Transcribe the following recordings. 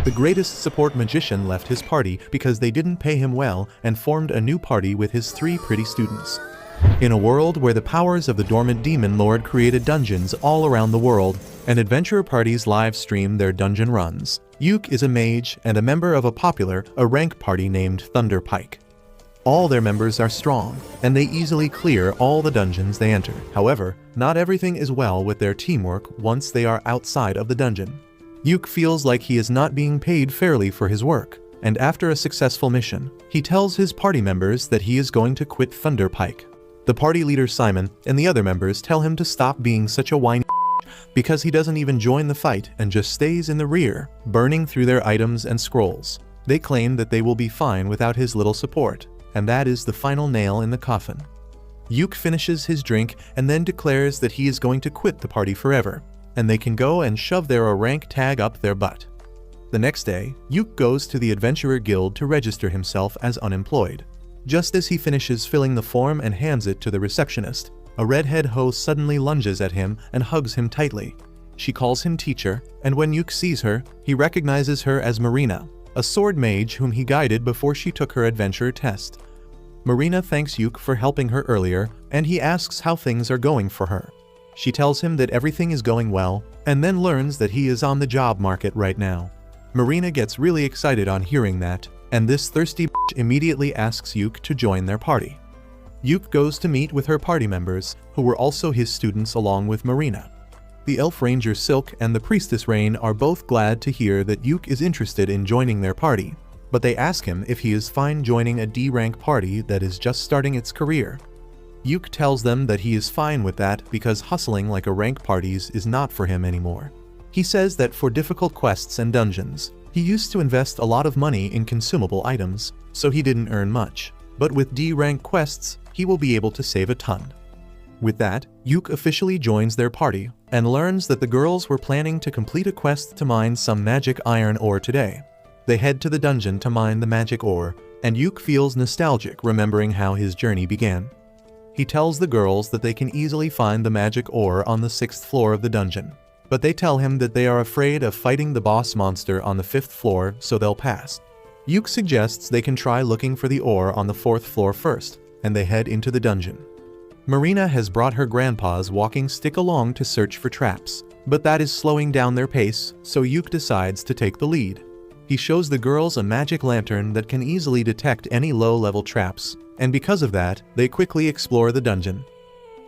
The greatest support magician left his party because they didn't pay him well and formed a new party with his 3 pretty students. In a world where the powers of the dormant demon lord created dungeons all around the world, and adventurer parties live stream their dungeon runs, Yuke is a mage and a member of a rank party named Thunderpike. All their members are strong, and they easily clear all the dungeons they enter. However, not everything is well with their teamwork once they are outside of the dungeon. Yuke feels like he is not being paid fairly for his work, and after a successful mission, he tells his party members that he is going to quit Thunderpike. The party leader Simon and the other members tell him to stop being such a whiny because he doesn't even join the fight and just stays in the rear, burning through their items and scrolls. They claim that they will be fine without his little support, and that is the final nail in the coffin. Yuke finishes his drink and then declares that he is going to quit the party forever, and they can go and shove their rank tag up their butt. The next day, Yuke goes to the Adventurer Guild to register himself as unemployed. Just as he finishes filling the form and hands it to the receptionist, a redhead hoe suddenly lunges at him and hugs him tightly. She calls him teacher, and when Yuke sees her, he recognizes her as Marina, a sword mage whom he guided before she took her adventurer test. Marina thanks Yuke for helping her earlier, and he asks how things are going for her. She tells him that everything is going well, and then learns that he is on the job market right now. Marina gets really excited on hearing that, and this thirsty bitch immediately asks Yuke to join their party. Yuke goes to meet with her party members, who were also his students along with Marina. The elf ranger Silk and the priestess Rain are both glad to hear that Yuke is interested in joining their party, but they ask him if he is fine joining a D-rank party that is just starting its career. Yuke tells them that he is fine with that because hustling like a rank parties is not for him anymore. He says that for difficult quests and dungeons, he used to invest a lot of money in consumable items, so he didn't earn much, but with D-rank quests, he will be able to save a ton. With that, Yuke officially joins their party and learns that the girls were planning to complete a quest to mine some magic iron ore today. They head to the dungeon to mine the magic ore, and Yuke feels nostalgic remembering how his journey began. He tells the girls that they can easily find the magic ore on the 6th floor of the dungeon, but they tell him that they are afraid of fighting the boss monster on the 5th floor, so they'll pass. Yuke suggests they can try looking for the ore on the 4th floor first, and they head into the dungeon. Marina has brought her grandpa's walking stick along to search for traps, but that is slowing down their pace, so Yuke decides to take the lead. He shows the girls a magic lantern that can easily detect any low-level traps, and because of that, they quickly explore the dungeon.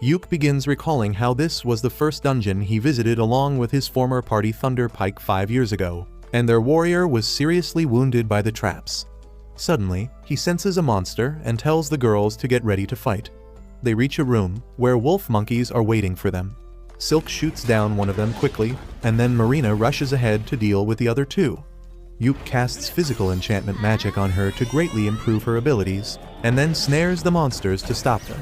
Yuke begins recalling how this was the first dungeon he visited along with his former party Thunderpike 5 years ago, and their warrior was seriously wounded by the traps. Suddenly, he senses a monster and tells the girls to get ready to fight. They reach a room where wolf monkeys are waiting for them. Silk shoots down one of them quickly, and then Marina rushes ahead to deal with the other 2. Yuke casts physical enchantment magic on her to greatly improve her abilities, and then snares the monsters to stop them.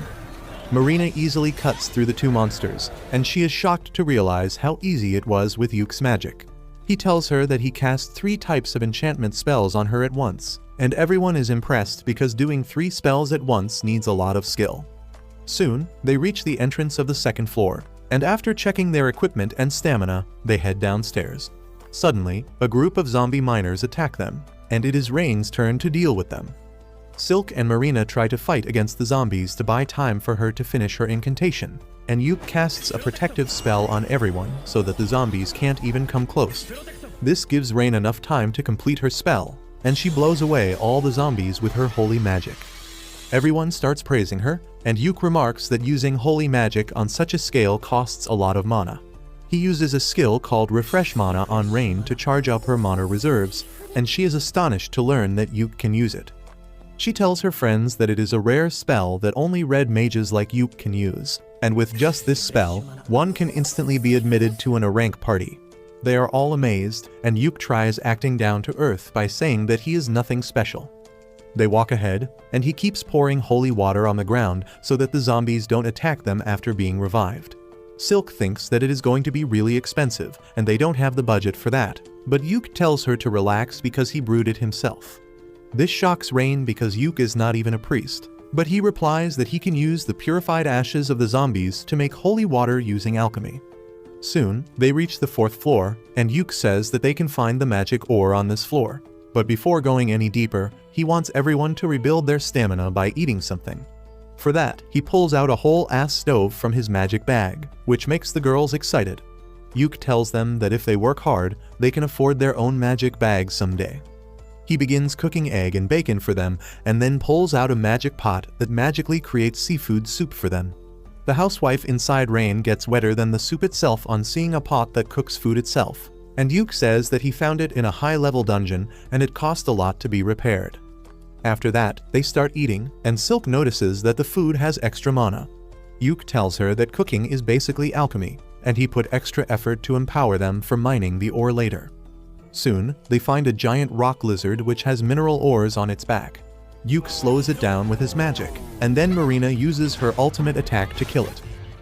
Marina easily cuts through the 2 monsters, and she is shocked to realize how easy it was with Yuke's magic. He tells her that he cast 3 types of enchantment spells on her at once, and everyone is impressed because doing 3 spells at once needs a lot of skill. Soon, they reach the entrance of the 2nd floor, and after checking their equipment and stamina, they head downstairs. Suddenly, a group of zombie miners attack them, and it is Rain's turn to deal with them. Silk and Marina try to fight against the zombies to buy time for her to finish her incantation, and Yuke casts a protective spell on everyone so that the zombies can't even come close. This gives Rain enough time to complete her spell, and she blows away all the zombies with her holy magic. Everyone starts praising her, and Yuke remarks that using holy magic on such a scale costs a lot of mana. He uses a skill called Refresh Mana on Rain to charge up her mana reserves, and she is astonished to learn that Yuke can use it. She tells her friends that it is a rare spell that only red mages like Yuke can use, and with just this spell, one can instantly be admitted to an A-rank party. They are all amazed, and Yuke tries acting down to earth by saying that he is nothing special. They walk ahead, and he keeps pouring holy water on the ground so that the zombies don't attack them after being revived. Silk thinks that it is going to be really expensive, and they don't have the budget for that, but Yuke tells her to relax because he brewed it himself. This shocks Rain because Yuke is not even a priest, but he replies that he can use the purified ashes of the zombies to make holy water using alchemy. Soon, they reach the 4th floor, and Yuke says that they can find the magic ore on this floor. But before going any deeper, he wants everyone to rebuild their stamina by eating something. For that, he pulls out a whole-ass stove from his magic bag, which makes the girls excited. Yuke tells them that if they work hard, they can afford their own magic bag someday. He begins cooking egg and bacon for them, and then pulls out a magic pot that magically creates seafood soup for them. The housewife inside Rain gets wetter than the soup itself on seeing a pot that cooks food itself, and Yuke says that he found it in a high-level dungeon and it cost a lot to be repaired. After that, they start eating, and Silk notices that the food has extra mana. Yuke tells her that cooking is basically alchemy, and he put extra effort to empower them for mining the ore later. Soon, they find a giant rock lizard which has mineral ores on its back. Yuke slows it down with his magic, and then Marina uses her ultimate attack to kill it.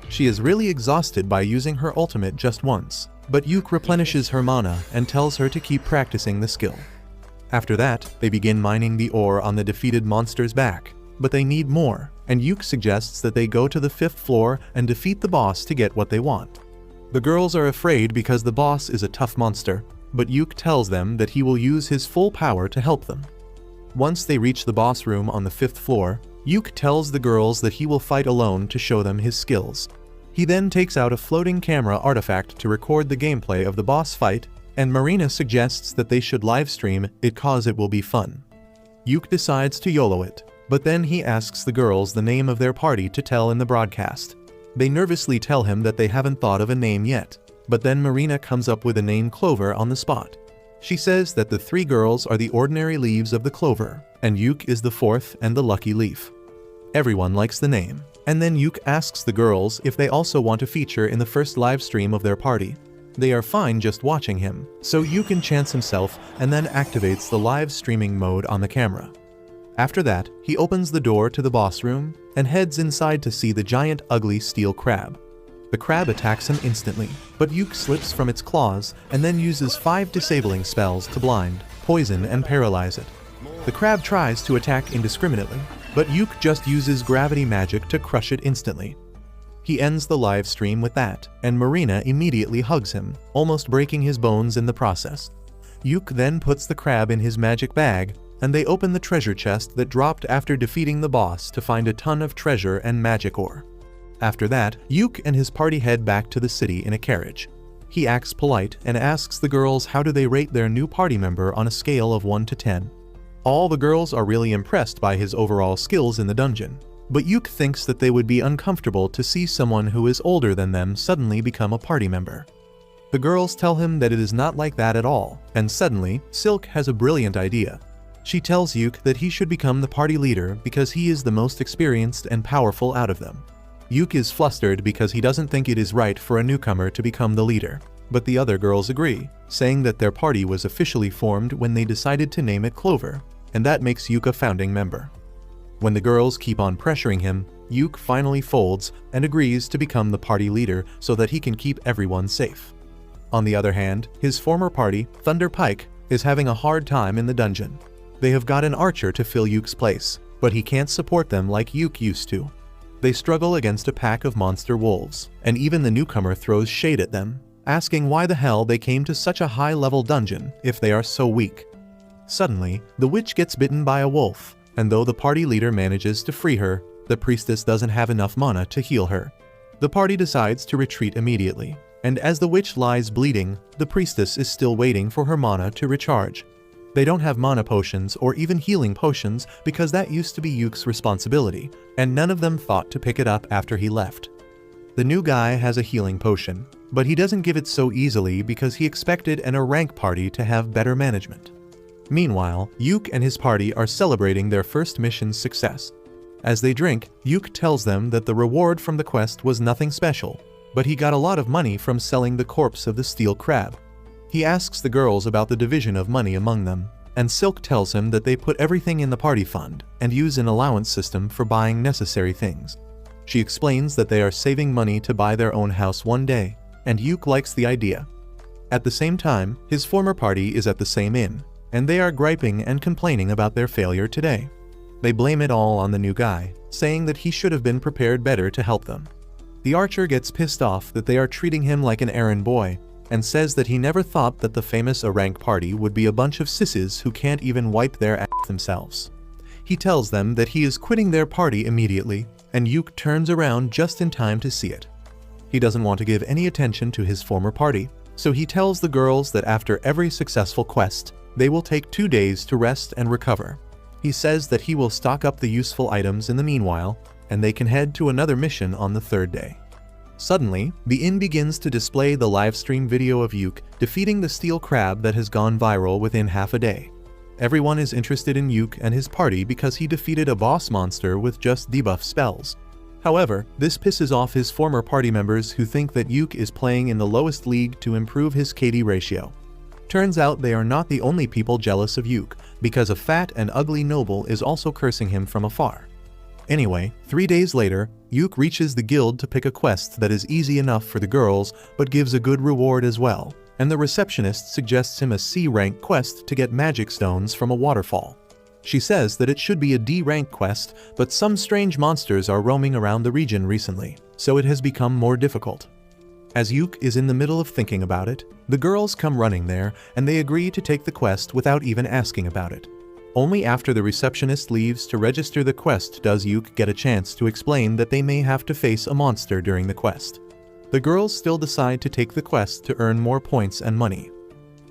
She is really exhausted by using her ultimate just once, but Yuke replenishes her mana and tells her to keep practicing the skill. After that, they begin mining the ore on the defeated monster's back, but they need more, and Yuke suggests that they go to the 5th floor and defeat the boss to get what they want. The girls are afraid because the boss is a tough monster, but Yuke tells them that he will use his full power to help them. Once they reach the boss room on the 5th floor, Yuke tells the girls that he will fight alone to show them his skills. He then takes out a floating camera artifact to record the gameplay of the boss fight, and Marina suggests that they should livestream it cause it will be fun. Yuke decides to YOLO it, but then he asks the girls the name of their party to tell in the broadcast. They nervously tell him that they haven't thought of a name yet, but then Marina comes up with a name Clover on the spot. She says that the 3 girls are the ordinary leaves of the clover, and Yuke is the 4th and the lucky leaf. Everyone likes the name, and then Yuke asks the girls if they also want to feature in the first live stream of their party. They are fine just watching him, so Yuke enchants himself and then activates the live streaming mode on the camera. After that, he opens the door to the boss room and heads inside to see the giant ugly steel crab. The crab attacks him instantly, but Yuke slips from its claws and then uses 5 disabling spells to blind, poison, and paralyze it. The crab tries to attack indiscriminately, but Yuke just uses gravity magic to crush it instantly. He ends the live stream with that, and Marina immediately hugs him, almost breaking his bones in the process. Yuke then puts the crab in his magic bag, and they open the treasure chest that dropped after defeating the boss to find a ton of treasure and magic ore. After that, Yuke and his party head back to the city in a carriage. He acts polite and asks the girls how do they rate their new party member on a scale of 1 to 10. All the girls are really impressed by his overall skills in the dungeon, but Yuke thinks that they would be uncomfortable to see someone who is older than them suddenly become a party member. The girls tell him that it is not like that at all, and suddenly, Silk has a brilliant idea. She tells Yuke that he should become the party leader because he is the most experienced and powerful out of them. Yuke is flustered because he doesn't think it is right for a newcomer to become the leader, but the other girls agree, saying that their party was officially formed when they decided to name it Clover, and that makes Yuke a founding member. When the girls keep on pressuring him, Yuke finally folds and agrees to become the party leader so that he can keep everyone safe. On the other hand, his former party, Thunder Pike, is having a hard time in the dungeon. They have got an archer to fill Yuke's place, but he can't support them like Yuke used to. They struggle against a pack of monster wolves, and even the newcomer throws shade at them, asking why the hell they came to such a high-level dungeon if they are so weak. Suddenly, the witch gets bitten by a wolf, and though the party leader manages to free her, the priestess doesn't have enough mana to heal her. The party decides to retreat immediately, and as the witch lies bleeding, the priestess is still waiting for her mana to recharge. They don't have mana potions or even healing potions because that used to be Yuke's responsibility, and none of them thought to pick it up after he left. The new guy has a healing potion, but he doesn't give it so easily because he expected a rank party to have better management. Meanwhile, Yuke and his party are celebrating their first mission's success. As they drink, Yuke tells them that the reward from the quest was nothing special, but he got a lot of money from selling the corpse of the steel crab. He asks the girls about the division of money among them, and Silk tells him that they put everything in the party fund and use an allowance system for buying necessary things. She explains that they are saving money to buy their own house one day, and Yuke likes the idea. At the same time, his former party is at the same inn, and they are griping and complaining about their failure today. They blame it all on the new guy, saying that he should have been prepared better to help them. The archer gets pissed off that they are treating him like an errand boy, and says that he never thought that the famous rank party would be a bunch of sisses who can't even wipe their ass themselves. He tells them that he is quitting their party immediately, and Yuk turns around just in time to see it. He doesn't want to give any attention to his former party, so he tells the girls that after every successful quest, they will take 2 days to rest and recover. He says that he will stock up the useful items in the meanwhile, and they can head to another mission on the 3rd day. Suddenly, the inn begins to display the livestream video of Yuk defeating the steel crab that has gone viral within half a day. Everyone is interested in Yuk and his party because he defeated a boss monster with just debuff spells. However, this pisses off his former party members who think that Yuk is playing in the lowest league to improve his KD ratio. Turns out they are not the only people jealous of Yuk, because a fat and ugly noble is also cursing him from afar. Anyway, 3 days later, Yuk reaches the guild to pick a quest that is easy enough for the girls but gives a good reward as well, and the receptionist suggests him a C-rank quest to get magic stones from a waterfall. She says that it should be a D-rank quest, but some strange monsters are roaming around the region recently, so it has become more difficult. As Yuk is in the middle of thinking about it, the girls come running there and they agree to take the quest without even asking about it. Only after the receptionist leaves to register the quest does Yuk get a chance to explain that they may have to face a monster during the quest. The girls still decide to take the quest to earn more points and money.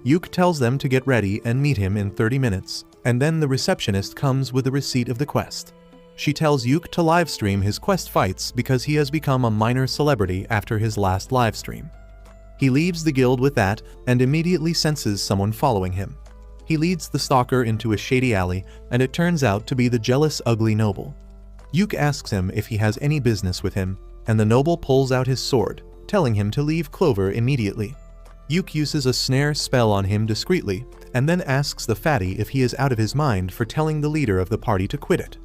Yuk tells them to get ready and meet him in 30 minutes, and then the receptionist comes with the receipt of the quest. She tells Yuk to livestream his quest fights because he has become a minor celebrity after his last livestream. He leaves the guild with that and immediately senses someone following him. He leads the stalker into a shady alley, and it turns out to be the jealous ugly noble. Yuk asks him if he has any business with him, and the noble pulls out his sword, telling him to leave Clover immediately. Yuk uses a snare spell on him discreetly, and then asks the fatty if he is out of his mind for telling the leader of the party to quit it.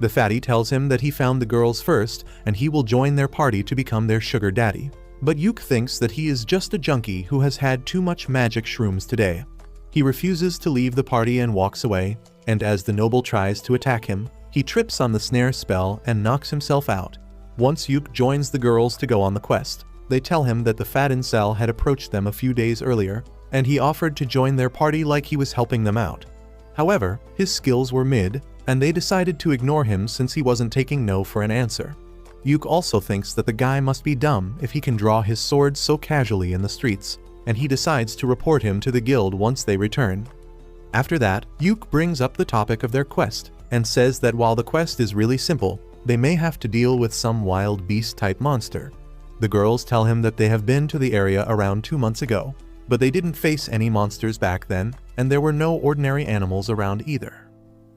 The fatty tells him that he found the girls first, and he will join their party to become their sugar daddy. But Yuk thinks that he is just a junkie who has had too much magic shrooms today. He refuses to leave the party and walks away, and as the noble tries to attack him, he trips on the snare spell and knocks himself out. Once Yuk joins the girls to go on the quest, they tell him that the fat incel had approached them a few days earlier, and he offered to join their party like he was helping them out. However, his skills were mid, and they decided to ignore him since he wasn't taking no for an answer. Yuk also thinks that the guy must be dumb if he can draw his sword so casually in the streets, and he decides to report him to the guild once they return. After that, Yuk brings up the topic of their quest, and says that while the quest is really simple, they may have to deal with some wild beast-type monster. The girls tell him that they have been to the area around 2 months ago, but they didn't face any monsters back then, and there were no ordinary animals around either.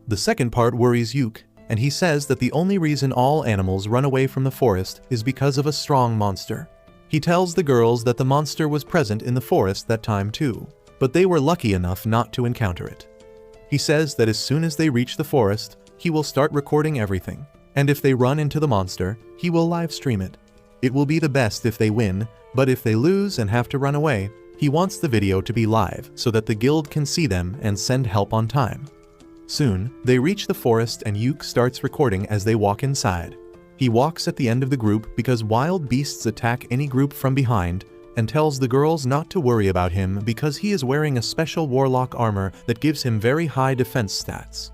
The second part worries Yuk, and he says that the only reason all animals run away from the forest is because of a strong monster. He tells the girls that the monster was present in the forest that time too, but they were lucky enough not to encounter it. He says that as soon as they reach the forest, he will start recording everything, and if they run into the monster, he will live stream it. It will be the best if they win, but if they lose and have to run away, he wants the video to be live so that the guild can see them and send help on time. Soon, they reach the forest and Yuk starts recording as they walk inside. He walks at the end of the group because wild beasts attack any group from behind, and tells the girls not to worry about him because he is wearing a special warlock armor that gives him very high defense stats.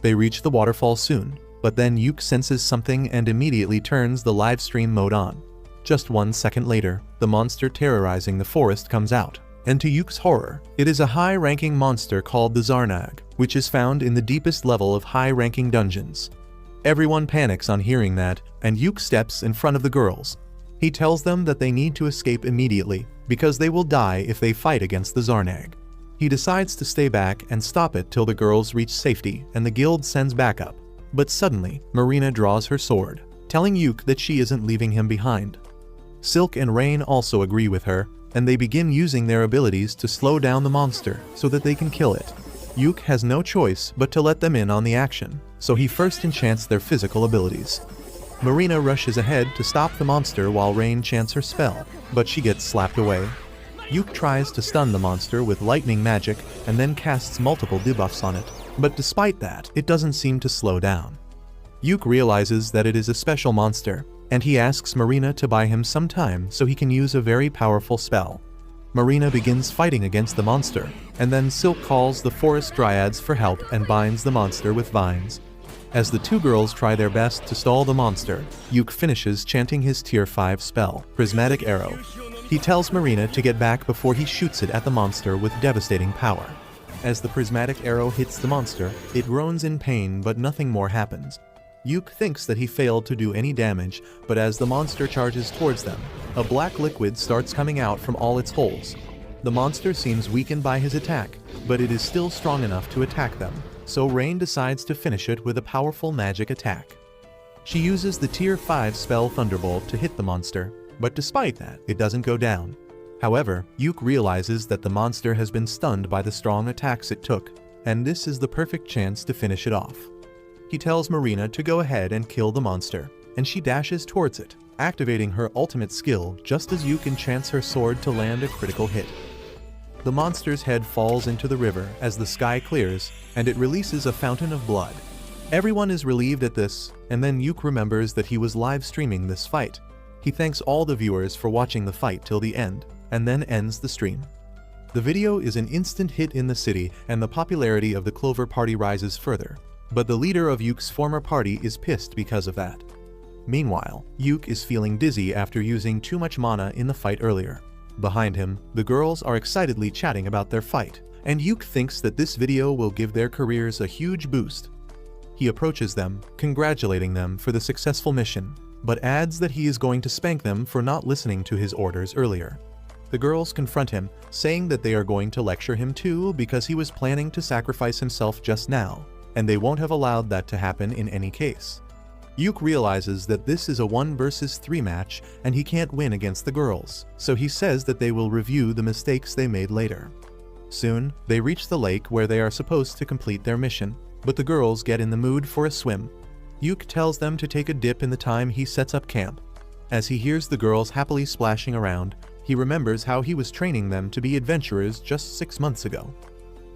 They reach the waterfall soon, but then Yuk senses something and immediately turns the live stream mode on. Just 1 second later, the monster terrorizing the forest comes out, and to Yuk's horror, it is a high-ranking monster called the Zarnag, which is found in the deepest level of high-ranking dungeons. Everyone panics on hearing that, and Yuk steps in front of the girls. He tells them that they need to escape immediately, because they will die if they fight against the Zarnag. He decides to stay back and stop it till the girls reach safety and the guild sends backup. But suddenly, Marina draws her sword, telling Yuk that she isn't leaving him behind. Silk and Rain also agree with her, and they begin using their abilities to slow down the monster so that they can kill it. Yuk has no choice but to let them in on the action, so he first enchants their physical abilities. Marina rushes ahead to stop the monster while Rain chants her spell, but she gets slapped away. Yuk tries to stun the monster with lightning magic and then casts multiple debuffs on it, but despite that, it doesn't seem to slow down. Yuk realizes that it is a special monster, and he asks Marina to buy him some time so he can use a very powerful spell. Marina begins fighting against the monster, and then Silk calls the forest dryads for help and binds the monster with vines. As the two girls try their best to stall the monster, Yuk finishes chanting his tier 5 spell, Prismatic Arrow. He tells Marina to get back before he shoots it at the monster with devastating power. As the prismatic arrow hits the monster, it groans in pain, but nothing more happens. Yuk thinks that he failed to do any damage, but as the monster charges towards them, a black liquid starts coming out from all its holes. The monster seems weakened by his attack, but it is still strong enough to attack them, so Rain decides to finish it with a powerful magic attack. She uses the tier 5 spell Thunderbolt to hit the monster, but despite that, it doesn't go down. However, Yuk realizes that the monster has been stunned by the strong attacks it took, and this is the perfect chance to finish it off. He tells Marina to go ahead and kill the monster, and she dashes towards it, activating her ultimate skill just as Yuk enchants her sword to land a critical hit. The monster's head falls into the river as the sky clears, and it releases a fountain of blood. Everyone is relieved at this, and then Yuk remembers that he was live streaming this fight. He thanks all the viewers for watching the fight till the end, and then ends the stream. The video is an instant hit in the city, and the popularity of the Clover Party rises further, but the leader of Yuk's former party is pissed because of that. Meanwhile, Yuk is feeling dizzy after using too much mana in the fight earlier. Behind him, the girls are excitedly chatting about their fight, and Yuk thinks that this video will give their careers a huge boost. He approaches them, congratulating them for the successful mission, but adds that he is going to spank them for not listening to his orders earlier. The girls confront him, saying that they are going to lecture him too because he was planning to sacrifice himself just now, and they won't have allowed that to happen in any case. Yuk realizes that this is a 1 versus 3 match and he can't win against the girls, so he says that they will review the mistakes they made later. Soon, they reach the lake where they are supposed to complete their mission, but the girls get in the mood for a swim. Yuk tells them to take a dip in the time he sets up camp. As he hears the girls happily splashing around, he remembers how he was training them to be adventurers just 6 months ago.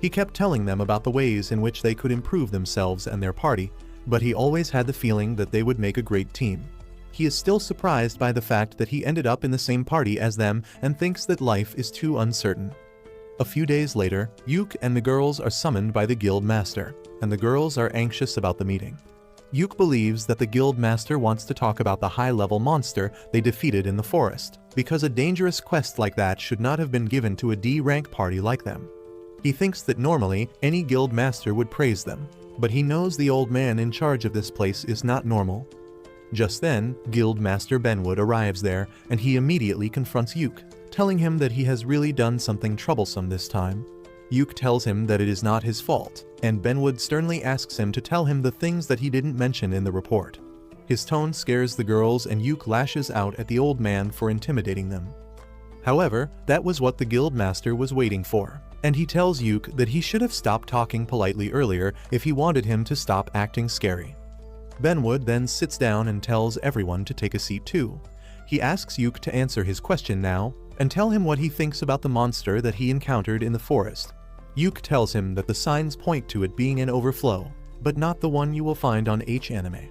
He kept telling them about the ways in which they could improve themselves and their party, but he always had the feeling that they would make a great team. He is still surprised by the fact that he ended up in the same party as them and thinks that life is too uncertain. A few days later, Yuk and the girls are summoned by the guild master, and the girls are anxious about the meeting. Yuk believes that the guild master wants to talk about the high-level monster they defeated in the forest, because a dangerous quest like that should not have been given to a D-rank party like them. He thinks that normally any guild master would praise them, but he knows the old man in charge of this place is not normal. Just then, Guild Master Benwood arrives there, and he immediately confronts Yuk, telling him that he has really done something troublesome this time. Yuk tells him that it is not his fault, and Benwood sternly asks him to tell him the things that he didn't mention in the report. His tone scares the girls and Yuk lashes out at the old man for intimidating them. However, that was what the guild master was waiting for, and he tells Yuk that he should have stopped talking politely earlier if he wanted him to stop acting scary. Benwood then sits down and tells everyone to take a seat too. He asks Yuk to answer his question now, and tell him what he thinks about the monster that he encountered in the forest. Yuk tells him that the signs point to it being an overflow, but not the one you will find on H-Anime.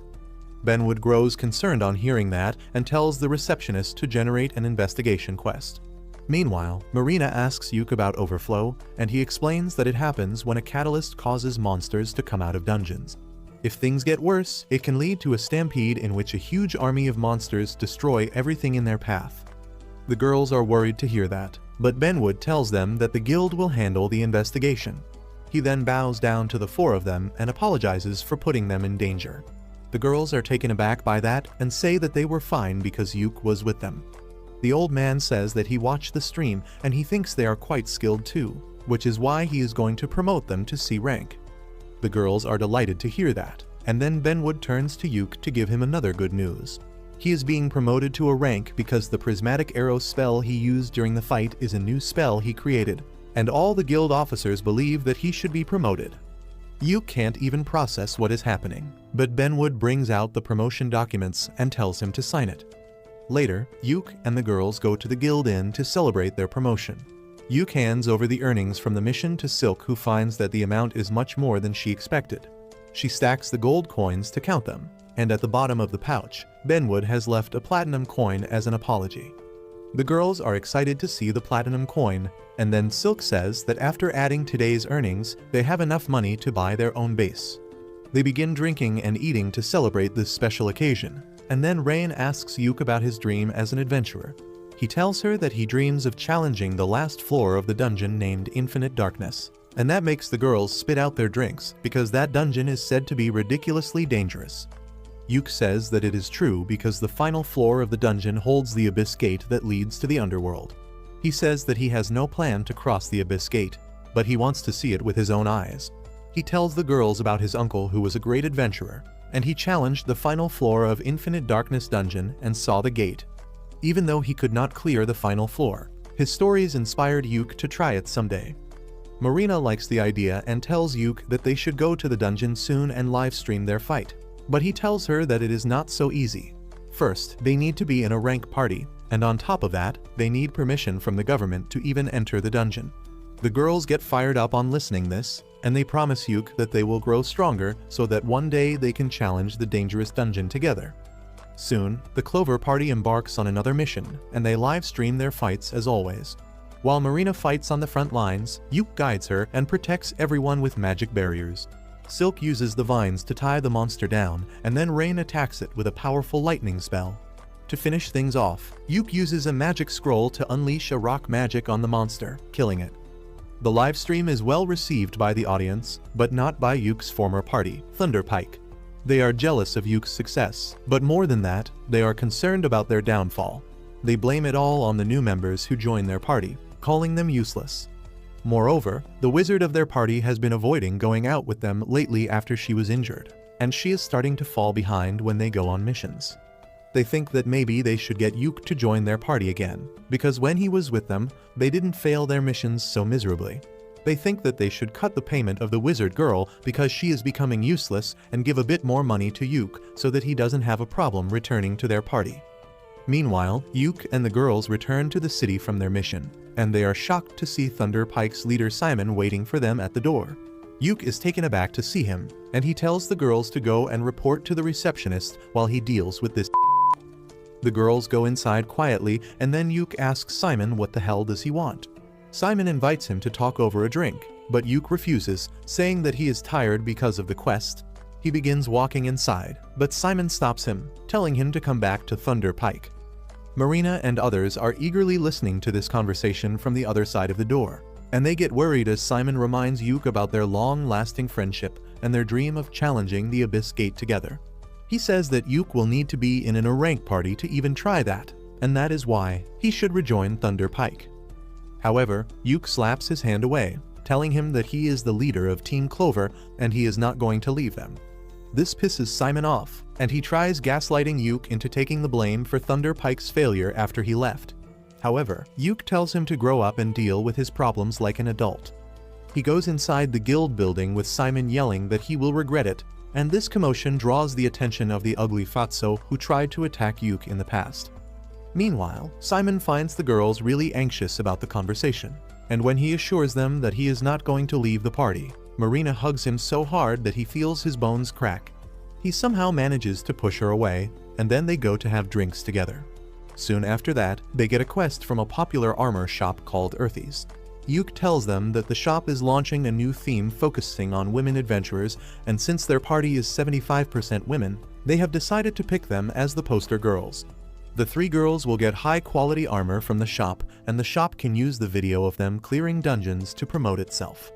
Benwood grows concerned on hearing that and tells the receptionist to generate an investigation quest. Meanwhile, Marina asks Yuk about overflow, and he explains that it happens when a catalyst causes monsters to come out of dungeons. If things get worse, it can lead to a stampede in which a huge army of monsters destroy everything in their path. The girls are worried to hear that, but Benwood tells them that the guild will handle the investigation. He then bows down to the 4 of them and apologizes for putting them in danger. The girls are taken aback by that and say that they were fine because Yuk was with them. The old man says that he watched the stream and he thinks they are quite skilled too, which is why he is going to promote them to C rank. The girls are delighted to hear that, and then Benwood turns to Yuk to give him another good news. He is being promoted to a rank because the prismatic arrow spell he used during the fight is a new spell he created, and all the guild officers believe that he should be promoted. Yuk can't even process what is happening, but Benwood brings out the promotion documents and tells him to sign it. Later, Yuk and the girls go to the guild inn to celebrate their promotion. Yuk hands over the earnings from the mission to Silk, who finds that the amount is much more than she expected. She stacks the gold coins to count them, and at the bottom of the pouch, Benwood has left a platinum coin as an apology. The girls are excited to see the platinum coin, and then Silk says that after adding today's earnings, they have enough money to buy their own base. They begin drinking and eating to celebrate this special occasion, and then Rain asks Yuke about his dream as an adventurer. He tells her that he dreams of challenging the last floor of the dungeon named Infinite Darkness, and that makes the girls spit out their drinks because that dungeon is said to be ridiculously dangerous. Yuke says that it is true because the final floor of the dungeon holds the Abyss Gate that leads to the underworld. He says that he has no plan to cross the Abyss Gate, but he wants to see it with his own eyes. He tells the girls about his uncle who was a great adventurer, and he challenged the final floor of Infinite Darkness dungeon and saw the gate. Even though he could not clear the final floor, his stories inspired Yuke to try it someday. Marina likes the idea and tells Yuke that they should go to the dungeon soon and livestream their fight. But he tells her that it is not so easy. First, they need to be in a rank party, and on top of that, they need permission from the government to even enter the dungeon. The girls get fired up on listening this, and they promise Yuke that they will grow stronger so that one day they can challenge the dangerous dungeon together. Soon, the Clover party embarks on another mission, and they live stream their fights as always. While Marina fights on the front lines, Yuke guides her and protects everyone with magic barriers. Silk uses the vines to tie the monster down, and then Rain attacks it with a powerful lightning spell. To finish things off, Yuke uses a magic scroll to unleash a rock magic on the monster, killing it. The livestream is well received by the audience, but not by Yuke's former party, Thunderpike. They are jealous of Yuke's success, but more than that, they are concerned about their downfall. They blame it all on the new members who join their party, calling them useless. Moreover, the wizard of their party has been avoiding going out with them lately after she was injured, and she is starting to fall behind when they go on missions. They think that maybe they should get Yuke to join their party again, because when he was with them, they didn't fail their missions so miserably. They think that they should cut the payment of the wizard girl because she is becoming useless and give a bit more money to Yuke so that he doesn't have a problem returning to their party. Meanwhile, Yuke and the girls return to the city from their mission, and they are shocked to see Thunderpike's leader Simon waiting for them at the door. Yuke is taken aback to see him, and he tells the girls to go and report to the receptionist while he deals with this. The girls go inside quietly, and then Yuke asks Simon what the hell does he want. Simon invites him to talk over a drink, but Yuke refuses, saying that he is tired because of the quest. He begins walking inside, but Simon stops him, telling him to come back to Thunderpike. Marina and others are eagerly listening to this conversation from the other side of the door, and they get worried as Simon reminds Yuke about their long-lasting friendship and their dream of challenging the Abyss Gate together. He says that Yuke will need to be in a rank party to even try that, and that is why he should rejoin Thunderpike. However, Yuke slaps his hand away, telling him that he is the leader of Team Clover and he is not going to leave them. This pisses Simon off, and he tries gaslighting Yuke into taking the blame for Thunderpike's failure after he left. However, Yuke tells him to grow up and deal with his problems like an adult. He goes inside the guild building with Simon yelling that he will regret it, and this commotion draws the attention of the ugly Fatso who tried to attack Yuke in the past. Meanwhile, Simon finds the girls really anxious about the conversation, and when he assures them that he is not going to leave the party, Marina hugs him so hard that he feels his bones crack. He somehow manages to push her away, and then they go to have drinks together. Soon after that, they get a quest from a popular armor shop called Earthy's. Yuke tells them that the shop is launching a new theme focusing on women adventurers, and since their party is 75% women, they have decided to pick them as the poster girls. The three girls will get high-quality armor from the shop, and the shop can use the video of them clearing dungeons to promote itself.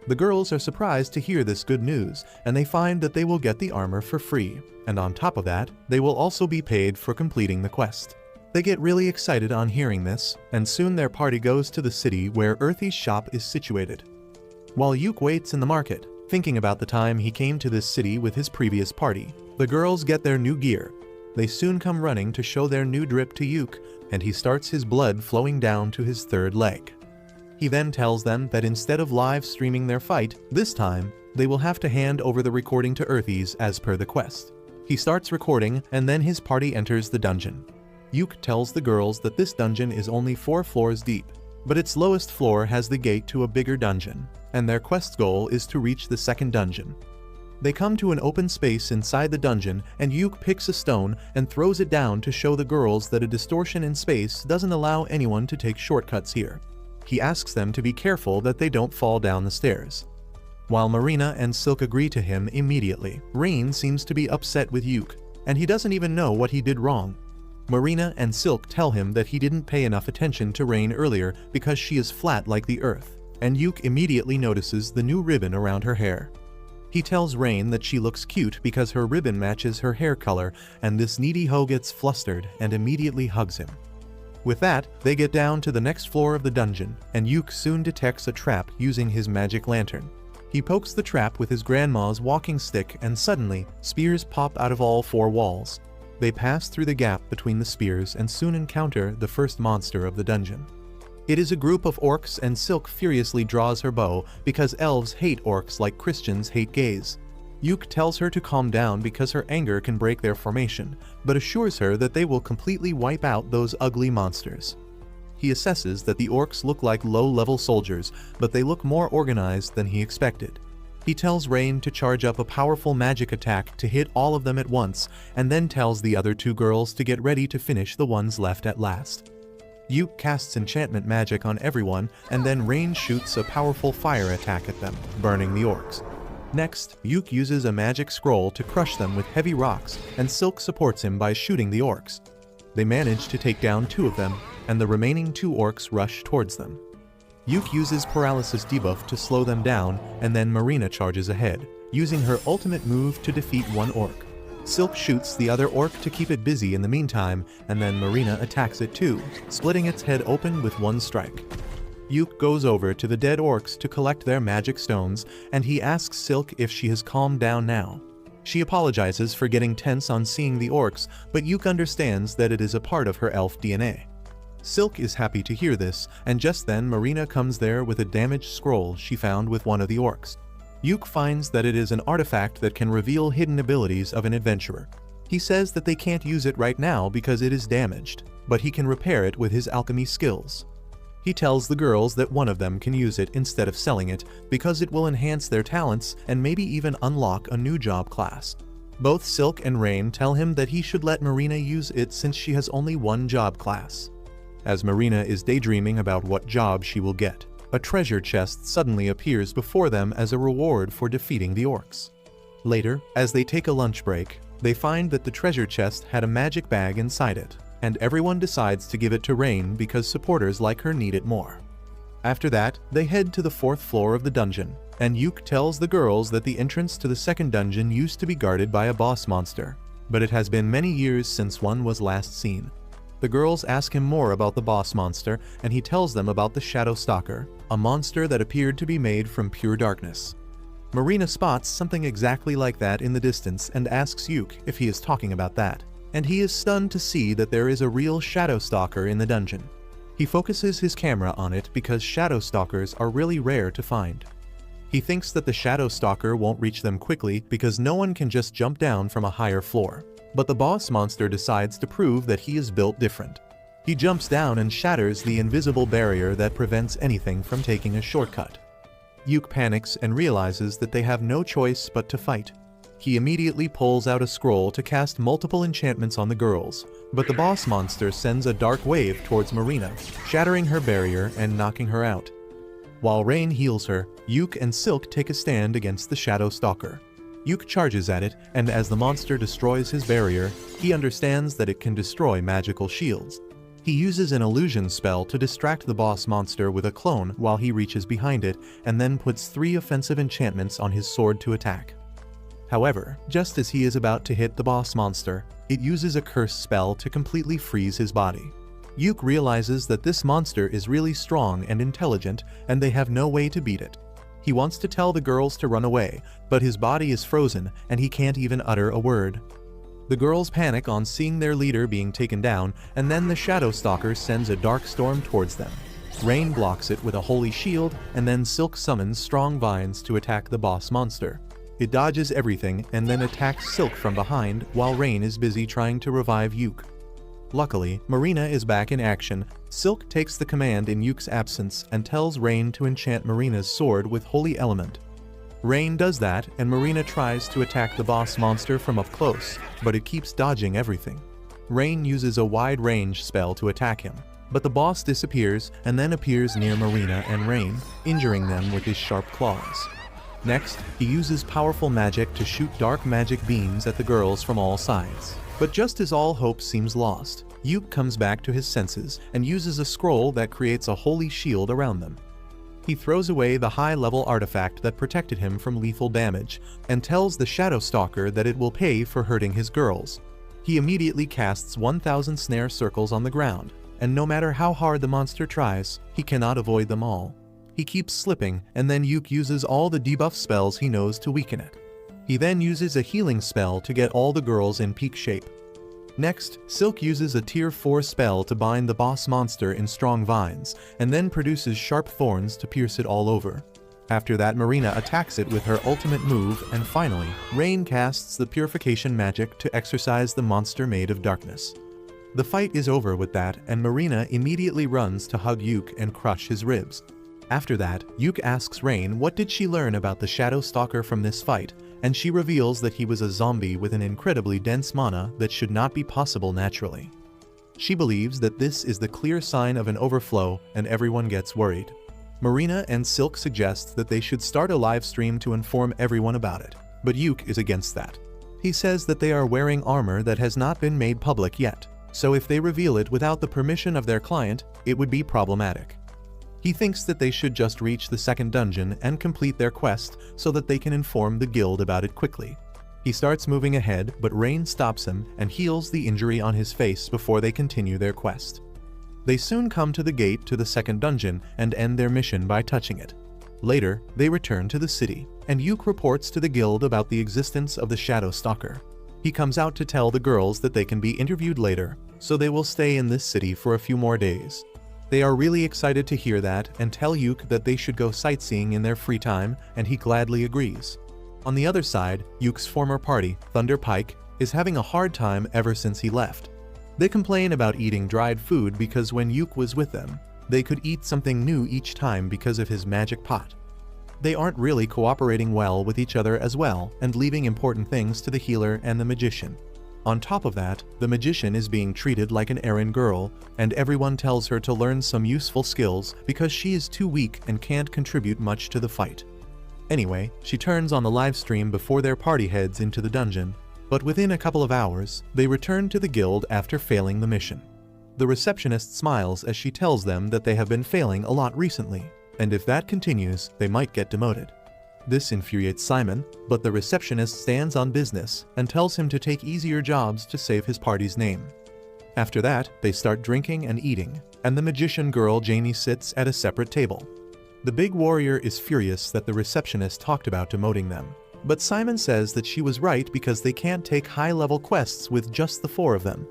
The girls are surprised to hear this good news, and they find that they will get the armor for free, and on top of that, they will also be paid for completing the quest. They get really excited on hearing this, and soon their party goes to the city where Earthy's shop is situated. While Yuke waits in the market, thinking about the time he came to this city with his previous party, the girls get their new gear. They soon come running to show their new drip to Yuke, and he starts his blood flowing down to his third leg. He then tells them that instead of live streaming their fight, this time, they will have to hand over the recording to Earthy's as per the quest. He starts recording, and then his party enters the dungeon. Yuke tells the girls that this dungeon is only 4 floors deep, but its lowest floor has the gate to a bigger dungeon, and their quest goal is to reach the second dungeon. They come to an open space inside the dungeon, and Yuke picks a stone and throws it down to show the girls that a distortion in space doesn't allow anyone to take shortcuts here. He asks them to be careful that they don't fall down the stairs. While Marina and Silk agree to him immediately, Rain seems to be upset with Yuke, and he doesn't even know what he did wrong. Marina and Silk tell him that he didn't pay enough attention to Rain earlier because she is flat like the earth, and Yuke immediately notices the new ribbon around her hair. He tells Rain that she looks cute because her ribbon matches her hair color, and this needy hoe gets flustered and immediately hugs him. With that, they get down to the next floor of the dungeon, and Yuke soon detects a trap using his magic lantern. He pokes the trap with his grandma's walking stick, and suddenly, spears pop out of all four walls. They pass through the gap between the spears and soon encounter the first monster of the dungeon. It is a group of orcs, and Silk furiously draws her bow because elves hate orcs like Christians hate gays. Yuke tells her to calm down because her anger can break their formation, but assures her that they will completely wipe out those ugly monsters. He assesses that the orcs look like low-level soldiers, but they look more organized than he expected. He tells Rain to charge up a powerful magic attack to hit all of them at once, and then tells the other two girls to get ready to finish the ones left at last. Yuke casts enchantment magic on everyone, and then Rain shoots a powerful fire attack at them, burning the orcs. Next, Yuke uses a magic scroll to crush them with heavy rocks, and Silk supports him by shooting the orcs. They manage to take down two of them, and the remaining two orcs rush towards them. Yuke uses paralysis debuff to slow them down, and then Marina charges ahead, using her ultimate move to defeat one orc. Silk shoots the other orc to keep it busy in the meantime, and then Marina attacks it too, splitting its head open with one strike. Yuke goes over to the dead orcs to collect their magic stones, and he asks Silk if she has calmed down now. She apologizes for getting tense on seeing the orcs, but Yuke understands that it is a part of her elf DNA. Silk is happy to hear this, and just then Marina comes there with a damaged scroll she found with one of the orcs. Yuke finds that it is an artifact that can reveal hidden abilities of an adventurer. He says that they can't use it right now because it is damaged, but he can repair it with his alchemy skills. He tells the girls that one of them can use it instead of selling it because it will enhance their talents and maybe even unlock a new job class. Both Silk and Rain tell him that he should let Marina use it since she has only one job class. As Marina is daydreaming about what job she will get, a treasure chest suddenly appears before them as a reward for defeating the orcs. Later, as they take a lunch break, they find that the treasure chest had a magic bag inside it, and everyone decides to give it to Rain because supporters like her need it more. After that, they head to the fourth floor of the dungeon, and Yuke tells the girls that the entrance to the second dungeon used to be guarded by a boss monster, but it has been many years since one was last seen. The girls ask him more about the boss monster, and he tells them about the Shadow Stalker, a monster that appeared to be made from pure darkness. Marina spots something exactly like that in the distance and asks Yuke if he is talking about that, and he is stunned to see that there is a real Shadow Stalker in the dungeon. He focuses his camera on it because Shadow Stalkers are really rare to find. He thinks that the Shadow Stalker won't reach them quickly because no one can just jump down from a higher floor. But the boss monster decides to prove that he is built different. He jumps down and shatters the invisible barrier that prevents anything from taking a shortcut. Yuke panics and realizes that they have no choice but to fight. He immediately pulls out a scroll to cast multiple enchantments on the girls, but the boss monster sends a dark wave towards Marina, shattering her barrier and knocking her out. While Rain heals her, Yuke and Silk take a stand against the Shadow Stalker. Yuke charges at it, and as the monster destroys his barrier, he understands that it can destroy magical shields. He uses an illusion spell to distract the boss monster with a clone while he reaches behind it, and then puts 3 offensive enchantments on his sword to attack. However, just as he is about to hit the boss monster, it uses a curse spell to completely freeze his body. Yuke realizes that this monster is really strong and intelligent, and they have no way to beat it. He wants to tell the girls to run away, but his body is frozen and he can't even utter a word. The girls panic on seeing their leader being taken down, and then the Shadow Stalker sends a dark storm towards them. Rain blocks it with a holy shield, and then Silk summons strong vines to attack the boss monster. It dodges everything and then attacks Silk from behind while Rain is busy trying to revive Yuke. Luckily, Marina is back in action. Silk takes the command in Yuke's absence and tells Rain to enchant Marina's sword with Holy Element. Rain does that, and Marina tries to attack the boss monster from up close, but it keeps dodging everything. Rain uses a wide-range spell to attack him, but the boss disappears and then appears near Marina and Rain, injuring them with his sharp claws. Next, he uses powerful magic to shoot dark magic beams at the girls from all sides. But just as all hope seems lost, Yuke comes back to his senses and uses a scroll that creates a holy shield around them. He throws away the high-level artifact that protected him from lethal damage and tells the Shadow Stalker that it will pay for hurting his girls. He immediately casts 1,000 snare circles on the ground, and no matter how hard the monster tries, he cannot avoid them all. He keeps slipping, and then Yuke uses all the debuff spells he knows to weaken it. He then uses a healing spell to get all the girls in peak shape. Next, Silk uses a tier 4 spell to bind the boss monster in strong vines, and then produces sharp thorns to pierce it all over. After that, Marina attacks it with her ultimate move, and finally, Rain casts the purification magic to exorcise the monster made of darkness. The fight is over with that, and Marina immediately runs to hug Yuke and crush his ribs. After that, Yuke asks Rain what did she learn about the Shadow Stalker from this fight, and she reveals that he was a zombie with an incredibly dense mana that should not be possible naturally. She believes that this is the clear sign of an overflow, and everyone gets worried. Marina and Silk suggest that they should start a live stream to inform everyone about it, but Yuke is against that. He says that they are wearing armor that has not been made public yet, so if they reveal it without the permission of their client, it would be problematic. He thinks that they should just reach the second dungeon and complete their quest so that they can inform the guild about it quickly. He starts moving ahead, but Rain stops him and heals the injury on his face before they continue their quest. They soon come to the gate to the second dungeon and end their mission by touching it. Later, they return to the city, and Yuke reports to the guild about the existence of the Shadow Stalker. He comes out to tell the girls that they can be interviewed later, so they will stay in this city for a few more days. They are really excited to hear that and tell Yuke that they should go sightseeing in their free time, and he gladly agrees. On the other side, Yuke's former party, Thunder Pike, is having a hard time ever since he left. They complain about eating dried food because when Yuke was with them, they could eat something new each time because of his magic pot. They aren't really cooperating well with each other as well, and leaving important things to the healer and the magician. On top of that, the magician is being treated like an errand girl, and everyone tells her to learn some useful skills because she is too weak and can't contribute much to the fight. Anyway, she turns on the live stream before their party heads into the dungeon, but within a couple of hours, they return to the guild after failing the mission. The receptionist smiles as she tells them that they have been failing a lot recently, and if that continues, they might get demoted. This infuriates Simon, but the receptionist stands on business and tells him to take easier jobs to save his party's name. After that, they start drinking and eating, and the magician girl Jamie sits at a separate table. The big warrior is furious that the receptionist talked about demoting them, but Simon says that she was right because they can't take high-level quests with just the 4 of them.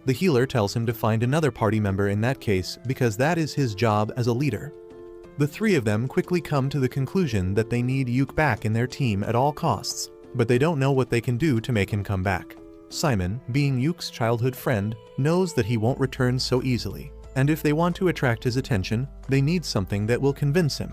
The healer tells him to find another party member in that case because that is his job as a leader. The 3 of them quickly come to the conclusion that they need Yuke back in their team at all costs, but they don't know what they can do to make him come back. Simon, being Yuke's childhood friend, knows that he won't return so easily, and if they want to attract his attention, they need something that will convince him.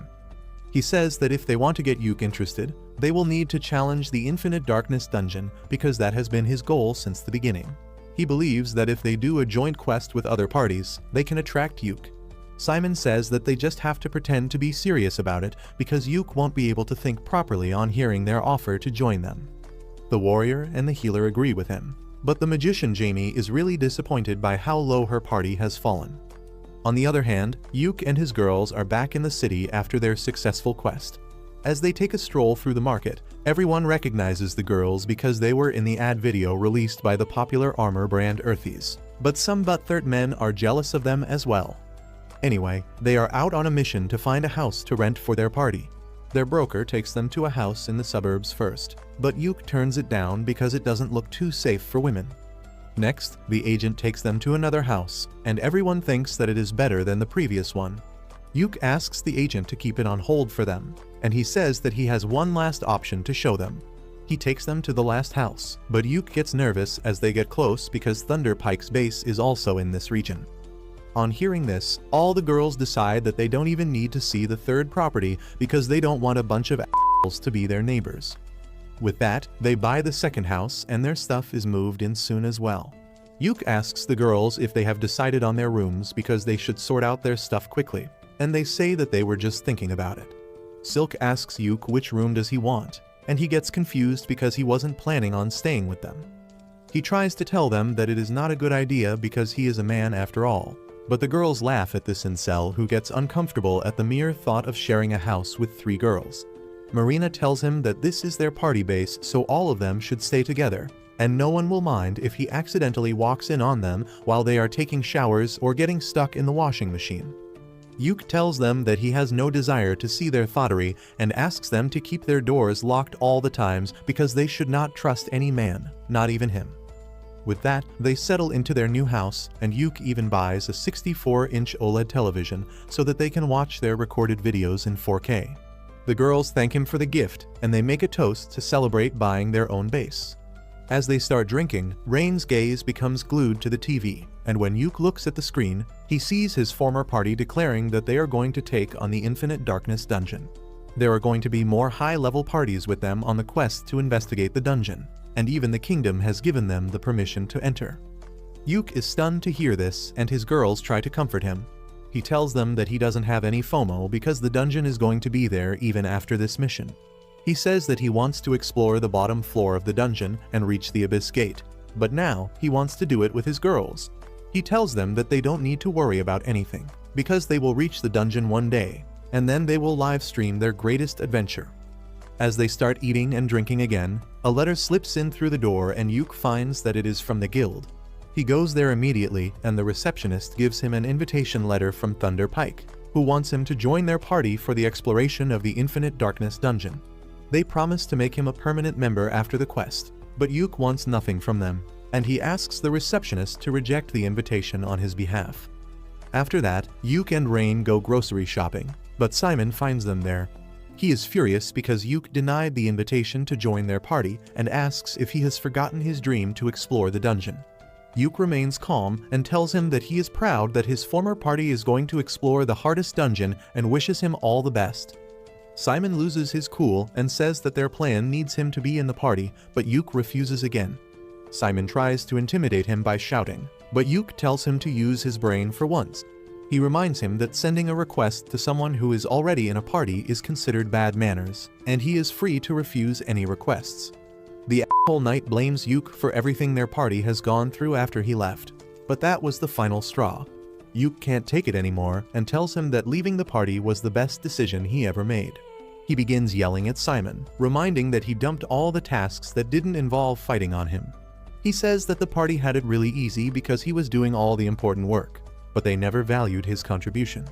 He says that if they want to get Yuke interested, they will need to challenge the Infinite Darkness dungeon because that has been his goal since the beginning. He believes that if they do a joint quest with other parties, they can attract Yuke. Simon says that they just have to pretend to be serious about it because Yuke won't be able to think properly on hearing their offer to join them. The warrior and the healer agree with him, but the magician Jamie is really disappointed by how low her party has fallen. On the other hand, Yuke and his girls are back in the city after their successful quest. As they take a stroll through the market, everyone recognizes the girls because they were in the ad video released by the popular armor brand Earthies, but some butthurt men are jealous of them as well. Anyway, they are out on a mission to find a house to rent for their party. Their broker takes them to a house in the suburbs first, but Yuke turns it down because it doesn't look too safe for women. Next, the agent takes them to another house, and everyone thinks that it is better than the previous one. Yuke asks the agent to keep it on hold for them, and he says that he has one last option to show them. He takes them to the last house, but Yuke gets nervous as they get close because Thunder Pike's base is also in this region. On hearing this, all the girls decide that they don't even need to see the third property because they don't want a bunch of assholes to be their neighbors. With that, they buy the second house and their stuff is moved in soon as well. Yuk asks the girls if they have decided on their rooms because they should sort out their stuff quickly, and they say that they were just thinking about it. Silk asks Yuk which room does he want, and he gets confused because he wasn't planning on staying with them. He tries to tell them that it is not a good idea because he is a man after all, but the girls laugh at this incel who gets uncomfortable at the mere thought of sharing a house with 3 girls. Marina tells him that this is their party base, so all of them should stay together, and no one will mind if he accidentally walks in on them while they are taking showers or getting stuck in the washing machine. Yuk tells them that he has no desire to see their thottery and asks them to keep their doors locked all the times because they should not trust any man, not even him. With that, they settle into their new house, and Yuk even buys a 64-inch OLED television so that they can watch their recorded videos in 4K. The girls thank him for the gift, and they make a toast to celebrate buying their own base. As they start drinking, Rain's gaze becomes glued to the TV, and when Yuk looks at the screen, he sees his former party declaring that they are going to take on the Infinite Darkness dungeon. There are going to be more high-level parties with them on the quest to investigate the dungeon, and even the kingdom has given them the permission to enter. Yuk is stunned to hear this, and his girls try to comfort him. He tells them that he doesn't have any FOMO because the dungeon is going to be there even after this mission. He says that he wants to explore the bottom floor of the dungeon and reach the Abyss Gate, but now he wants to do it with his girls. He tells them that they don't need to worry about anything, because they will reach the dungeon one day, and then they will live stream their greatest adventure. As they start eating and drinking again, a letter slips in through the door and Yuk finds that it is from the guild. He goes there immediately, and the receptionist gives him an invitation letter from Thunder Pike, who wants him to join their party for the exploration of the Infinite Darkness dungeon. They promise to make him a permanent member after the quest, but Yuk wants nothing from them, and he asks the receptionist to reject the invitation on his behalf. After that, Yuk and Rain go grocery shopping, but Simon finds them there. He is furious because Yuk denied the invitation to join their party and asks if he has forgotten his dream to explore the dungeon. Yuk remains calm and tells him that he is proud that his former party is going to explore the hardest dungeon and wishes him all the best. Simon loses his cool and says that their plan needs him to be in the party, but Yuk refuses again. Simon tries to intimidate him by shouting, but Yuk tells him to use his brain for once. He reminds him that sending a request to someone who is already in a party is considered bad manners, and he is free to refuse any requests. The asshole knight blames Yuk for everything their party has gone through after he left, but that was the final straw. Yuk can't take it anymore and tells him that leaving the party was the best decision he ever made. He begins yelling at Simon, reminding that he dumped all the tasks that didn't involve fighting on him. He says that the party had it really easy because he was doing all the important work, but they never valued his contribution.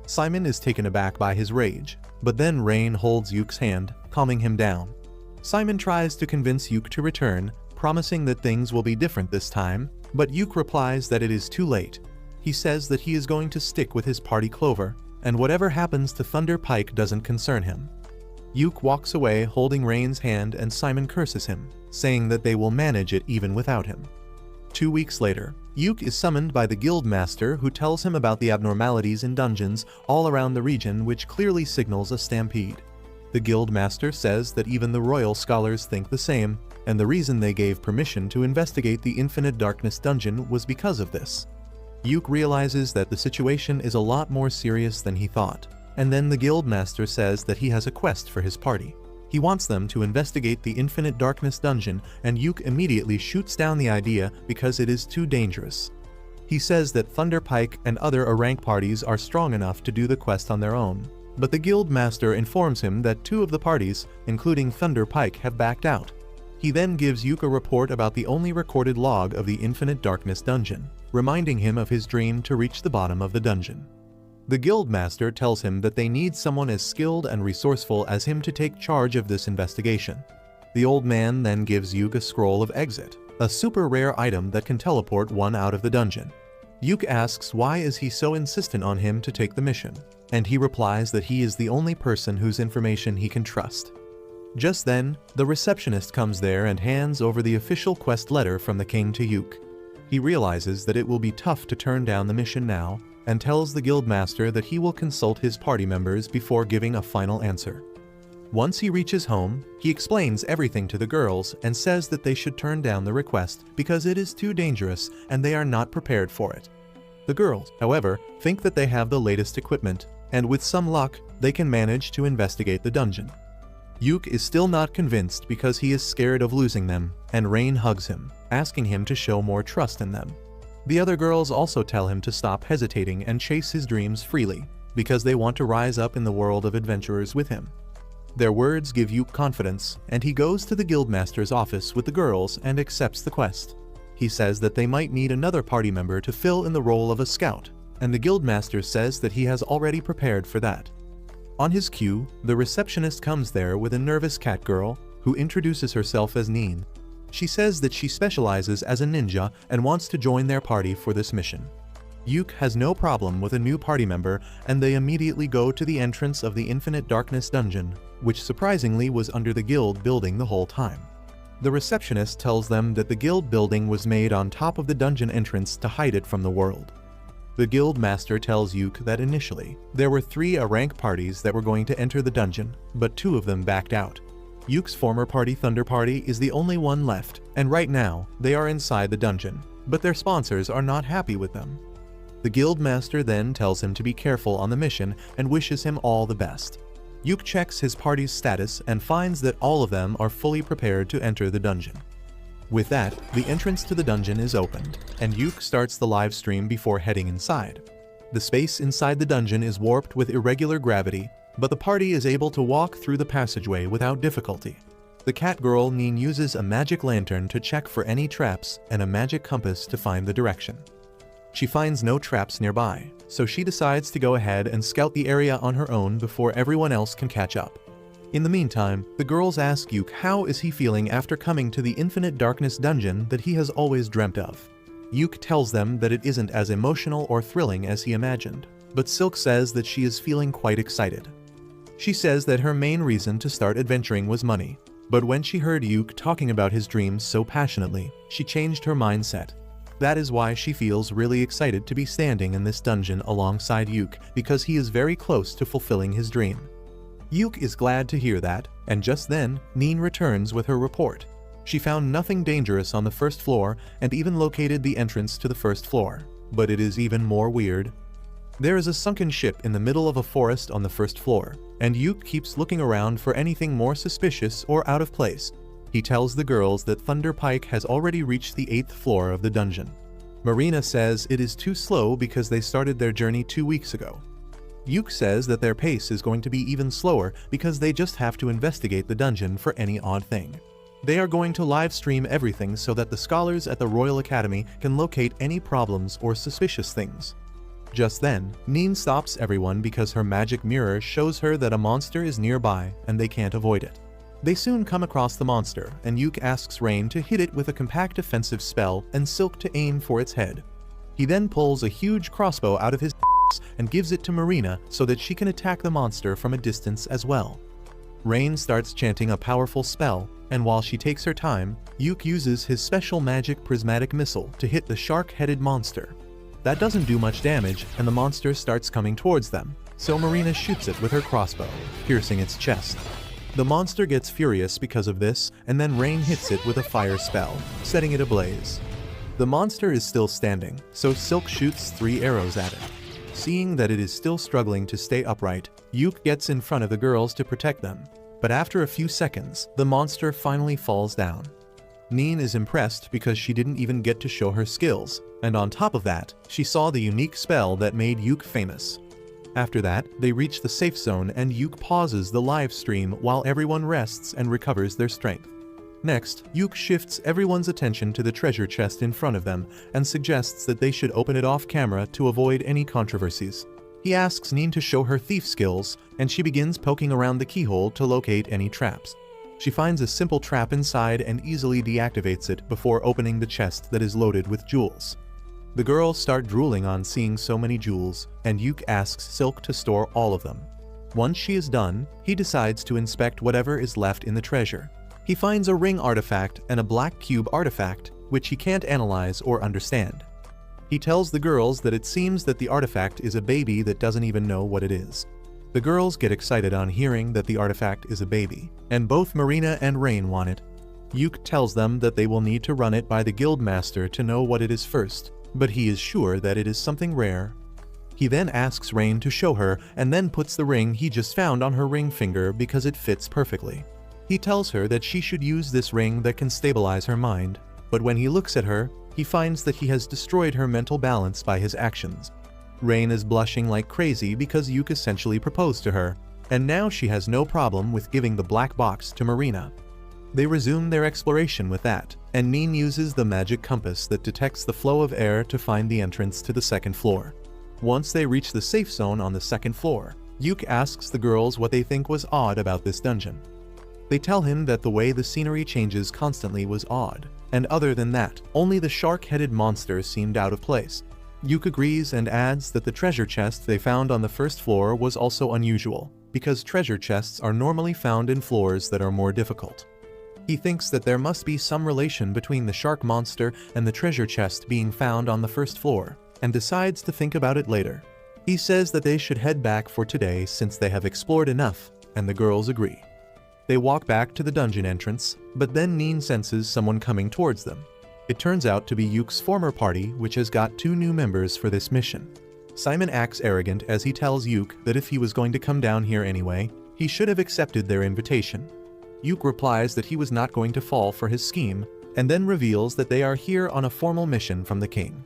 Simon is taken aback by his rage, but then Rain holds Yuk's hand, calming him down. Simon tries to convince Yuk to return, promising that things will be different this time, but Yuk replies that it is too late. He says that he is going to stick with his party Clover, and whatever happens to Thunder Pike doesn't concern him. Yuk walks away holding Rain's hand and Simon curses him, saying that they will manage it even without him. 2 weeks later, Yuk is summoned by the guild master who tells him about the abnormalities in dungeons all around the region, which clearly signals a stampede. The guild master says that even the royal scholars think the same, and the reason they gave permission to investigate the Infinite Darkness dungeon was because of this. Yuk realizes that the situation is a lot more serious than he thought, and then the guild master says that he has a quest for his party. He wants them to investigate the Infinite Darkness dungeon, and Yuk immediately shoots down the idea because it is too dangerous. He says that Thunder Pike and other rank parties are strong enough to do the quest on their own, but the guild master informs him that 2 of the parties, including Thunder Pike, have backed out. He then gives Yuk a report about the only recorded log of the Infinite Darkness dungeon, reminding him of his dream to reach the bottom of the dungeon. The guild master tells him that they need someone as skilled and resourceful as him to take charge of this investigation. The old man then gives Yuk a scroll of exit, a super rare item that can teleport one out of the dungeon. Yuk asks why is he so insistent on him to take the mission, and he replies that he is the only person whose information he can trust. Just then, the receptionist comes there and hands over the official quest letter from the king to Yuk. He realizes that it will be tough to turn down the mission now, and tells the guildmaster that he will consult his party members before giving a final answer. Once he reaches home, he explains everything to the girls and says that they should turn down the request because it is too dangerous and they are not prepared for it. The girls, however, think that they have the latest equipment, and with some luck, they can manage to investigate the dungeon. Yuk is still not convinced because he is scared of losing them, and Rain hugs him, asking him to show more trust in them. The other girls also tell him to stop hesitating and chase his dreams freely, because they want to rise up in the world of adventurers with him. Their words give Yuk confidence, and he goes to the guildmaster's office with the girls and accepts the quest. He says that they might need another party member to fill in the role of a scout, and the guildmaster says that he has already prepared for that. On his cue, the receptionist comes there with a nervous cat girl who introduces herself as Neen. She says that she specializes as a ninja and wants to join their party for this mission. Yuk has no problem with a new party member, and they immediately go to the entrance of the Infinite Darkness dungeon, which surprisingly was under the guild building the whole time. The receptionist tells them that the guild building was made on top of the dungeon entrance to hide it from the world. The guild master tells Yuk that initially, there were 3 rank parties that were going to enter the dungeon, but 2 of them backed out. Yuk's former party, Thunder Party, is the only one left, and right now, they are inside the dungeon, but their sponsors are not happy with them. The guild master then tells him to be careful on the mission and wishes him all the best. Yuk checks his party's status and finds that all of them are fully prepared to enter the dungeon. With that, the entrance to the dungeon is opened, and Yuk starts the live stream before heading inside. The space inside the dungeon is warped with irregular gravity, but the party is able to walk through the passageway without difficulty. The cat girl Neen uses a magic lantern to check for any traps and a magic compass to find the direction. She finds no traps nearby, so she decides to go ahead and scout the area on her own before everyone else can catch up. In the meantime, the girls ask Yuk how is he feeling after coming to the Infinite Darkness dungeon that he has always dreamt of. Yuk tells them that it isn't as emotional or thrilling as he imagined, but Silk says that she is feeling quite excited. She says that her main reason to start adventuring was money, but when she heard Yuk talking about his dreams so passionately, she changed her mindset. That is why she feels really excited to be standing in this dungeon alongside Yuk, because he is very close to fulfilling his dream. Yuk is glad to hear that, and just then, Neen returns with her report. She found nothing dangerous on the first floor and even located the entrance to the first floor. But it is even more weird. There is a sunken ship in the middle of a forest on the first floor, and Yuk keeps looking around for anything more suspicious or out of place. He tells the girls that Thunder Pike has already reached the 8th floor of the dungeon. Marina says it is too slow because they started their journey 2 weeks ago. Yuk says that their pace is going to be even slower because they just have to investigate the dungeon for any odd thing. They are going to live stream everything so that the scholars at the Royal Academy can locate any problems or suspicious things. Just then, Neen stops everyone because her magic mirror shows her that a monster is nearby and they can't avoid it. They soon come across the monster, and Yuk asks Rain to hit it with a compact offensive spell and Silk to aim for its head. He then pulls a huge crossbow out of his and gives it to Marina so that she can attack the monster from a distance as well. Rain starts chanting a powerful spell, and while she takes her time, Yuk uses his special magic prismatic missile to hit the shark-headed monster. That doesn't do much damage, and the monster starts coming towards them, so Marina shoots it with her crossbow, piercing its chest. The monster gets furious because of this, and then Rain hits it with a fire spell, setting it ablaze. The monster is still standing, so Silk shoots 3 arrows at it. Seeing that it is still struggling to stay upright, Yuk gets in front of the girls to protect them, but after a few seconds, the monster finally falls down. Neen is impressed because she didn't even get to show her skills, and on top of that, she saw the unique spell that made Yuk famous. After that, they reach the safe zone and Yuk pauses the live stream while everyone rests and recovers their strength. Next, Yuk shifts everyone's attention to the treasure chest in front of them and suggests that they should open it off camera to avoid any controversies. He asks Neen to show her thief skills, and she begins poking around the keyhole to locate any traps. She finds a simple trap inside and easily deactivates it before opening the chest that is loaded with jewels. The girls start drooling on seeing so many jewels, and Yuk asks Silk to store all of them. Once she is done, he decides to inspect whatever is left in the treasure. He finds a ring artifact and a black cube artifact, which he can't analyze or understand. He tells the girls that it seems that the artifact is a baby that doesn't even know what it is. The girls get excited on hearing that the artifact is a baby, and both Marina and Rain want it. Yuk tells them that they will need to run it by the guildmaster to know what it is first, but he is sure that it is something rare. He then asks Rain to show her and then puts the ring he just found on her ring finger because it fits perfectly. He tells her that she should use this ring that can stabilize her mind, but when he looks at her, he finds that he has destroyed her mental balance by his actions. Rain is blushing like crazy because Yuk essentially proposed to her, and now she has no problem with giving the black box to Marina. They resume their exploration with that, and Neen uses the magic compass that detects the flow of air to find the entrance to the second floor. Once they reach the safe zone on the second floor, Yuk asks the girls what they think was odd about this dungeon. They tell him that the way the scenery changes constantly was odd, and other than that, only the shark-headed monster seemed out of place. Yuk agrees and adds that the treasure chest they found on the first floor was also unusual, because treasure chests are normally found in floors that are more difficult. He thinks that there must be some relation between the shark monster and the treasure chest being found on the first floor, and decides to think about it later. He says that they should head back for today since they have explored enough, and the girls agree. They walk back to the dungeon entrance, but then Neen senses someone coming towards them. It turns out to be Yuk's former party, which has got 2 new members for this mission. Simon acts arrogant as he tells Yuk that if he was going to come down here anyway, he should have accepted their invitation. Yuk replies that he was not going to fall for his scheme, and then reveals that they are here on a formal mission from the king.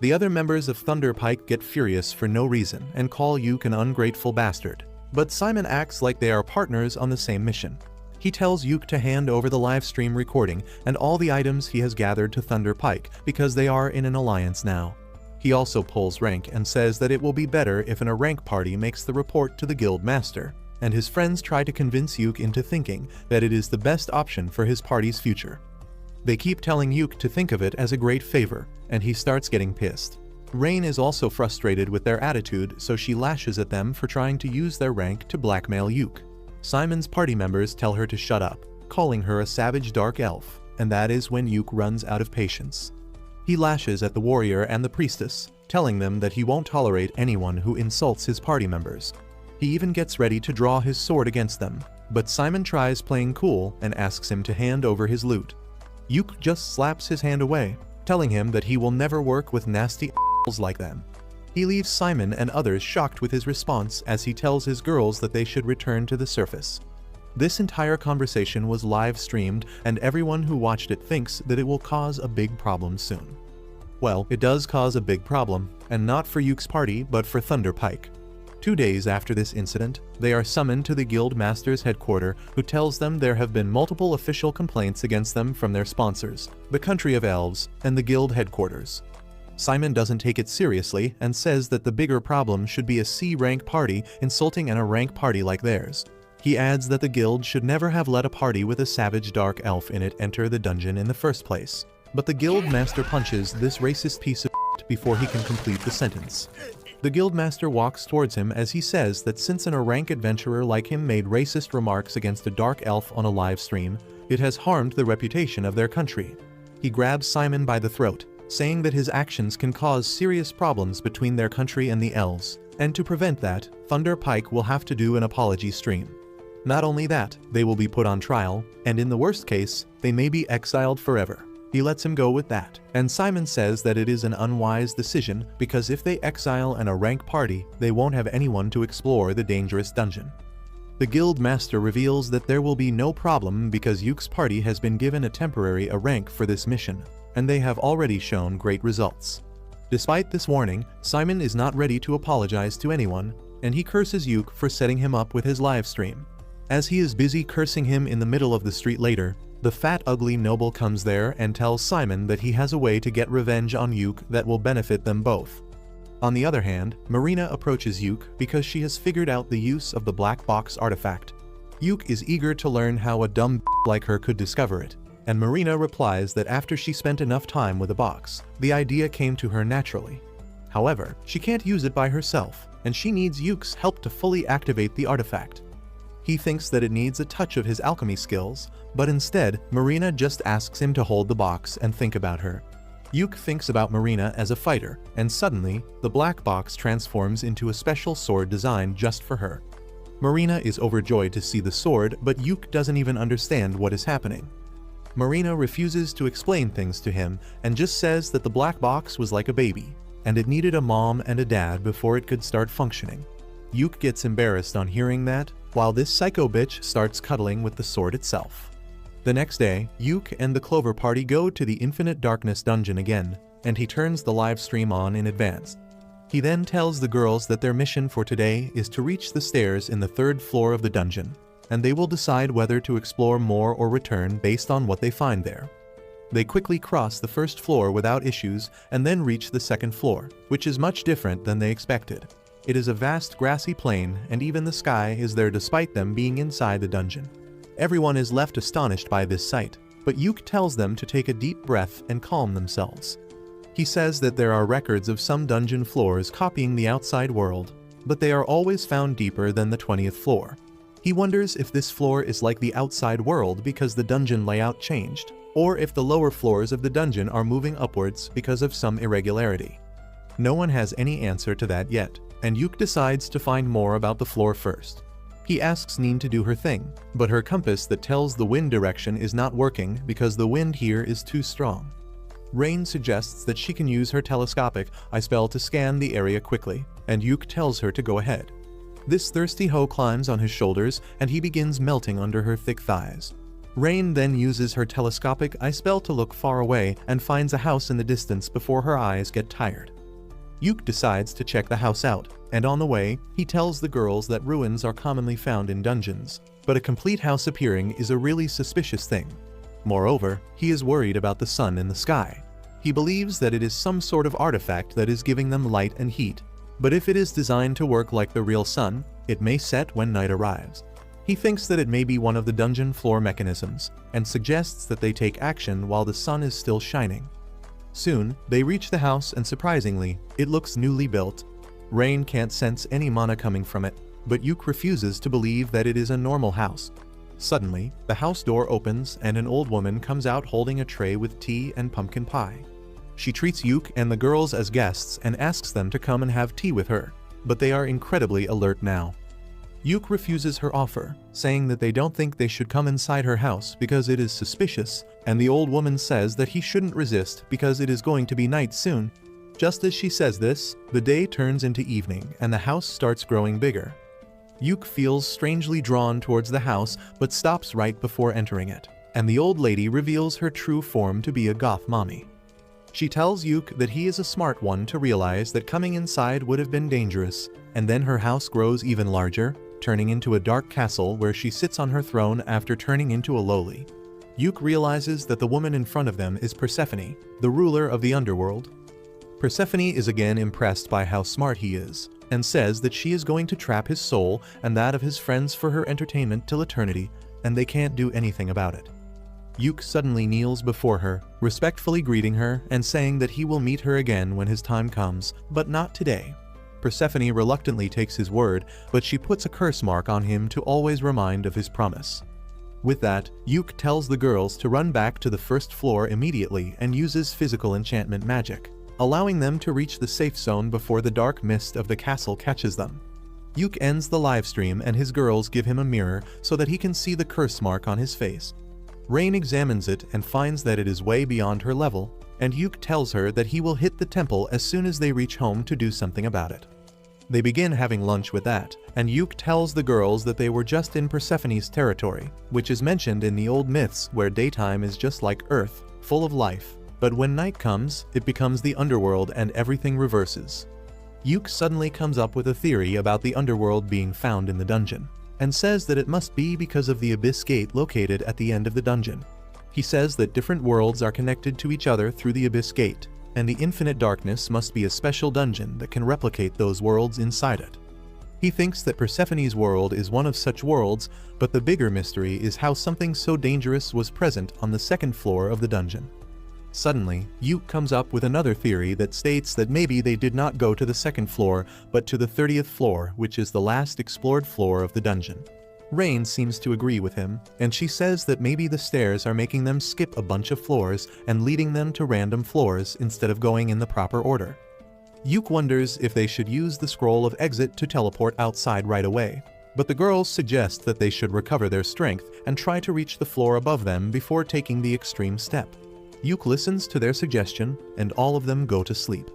The other members of Thunder Pike get furious for no reason and call Yuk an ungrateful bastard, but Simon acts like they are partners on the same mission. He tells Yuk to hand over the live stream recording and all the items he has gathered to Thunder Pike because they are in an alliance now. He also pulls rank and says that it will be better if a rank party makes the report to the guild master, and his friends try to convince Yuk into thinking that it is the best option for his party's future. They keep telling Yuk to think of it as a great favor, and he starts getting pissed. Rain is also frustrated with their attitude, so she lashes at them for trying to use their rank to blackmail Yuk. Simon's party members tell her to shut up, calling her a savage dark elf, and that is when Yuk runs out of patience. He lashes at the warrior and the priestess, telling them that he won't tolerate anyone who insults his party members. He even gets ready to draw his sword against them, but Simon tries playing cool and asks him to hand over his loot. Yuk just slaps his hand away, telling him that he will never work with nasty assholes like them. He leaves Simon and others shocked with his response as he tells his girls that they should return to the surface. This entire conversation was live streamed, and everyone who watched it thinks that it will cause a big problem soon. Well, it does cause a big problem, and not for Yuk's party, but for Thunder Pike. 2 days after this incident, they are summoned to the guild master's headquarters, who tells them there have been multiple official complaints against them from their sponsors, the country of elves, and the guild headquarters. Simon doesn't take it seriously and says that the bigger problem should be a C-rank party insulting a rank party like theirs. He adds that the guild should never have let a party with a savage dark elf in it enter the dungeon in the first place. But the guild master punches this racist piece of shit before he can complete the sentence. The guildmaster walks towards him as he says that since an A-rank adventurer like him made racist remarks against a dark elf on a live stream, it has harmed the reputation of their country. He grabs Simon by the throat, saying that his actions can cause serious problems between their country and the elves, and to prevent that, Thunder Pike will have to do an apology stream. Not only that, they will be put on trial, and in the worst case, they may be exiled forever. He lets him go with that, and Simon says that it is an unwise decision because if they exile an A-rank party, they won't have anyone to explore the dangerous dungeon. The guild master reveals that there will be no problem because Yuk's party has been given a temporary A-rank for this mission, and they have already shown great results. Despite this warning, Simon is not ready to apologize to anyone, and he curses Yuk for setting him up with his live stream. As he is busy cursing him in the middle of the street later, the fat ugly noble comes there and tells Simon that he has a way to get revenge on Yuk that will benefit them both. On the other hand, Marina approaches Yuk because she has figured out the use of the black box artifact. Yuk is eager to learn how a dumb like her could discover it, and Marina replies that after she spent enough time with the box, the idea came to her naturally. However, she can't use it by herself, and she needs Yuk's help to fully activate the artifact. He thinks that it needs a touch of his alchemy skills, but instead, Marina just asks him to hold the box and think about her. Yuk thinks about Marina as a fighter, and suddenly, the black box transforms into a special sword designed just for her. Marina is overjoyed to see the sword, but Yuke doesn't even understand what is happening. Marina refuses to explain things to him and just says that the black box was like a baby, and it needed a mom and a dad before it could start functioning. Yuke gets embarrassed on hearing that, while this psycho bitch starts cuddling with the sword itself. The next day, Yuke and the Clover Party go to the Infinite Darkness dungeon again, and he turns the live stream on in advance. He then tells the girls that their mission for today is to reach the stairs in the 3rd floor of the dungeon, and they will decide whether to explore more or return based on what they find there. They quickly cross the 1st floor without issues and then reach the 2nd floor, which is much different than they expected. It is a vast grassy plain, and even the sky is there despite them being inside the dungeon. Everyone is left astonished by this sight, but Yuke tells them to take a deep breath and calm themselves. He says that there are records of some dungeon floors copying the outside world, but they are always found deeper than the 20th floor. He wonders if this floor is like the outside world because the dungeon layout changed, or if the lower floors of the dungeon are moving upwards because of some irregularity. No one has any answer to that yet, and Yuke decides to find more about the floor first. He asks Nin to do her thing, but her compass that tells the wind direction is not working because the wind here is too strong. Rain suggests that she can use her telescopic eye spell to scan the area quickly, and Yuke tells her to go ahead. This thirsty hoe climbs on his shoulders and he begins melting under her thick thighs. Rain then uses her telescopic eye spell to look far away and finds a house in the distance before her eyes get tired. Yuke decides to check the house out, and on the way, he tells the girls that ruins are commonly found in dungeons, but a complete house appearing is a really suspicious thing. Moreover, he is worried about the sun in the sky. He believes that it is some sort of artifact that is giving them light and heat, but if it is designed to work like the real sun, it may set when night arrives. He thinks that it may be one of the dungeon floor mechanisms, and suggests that they take action while the sun is still shining. Soon, they reach the house and surprisingly, it looks newly built. Rain can't sense any mana coming from it, but Yuke refuses to believe that it is a normal house. Suddenly, the house door opens and an old woman comes out holding a tray with tea and pumpkin pie. She treats Yuke and the girls as guests and asks them to come and have tea with her, but they are incredibly alert now. Yuke refuses her offer, saying that they don't think they should come inside her house because it is suspicious, and the old woman says that he shouldn't resist because it is going to be night soon. Just as she says this, the day turns into evening and the house starts growing bigger. Yuke feels strangely drawn towards the house but stops right before entering it, and the old lady reveals her true form to be a goth mommy. She tells Yuke that he is a smart one to realize that coming inside would have been dangerous, and then her house grows even larger, turning into a dark castle where she sits on her throne after turning into a lowly. Yuke realizes that the woman in front of them is Persephone, the ruler of the underworld. Persephone is again impressed by how smart he is, and says that she is going to trap his soul and that of his friends for her entertainment till eternity, and they can't do anything about it. Yuke suddenly kneels before her, respectfully greeting her and saying that he will meet her again when his time comes, but not today. Persephone reluctantly takes his word, but she puts a curse mark on him to always remind of his promise. With that, Yuke tells the girls to run back to the 1st floor immediately and uses physical enchantment magic, allowing them to reach the safe zone before the dark mist of the castle catches them. Yuke ends the livestream and his girls give him a mirror so that he can see the curse mark on his face. Rain examines it and finds that it is way beyond her level, and Yuke tells her that he will hit the temple as soon as they reach home to do something about it. They begin having lunch with that, and Yuke tells the girls that they were just in Persephone's territory, which is mentioned in the old myths where daytime is just like Earth, full of life, but when night comes, it becomes the underworld and everything reverses. Yuke suddenly comes up with a theory about the underworld being found in the dungeon, and says that it must be because of the abyss gate located at the end of the dungeon. He says that different worlds are connected to each other through the abyss gate, and the infinite darkness must be a special dungeon that can replicate those worlds inside it. He thinks that Persephone's world is one of such worlds, but the bigger mystery is how something so dangerous was present on the 2nd floor of the dungeon. Suddenly, Yuke comes up with another theory that states that maybe they did not go to the 2nd floor, but to the 30th floor, which is the last explored floor of the dungeon. Rain seems to agree with him, and she says that maybe the stairs are making them skip a bunch of floors and leading them to random floors instead of going in the proper order. Yuke wonders if they should use the scroll of exit to teleport outside right away, but the girls suggest that they should recover their strength and try to reach the floor above them before taking the extreme step. Yuk listens to their suggestion, and all of them go to sleep.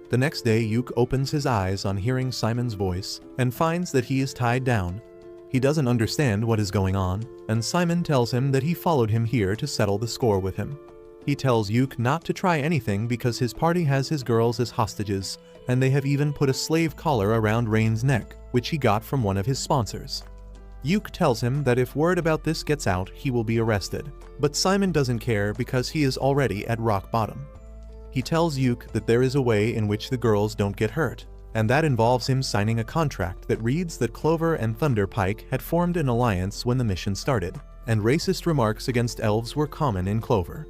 The next day, Yuk opens his eyes on hearing Simon's voice and finds that he is tied down. He doesn't understand what is going on, and Simon tells him that he followed him here to settle the score with him. He tells Yuk not to try anything because his party has his girls as hostages, and they have even put a slave collar around Rain's neck, which he got from one of his sponsors. Yuk tells him that if word about this gets out, he will be arrested, but Simon doesn't care because he is already at rock bottom. He tells Yuk that there is a way in which the girls don't get hurt, and that involves him signing a contract that reads that Clover and Thunderpike had formed an alliance when the mission started, and racist remarks against elves were common in Clover.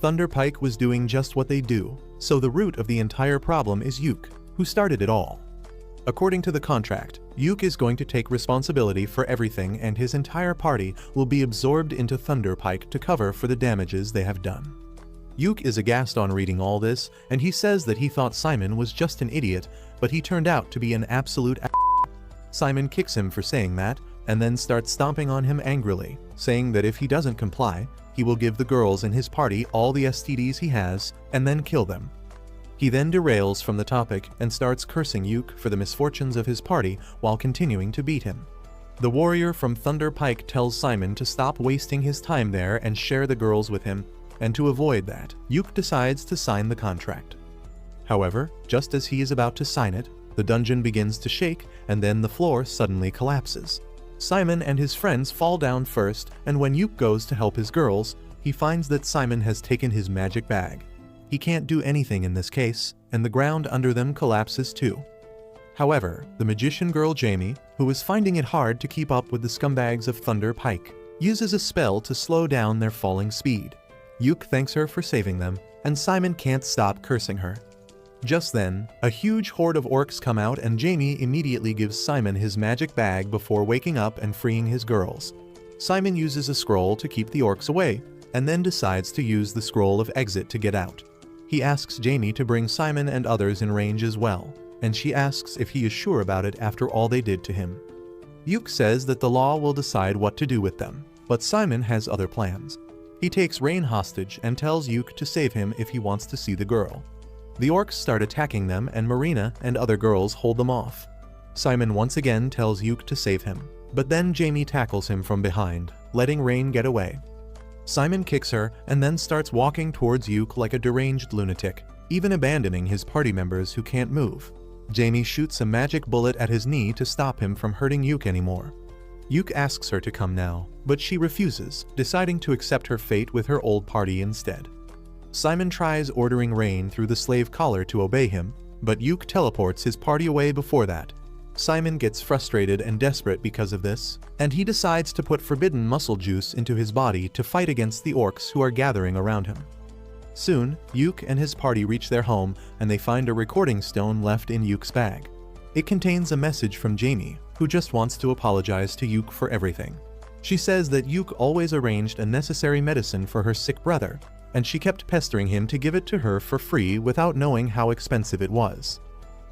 Thunderpike was doing just what they do, so the root of the entire problem is Yuk, who started it all. According to the contract, Yuk is going to take responsibility for everything, and his entire party will be absorbed into Thunderpike to cover for the damages they have done. Yuk is aghast on reading all this, and he says that he thought Simon was just an idiot, but he turned out to be an absolute Simon kicks him for saying that, and then starts stomping on him angrily, saying that if he doesn't comply, he will give the girls in his party all the STDs he has, and then kill them. He then derails from the topic and starts cursing Yuk for the misfortunes of his party while continuing to beat him. The warrior from Thunderpike tells Simon to stop wasting his time there and share the girls with him, and to avoid that, Yuk decides to sign the contract. However, just as he is about to sign it, the dungeon begins to shake, and then the floor suddenly collapses. Simon and his friends fall down first, and when Yuk goes to help his girls, he finds that Simon has taken his magic bag. He can't do anything in this case, and the ground under them collapses too. However, the magician girl Jamie, who is finding it hard to keep up with the scumbags of Thunderpike, uses a spell to slow down their falling speed. Yuk thanks her for saving them, and Simon can't stop cursing her. Just then, a huge horde of orcs come out, and Jamie immediately gives Simon his magic bag before waking up and freeing his girls. Simon uses a scroll to keep the orcs away, and then decides to use the scroll of exit to get out. He asks Jamie to bring Simon and others in range as well, and she asks if he is sure about it after all they did to him. Yuk says that the law will decide what to do with them, but Simon has other plans. He takes Rain hostage and tells Yuk to save him if he wants to see the girl. The orcs start attacking them, and Marina and other girls hold them off. Simon once again tells Yuk to save him, but then Jamie tackles him from behind, letting Rain get away. Simon kicks her and then starts walking towards Yuk like a deranged lunatic, even abandoning his party members who can't move. Jamie shoots a magic bullet at his knee to stop him from hurting Yuk anymore. Yuk asks her to come now, but she refuses, deciding to accept her fate with her old party instead. Simon tries ordering Rain through the slave collar to obey him, but Yuk teleports his party away before that. Simon gets frustrated and desperate because of this, and he decides to put forbidden muscle juice into his body to fight against the orcs who are gathering around him. Soon, Yuk and his party reach their home, and they find a recording stone left in Yuk's bag. It contains a message from Jamie, who just wants to apologize to Yuk for everything. She says that Yuk always arranged a necessary medicine for her sick brother, and she kept pestering him to give it to her for free without knowing how expensive it was.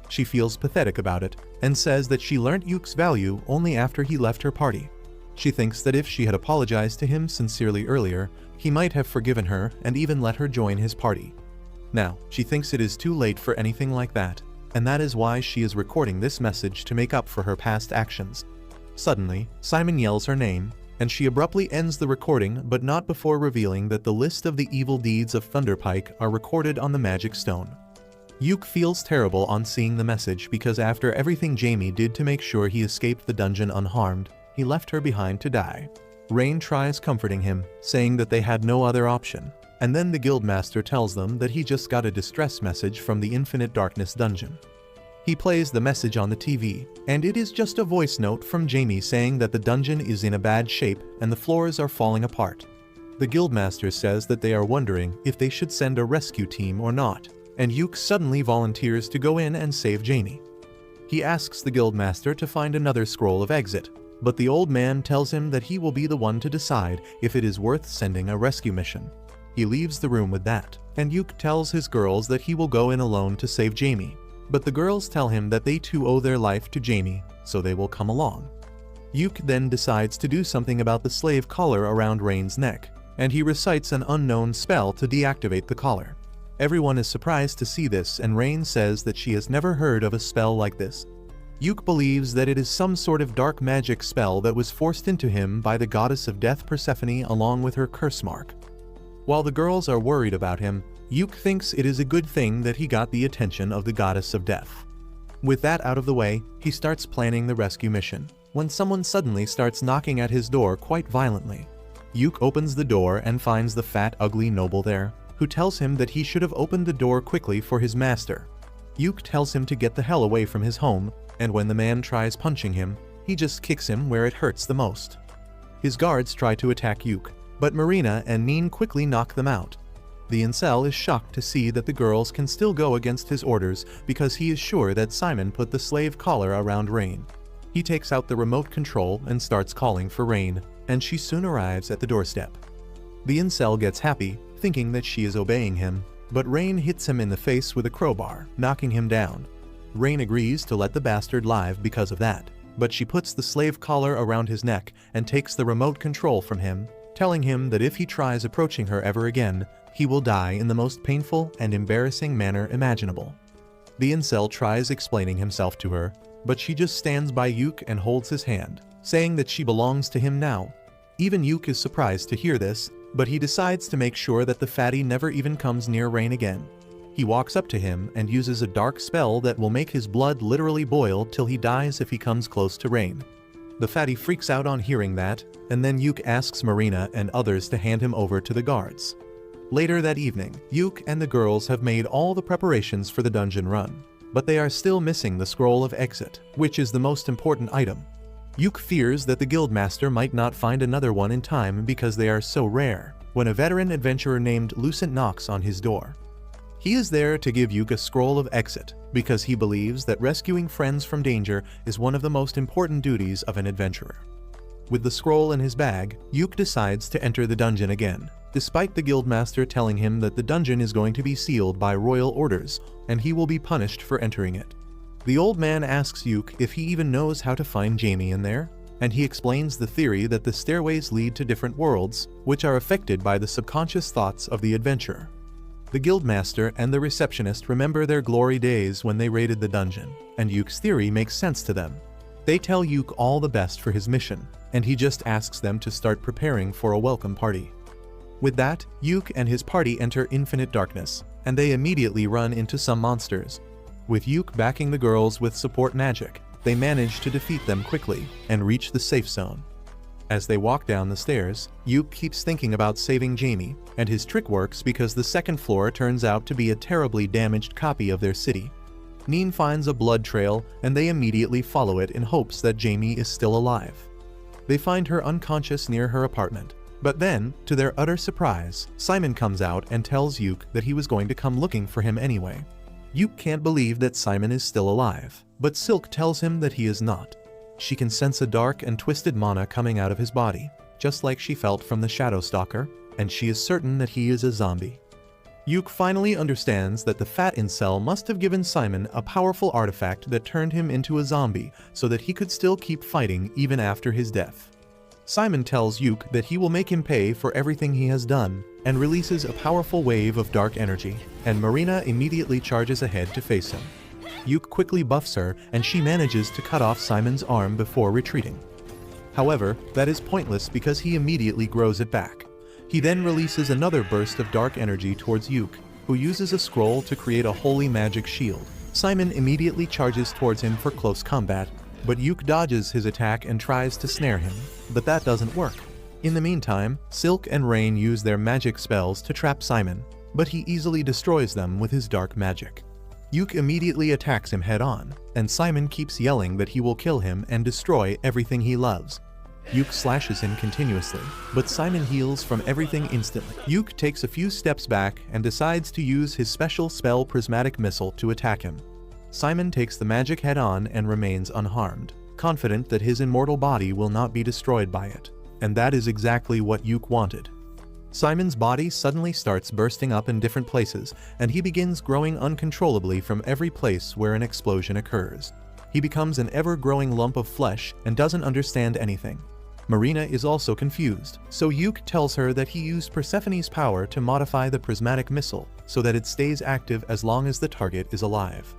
She feels pathetic about it, and says that she learnt Yuk's value only after he left her party. She thinks that if she had apologized to him sincerely earlier, he might have forgiven her and even let her join his party. Now, she thinks it is too late for anything like that, and that is why she is recording this message to make up for her past actions. Suddenly, Simon yells her name, and she abruptly ends the recording, but not before revealing that the list of the evil deeds of Thunderpike are recorded on the magic stone. Yuk feels terrible on seeing the message because after everything Jamie did to make sure he escaped the dungeon unharmed, he left her behind to die. Rain tries comforting him, saying that they had no other option, and then the guildmaster tells them that he just got a distress message from the Infinite Darkness dungeon. He plays the message on the TV, and it is just a voice note from Jamie saying that the dungeon is in a bad shape and the floors are falling apart. The guildmaster says that they are wondering if they should send a rescue team or not, and Yuk suddenly volunteers to go in and save Jamie. He asks the guildmaster to find another scroll of exit, but the old man tells him that he will be the one to decide if it is worth sending a rescue mission. He leaves the room with that, and Yuk tells his girls that he will go in alone to save Jamie, but the girls tell him that they too owe their life to Jamie, so they will come along. Yuk then decides to do something about the slave collar around Rain's neck, and he recites an unknown spell to deactivate the collar. Everyone is surprised to see this, and Rain says that she has never heard of a spell like this. Yuk believes that it is some sort of dark magic spell that was forced into him by the goddess of death Persephone along with her curse mark. While the girls are worried about him, Yuk thinks it is a good thing that he got the attention of the goddess of death. With that out of the way, he starts planning the rescue mission, when someone suddenly starts knocking at his door quite violently. Yuk opens the door and finds the fat, ugly noble there, who tells him that he should have opened the door quickly for his master. Yuk tells him to get the hell away from his home, and when the man tries punching him, he just kicks him where it hurts the most. His guards try to attack Yuk, but Marina and Neen quickly knock them out. The incel is shocked to see that the girls can still go against his orders because he is sure that Simon put the slave collar around Rain. He takes out the remote control and starts calling for Rain, and she soon arrives at the doorstep. The incel gets happy, thinking that she is obeying him, but Rain hits him in the face with a crowbar, knocking him down. Rain agrees to let the bastard live because of that, but she puts the slave collar around his neck and takes the remote control from him, telling him that if he tries approaching her ever again, he will die in the most painful and embarrassing manner imaginable. The incel tries explaining himself to her, but she just stands by Yuk and holds his hand, saying that she belongs to him now. Even Yuk is surprised to hear this, but he decides to make sure that the fatty never even comes near Rain again. He walks up to him and uses a dark spell that will make his blood literally boil till he dies if he comes close to Rain. The fatty freaks out on hearing that, and then Yuk asks Marina and others to hand him over to the guards. Later that evening, Yuk and the girls have made all the preparations for the dungeon run, but they are still missing the scroll of exit, which is the most important item. Yuk fears that the guildmaster might not find another one in time because they are so rare, when a veteran adventurer named Lucent knocks on his door. He is there to give Yuk a scroll of exit, because he believes that rescuing friends from danger is one of the most important duties of an adventurer. With the scroll in his bag, Yuk decides to enter the dungeon again, despite the guildmaster telling him that the dungeon is going to be sealed by royal orders, and he will be punished for entering it. The old man asks Yuk if he even knows how to find Jamie in there, and he explains the theory that the stairways lead to different worlds, which are affected by the subconscious thoughts of the adventurer. The guildmaster and the receptionist remember their glory days when they raided the dungeon, and Yuk's theory makes sense to them. They tell Yuk all the best for his mission, and he just asks them to start preparing for a welcome party. With that, Yuk and his party enter infinite darkness, and they immediately run into some monsters. With Yuk backing the girls with support magic, they manage to defeat them quickly and reach the safe zone. As they walk down the stairs, Yuk keeps thinking about saving Jamie, and his trick works because the second floor turns out to be a terribly damaged copy of their city. Neen finds a blood trail, and they immediately follow it in hopes that Jamie is still alive. They find her unconscious near her apartment, but then, to their utter surprise, Simon comes out and tells Yuk that he was going to come looking for him anyway. Yuk can't believe that Simon is still alive, but Silk tells him that he is not. She can sense a dark and twisted mana coming out of his body, just like she felt from the Shadow Stalker, and she is certain that he is a zombie. Yuk finally understands that the fat incel must have given Simon a powerful artifact that turned him into a zombie so that he could still keep fighting even after his death. Simon tells Yuk that he will make him pay for everything he has done, and releases a powerful wave of dark energy, and Marina immediately charges ahead to face him. Yuk quickly buffs her, and she manages to cut off Simon's arm before retreating. However, that is pointless because he immediately grows it back. He then releases another burst of dark energy towards Yuk, who uses a scroll to create a holy magic shield. Simon immediately charges towards him for close combat, but Yuk dodges his attack and tries to snare him, but that doesn't work. In the meantime, Silk and Rain use their magic spells to trap Simon, but he easily destroys them with his dark magic. Yuk immediately attacks him head-on, and Simon keeps yelling that he will kill him and destroy everything he loves. Yuk slashes him continuously, but Simon heals from everything instantly. Yuk takes a few steps back and decides to use his special spell Prismatic Missile to attack him. Simon takes the magic head-on and remains unharmed, confident that his immortal body will not be destroyed by it, and that is exactly what Yuk wanted. Simon's body suddenly starts bursting up in different places, and he begins growing uncontrollably from every place where an explosion occurs. He becomes an ever-growing lump of flesh and doesn't understand anything. Marina is also confused, so Yuke tells her that he used Persephone's power to modify the prismatic missile so that it stays active as long as the target is alive.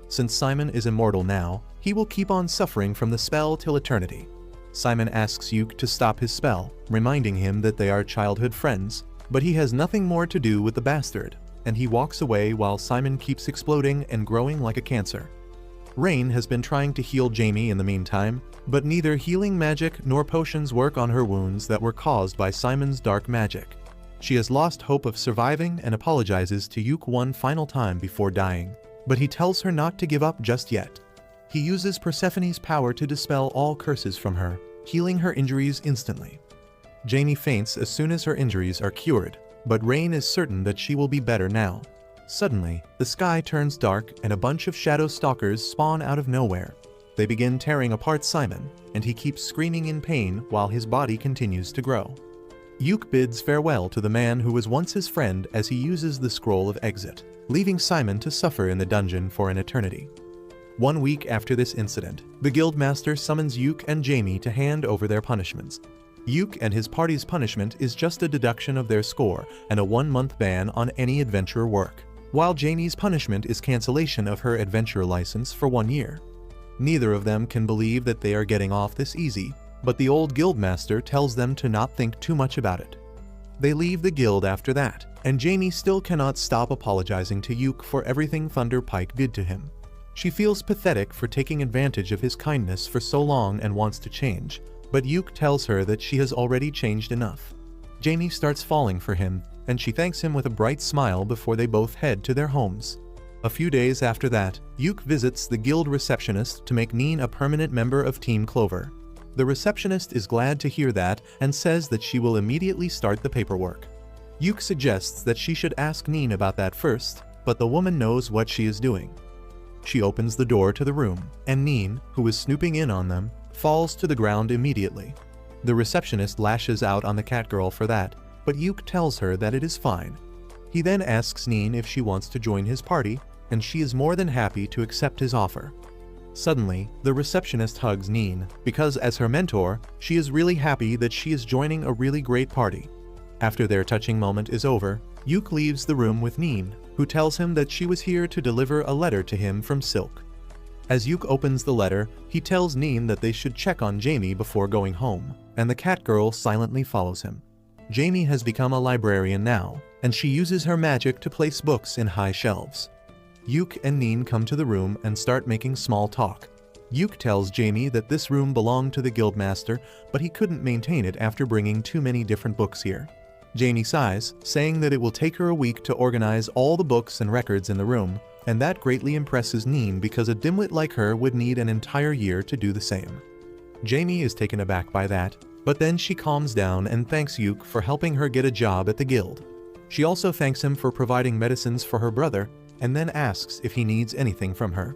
Since Simon is immortal now, he will keep on suffering from the spell till eternity. Simon asks Yuke to stop his spell, reminding him that they are childhood friends, but he has nothing more to do with the bastard, and he walks away while Simon keeps exploding and growing like a cancer. Rain has been trying to heal Jamie in the meantime, but neither healing magic nor potions work on her wounds that were caused by Simon's dark magic. She has lost hope of surviving and apologizes to Yuke one final time before dying, but he tells her not to give up just yet. He uses Persephone's power to dispel all curses from her, healing her injuries instantly. Jamie faints as soon as her injuries are cured, but Rain is certain that she will be better now. Suddenly, the sky turns dark and a bunch of shadow stalkers spawn out of nowhere. They begin tearing apart Simon, and he keeps screaming in pain while his body continues to grow. Yuke bids farewell to the man who was once his friend as he uses the scroll of exit, leaving Simon to suffer in the dungeon for an eternity. 1 week after this incident, the Guildmaster summons Yuke and Jamie to hand over their punishments. Yuke and his party's punishment is just a deduction of their score and a 1-month ban on any adventurer work, while Jamie's punishment is cancellation of her adventurer license for 1 year. Neither of them can believe that they are getting off this easy, but the old Guildmaster tells them to not think too much about it. They leave the guild after that, and Jamie still cannot stop apologizing to Yuke for everything Thunder Pike did to him. She feels pathetic for taking advantage of his kindness for so long and wants to change, but Yuke tells her that she has already changed enough. Jamie starts falling for him, and she thanks him with a bright smile before they both head to their homes. A few days after that, Yuke visits the guild receptionist to make Neen a permanent member of Team Clover. The receptionist is glad to hear that and says that she will immediately start the paperwork. Yuke suggests that she should ask Neen about that first, but the woman knows what she is doing. She opens the door to the room, and Neen, who is snooping in on them, falls to the ground immediately. The receptionist lashes out on the catgirl for that, but Yuke tells her that it is fine. He then asks Neen if she wants to join his party, and she is more than happy to accept his offer. Suddenly, the receptionist hugs Neen, because as her mentor, she is really happy that she is joining a really great party. After their touching moment is over, Yuke leaves the room with Neen, who tells him that she was here to deliver a letter to him from Silk. As Yuke opens the letter, he tells Neen that they should check on Jamie before going home, and the catgirl silently follows him. Jamie has become a librarian now, and she uses her magic to place books in high shelves. Yuke and Neen come to the room and start making small talk. Yuke tells Jamie that this room belonged to the Guildmaster, but he couldn't maintain it after bringing too many different books here. Jamie sighs, saying that it will take her a week to organize all the books and records in the room, and that greatly impresses Neen because a dimwit like her would need an entire year to do the same. Jamie is taken aback by that, but then she calms down and thanks Yuke for helping her get a job at the guild. She also thanks him for providing medicines for her brother, and then asks if he needs anything from her.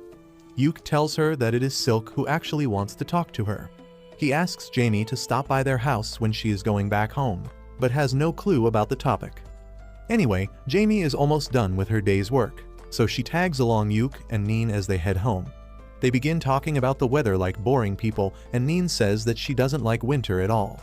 Yuke tells her that it is Silk who actually wants to talk to her. He asks Jamie to stop by their house when she is going back home, but has no clue about the topic. Anyway, Jamie is almost done with her day's work, so she tags along Yuke and Neen as they head home. They begin talking about the weather like boring people, and Neen says that she doesn't like winter at all.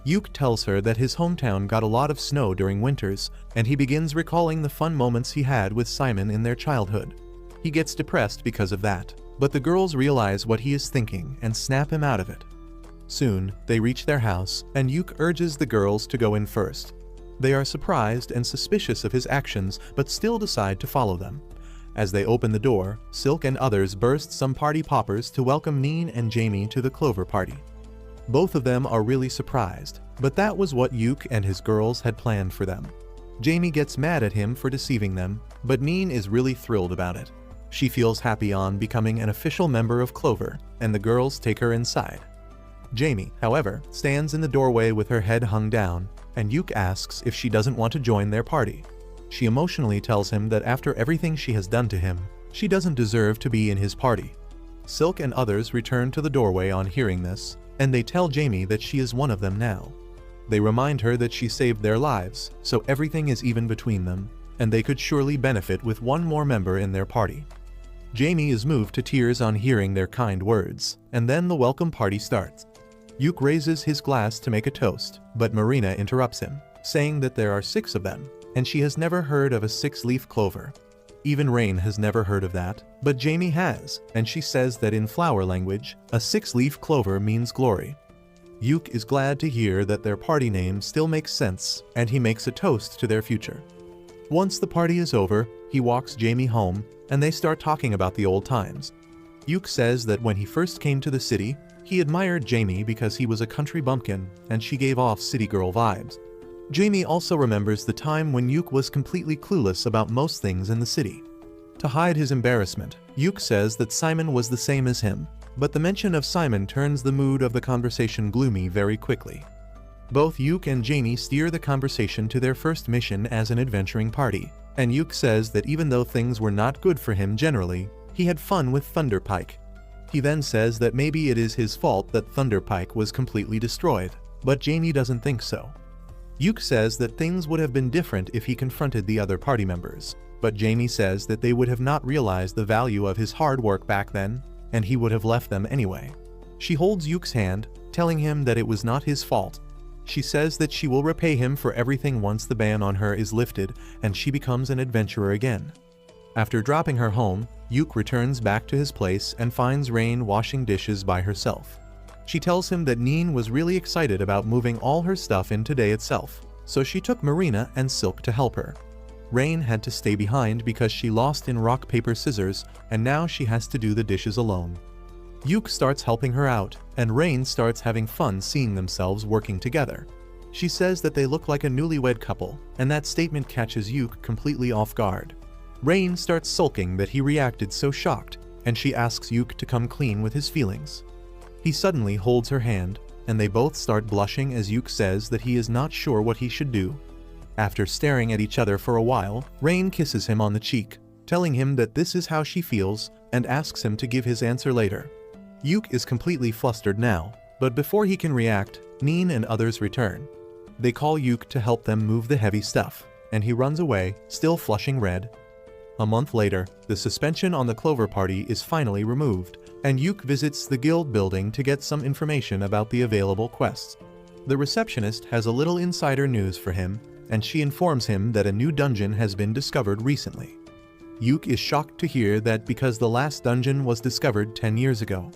Yuke tells her that his hometown got a lot of snow during winters, and he begins recalling the fun moments he had with Simon in their childhood. He gets depressed because of that, but the girls realize what he is thinking and snap him out of it. Soon, they reach their house, and Yuke urges the girls to go in first. They are surprised and suspicious of his actions, but still decide to follow them. As they open the door, Silk and others burst some party poppers to welcome Neen and Jamie to the Clover Party. Both of them are really surprised, but that was what Yuke and his girls had planned for them. Jamie gets mad at him for deceiving them, but Neen is really thrilled about it. She feels happy on becoming an official member of Clover, and the girls take her inside. Jamie, however, stands in the doorway with her head hung down, and Yuke asks if she doesn't want to join their party. She emotionally tells him that after everything she has done to him, she doesn't deserve to be in his party. Silk and others return to the doorway on hearing this, and they tell Jamie that she is one of them now. They remind her that she saved their lives, so everything is even between them, and they could surely benefit with one more member in their party. Jamie is moved to tears on hearing their kind words, and then the welcome party starts. Yuk raises his glass to make a toast, but Marina interrupts him, saying that there are 6 of them, and she has never heard of a 6-leaf clover. Even Rain has never heard of that, but Jamie has, and she says that in flower language, a 6-leaf clover means glory. Yuk is glad to hear that their party name still makes sense, and he makes a toast to their future. Once the party is over, he walks Jamie home, and they start talking about the old times. Yuk says that when he first came to the city, he admired Jamie because he was a country bumpkin, and she gave off city girl vibes. Jamie also remembers the time when Yuk was completely clueless about most things in the city. To hide his embarrassment, Yuk says that Simon was the same as him, but the mention of Simon turns the mood of the conversation gloomy very quickly. Both Yuk and Jamie steer the conversation to their first mission as an adventuring party, and Yuk says that even though things were not good for him generally, he had fun with Thunderpike. He then says that maybe it is his fault that Thunderpike was completely destroyed, but Jamie doesn't think so. Yuk says that things would have been different if he confronted the other party members, but Jamie says that they would have not realized the value of his hard work back then, and he would have left them anyway. She holds Yuk's hand, telling him that it was not his fault. She says that she will repay him for everything once the ban on her is lifted and she becomes an adventurer again. After dropping her home, Yuk returns back to his place and finds Rain washing dishes by herself. She tells him that Neen was really excited about moving all her stuff in today itself, so she took Marina and Silk to help her. Rain had to stay behind because she lost in rock paper scissors, and now she has to do the dishes alone. Yuk starts helping her out, and Rain starts having fun seeing themselves working together. She says that they look like a newlywed couple, and that statement catches Yuk completely off guard. Rain starts sulking that he reacted so shocked, and she asks Yuk to come clean with his feelings. He suddenly holds her hand, and they both start blushing as Yuk says that he is not sure what he should do. After staring at each other for a while, Rain kisses him on the cheek, telling him that this is how she feels, and asks him to give his answer later. Yuk is completely flustered now, but before he can react, Neen and others return. They call Yuk to help them move the heavy stuff, and he runs away, still flushing red. A month later, the suspension on the Clover Party is finally removed, and Yuk visits the guild building to get some information about the available quests. The receptionist has a little insider news for him, and she informs him that a new dungeon has been discovered recently. Yuk is shocked to hear that because the last dungeon was discovered 10 years ago.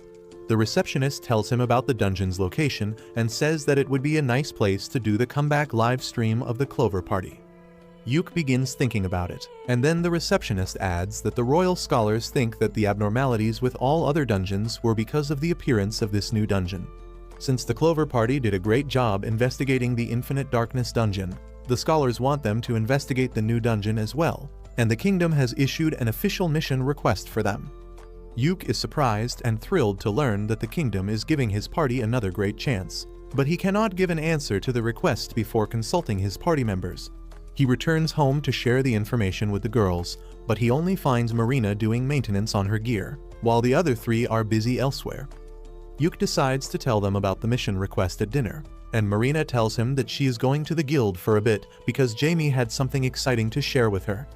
The receptionist tells him about the dungeon's location and says that it would be a nice place to do the comeback live stream of the Clover Party. Yuk begins thinking about it, and then the receptionist adds that the royal scholars think that the abnormalities with all other dungeons were because of the appearance of this new dungeon. Since the Clover Party did a great job investigating the Infinite Darkness dungeon, the scholars want them to investigate the new dungeon as well, and the kingdom has issued an official mission request for them. Yuk is surprised and thrilled to learn that the kingdom is giving his party another great chance, but he cannot give an answer to the request before consulting his party members. He returns home to share the information with the girls, but he only finds Marina doing maintenance on her gear, while the other 3 are busy elsewhere. Yuk decides to tell them about the mission request at dinner, and Marina tells him that she is going to the guild for a bit because Jamie had something exciting to share with her.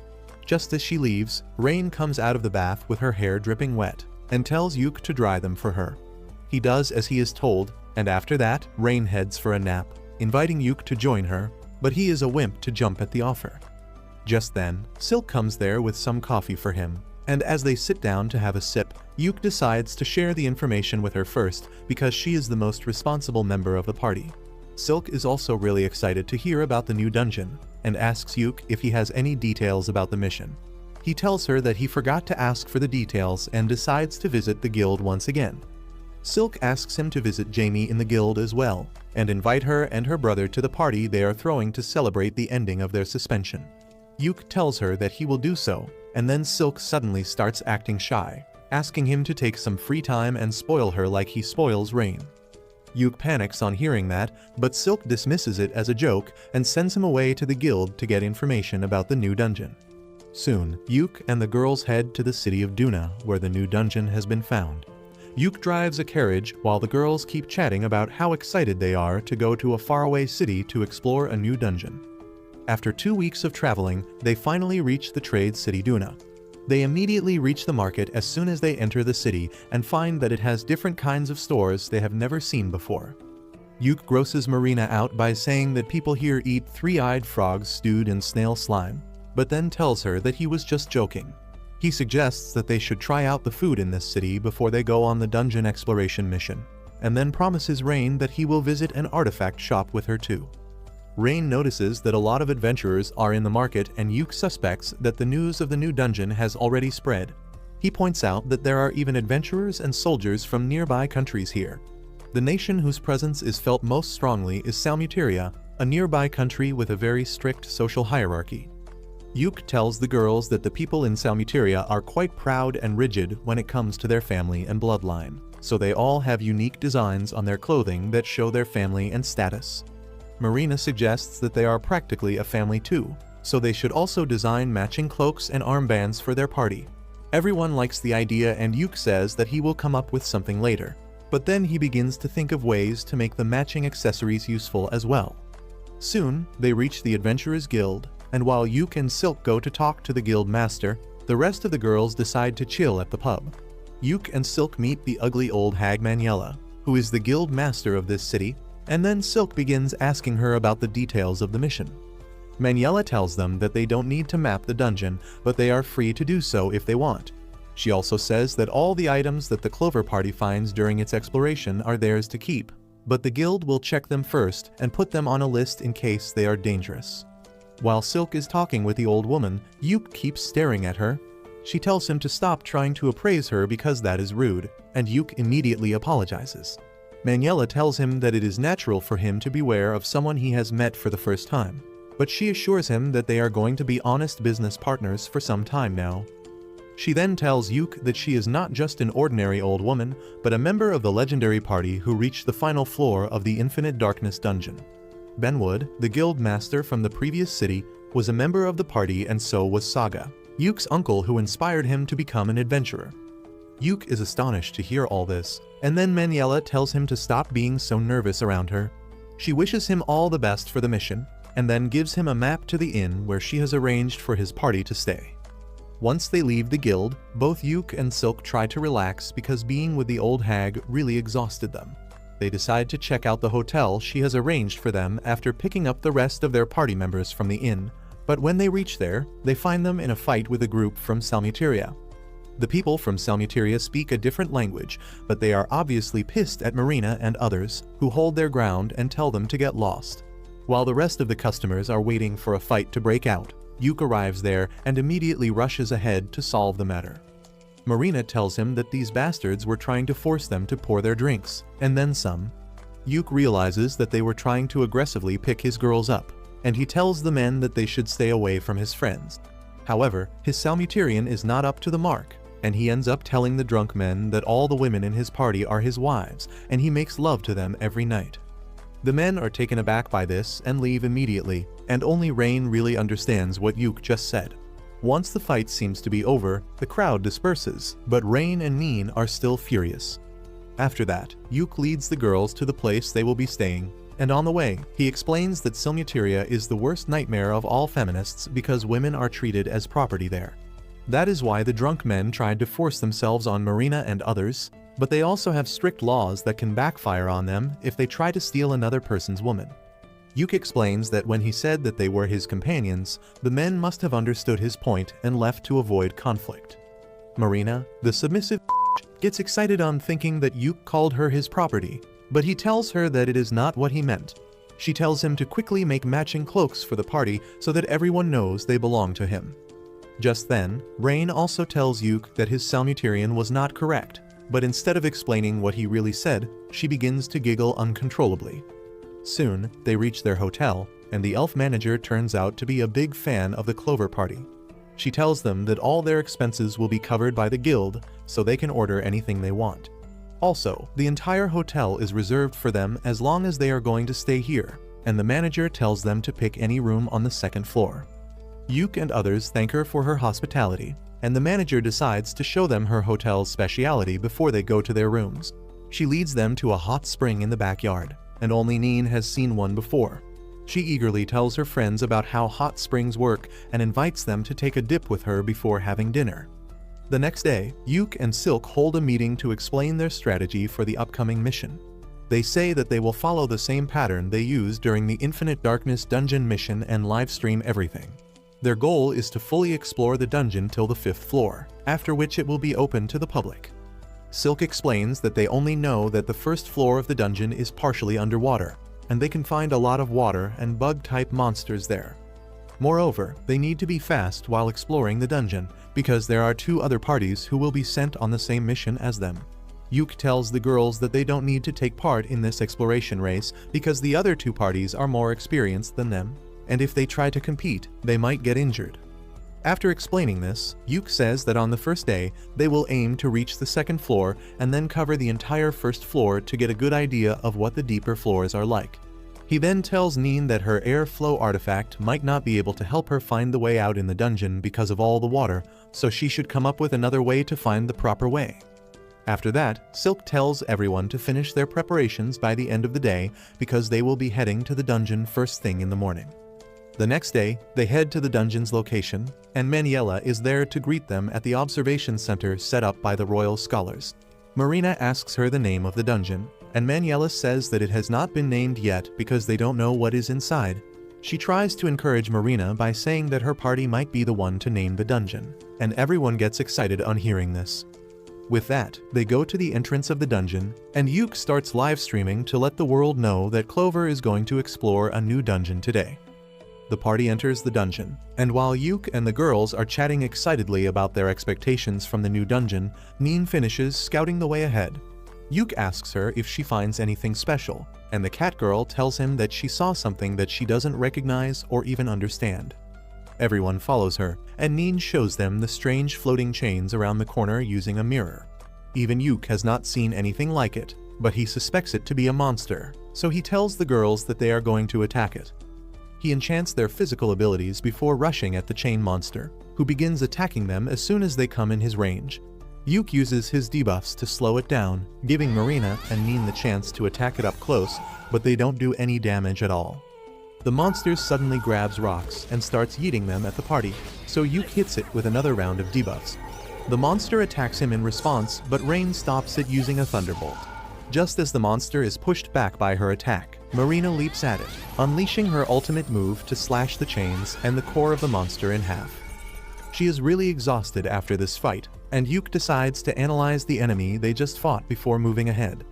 Just as she leaves, Rain comes out of the bath with her hair dripping wet, and tells Yuk to dry them for her. He does as he is told, and after that, Rain heads for a nap, inviting Yuk to join her, but he is a wimp to jump at the offer. Just then, Silk comes there with some coffee for him, and as they sit down to have a sip, Yuk decides to share the information with her first because she is the most responsible member of the party. Silk is also really excited to hear about the new dungeon, and asks Yuk if he has any details about the mission. He tells her that he forgot to ask for the details and decides to visit the guild once again. Silk asks him to visit Jamie in the guild as well, and invite her and her brother to the party they are throwing to celebrate the ending of their suspension. Yuk tells her that he will do so, and then Silk suddenly starts acting shy, asking him to take some free time and spoil her like he spoils Rain. Yuk panics on hearing that, but Silk dismisses it as a joke and sends him away to the guild to get information about the new dungeon. Soon, Yuk and the girls head to the city of Duna, where the new dungeon has been found. Yuk drives a carriage while the girls keep chatting about how excited they are to go to a faraway city to explore a new dungeon. After 2 weeks of traveling, they finally reach the trade city Duna. They immediately reach the market as soon as they enter the city and find that it has different kinds of stores they have never seen before. Yuke grosses Marina out by saying that people here eat three-eyed frogs stewed in snail slime, but then tells her that he was just joking. He suggests that they should try out the food in this city before they go on the dungeon exploration mission, and then promises Rain that he will visit an artifact shop with her too. Rain notices that a lot of adventurers are in the market, and Yuke suspects that the news of the new dungeon has already spread. He points out that there are even adventurers and soldiers from nearby countries here. The nation whose presence is felt most strongly is Salmuteria, a nearby country with a very strict social hierarchy. Yuke tells the girls that the people in Salmuteria are quite proud and rigid when it comes to their family and bloodline, so they all have unique designs on their clothing that show their family and status. Marina suggests that they are practically a family too, so they should also design matching cloaks and armbands for their party. Everyone likes the idea, and Yuke says that he will come up with something later, but then he begins to think of ways to make the matching accessories useful as well. Soon, they reach the Adventurers Guild, and while Yuke and Silk go to talk to the guild master, the rest of the girls decide to chill at the pub. Yuke and Silk meet the ugly old hag Maniela, who is the guild master of this city, and then Silk begins asking her about the details of the mission. Maniela tells them that they don't need to map the dungeon, but they are free to do so if they want. She also says that all the items that the Clover Party finds during its exploration are theirs to keep, but the guild will check them first and put them on a list in case they are dangerous. While Silk is talking with the old woman, Yuke keeps staring at her. She tells him to stop trying to appraise her because that is rude, and Yuke immediately apologizes. Maniela tells him that it is natural for him to beware of someone he has met for the first time, but she assures him that they are going to be honest business partners for some time now. She then tells Yuke that she is not just an ordinary old woman, but a member of the legendary party who reached the final floor of the Infinite Darkness dungeon. Benwood, the guild master from the previous city, was a member of the party, and so was Saga, Yuke's uncle who inspired him to become an adventurer. Yuke is astonished to hear all this, and then Maniela tells him to stop being so nervous around her. She wishes him all the best for the mission, and then gives him a map to the inn where she has arranged for his party to stay. Once they leave the guild, both Yuke and Silk try to relax because being with the old hag really exhausted them. They decide to check out the hotel she has arranged for them after picking up the rest of their party members from the inn, but when they reach there, they find them in a fight with a group from Salmuteria. The people from Salmuteria speak a different language, but they are obviously pissed at Marina and others, who hold their ground and tell them to get lost. While the rest of the customers are waiting for a fight to break out, Yuke arrives there and immediately rushes ahead to solve the matter. Marina tells him that these bastards were trying to force them to pour their drinks, and then some. Yuke realizes that they were trying to aggressively pick his girls up, and he tells the men that they should stay away from his friends. However, his Salmuterian is not up to the mark, and he ends up telling the drunk men that all the women in his party are his wives, and he makes love to them every night. The men are taken aback by this and leave immediately, and only Rain really understands what Yuke just said. Once the fight seems to be over, the crowd disperses, but Rain and Neen are still furious. After that, Yuke leads the girls to the place they will be staying, and on the way, he explains that Salmuteria is the worst nightmare of all feminists because women are treated as property there. That is why the drunk men tried to force themselves on Marina and others, but they also have strict laws that can backfire on them if they try to steal another person's woman. Yuke explains that when he said that they were his companions, the men must have understood his point and left to avoid conflict. Marina, the submissive gets excited on thinking that Yuke called her his property, but he tells her that it is not what he meant. She tells him to quickly make matching cloaks for the party so that everyone knows they belong to him. Just then, Rain also tells Yuke that his Salmuterian was not correct, but instead of explaining what he really said, she begins to giggle uncontrollably. Soon, they reach their hotel, and the elf manager turns out to be a big fan of the Clover Party. She tells them that all their expenses will be covered by the guild, so they can order anything they want. Also, the entire hotel is reserved for them as long as they are going to stay here, and the manager tells them to pick any room on the second floor. Yuke and others thank her for her hospitality, and the manager decides to show them her hotel's speciality before they go to their rooms. She leads them to a hot spring in the backyard, and only Neen has seen one before. She eagerly tells her friends about how hot springs work and invites them to take a dip with her before having dinner. The next day, Yuke and Silk hold a meeting to explain their strategy for the upcoming mission. They say that they will follow the same pattern they used during the Infinite Darkness dungeon mission and livestream everything. Their goal is to fully explore the dungeon till the 5th floor, after which it will be open to the public. Silk explains that they only know that the 1st floor of the dungeon is partially underwater, and they can find a lot of water and bug-type monsters there. Moreover, they need to be fast while exploring the dungeon, because there are 2 other parties who will be sent on the same mission as them. Yuke tells the girls that they don't need to take part in this exploration race because the other 2 parties are more experienced than them, and if they try to compete, they might get injured. After explaining this, Yuke says that on the first day, they will aim to reach the 2nd floor and then cover the entire 1st floor to get a good idea of what the deeper floors are like. He then tells Neen that her air flow artifact might not be able to help her find the way out in the dungeon because of all the water, so she should come up with another way to find the proper way. After that, Silk tells everyone to finish their preparations by the end of the day because they will be heading to the dungeon first thing in the morning. The next day, they head to the dungeon's location, and Maniela is there to greet them at the observation center set up by the royal scholars. Marina asks her the name of the dungeon, and Maniela says that it has not been named yet because they don't know what is inside. She tries to encourage Marina by saying that her party might be the one to name the dungeon, and everyone gets excited on hearing this. With that, they go to the entrance of the dungeon, and Yuke starts live streaming to let the world know that Clover is going to explore a new dungeon today. The party enters the dungeon, and while Yuke and the girls are chatting excitedly about their expectations from the new dungeon, Neen finishes scouting the way ahead. Yuke asks her if she finds anything special, and the cat girl tells him that she saw something that she doesn't recognize or even understand. Everyone follows her, and Neen shows them the strange floating chains around the corner using a mirror. Even Yuke has not seen anything like it, but he suspects it to be a monster, so he tells the girls that they are going to attack it. He enchants their physical abilities before rushing at the chain monster, who begins attacking them as soon as they come in his range. Yuke uses his debuffs to slow it down, giving Marina and Neen the chance to attack it up close, but they don't do any damage at all. The monster suddenly grabs rocks and starts yeeting them at the party, so Yuke hits it with another round of debuffs. The monster attacks him in response, but Rain stops it using a thunderbolt. Just as the monster is pushed back by her attack, Marina leaps at it, unleashing her ultimate move to slash the chains and the core of the monster in half. She is really exhausted after this fight, and Yuke decides to analyze the enemy they just fought before moving ahead.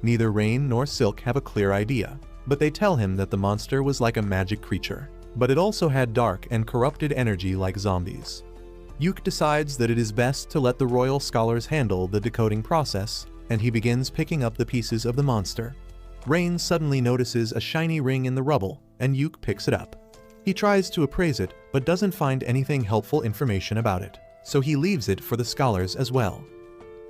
Neither Rain nor Silk have a clear idea, but they tell him that the monster was like a magic creature, but it also had dark and corrupted energy like zombies. Yuke decides that it is best to let the royal scholars handle the decoding process, and he begins picking up the pieces of the monster. Rain suddenly notices a shiny ring in the rubble, and Yuke picks it up. He tries to appraise it, but doesn't find anything helpful information about it, so he leaves it for the scholars as well.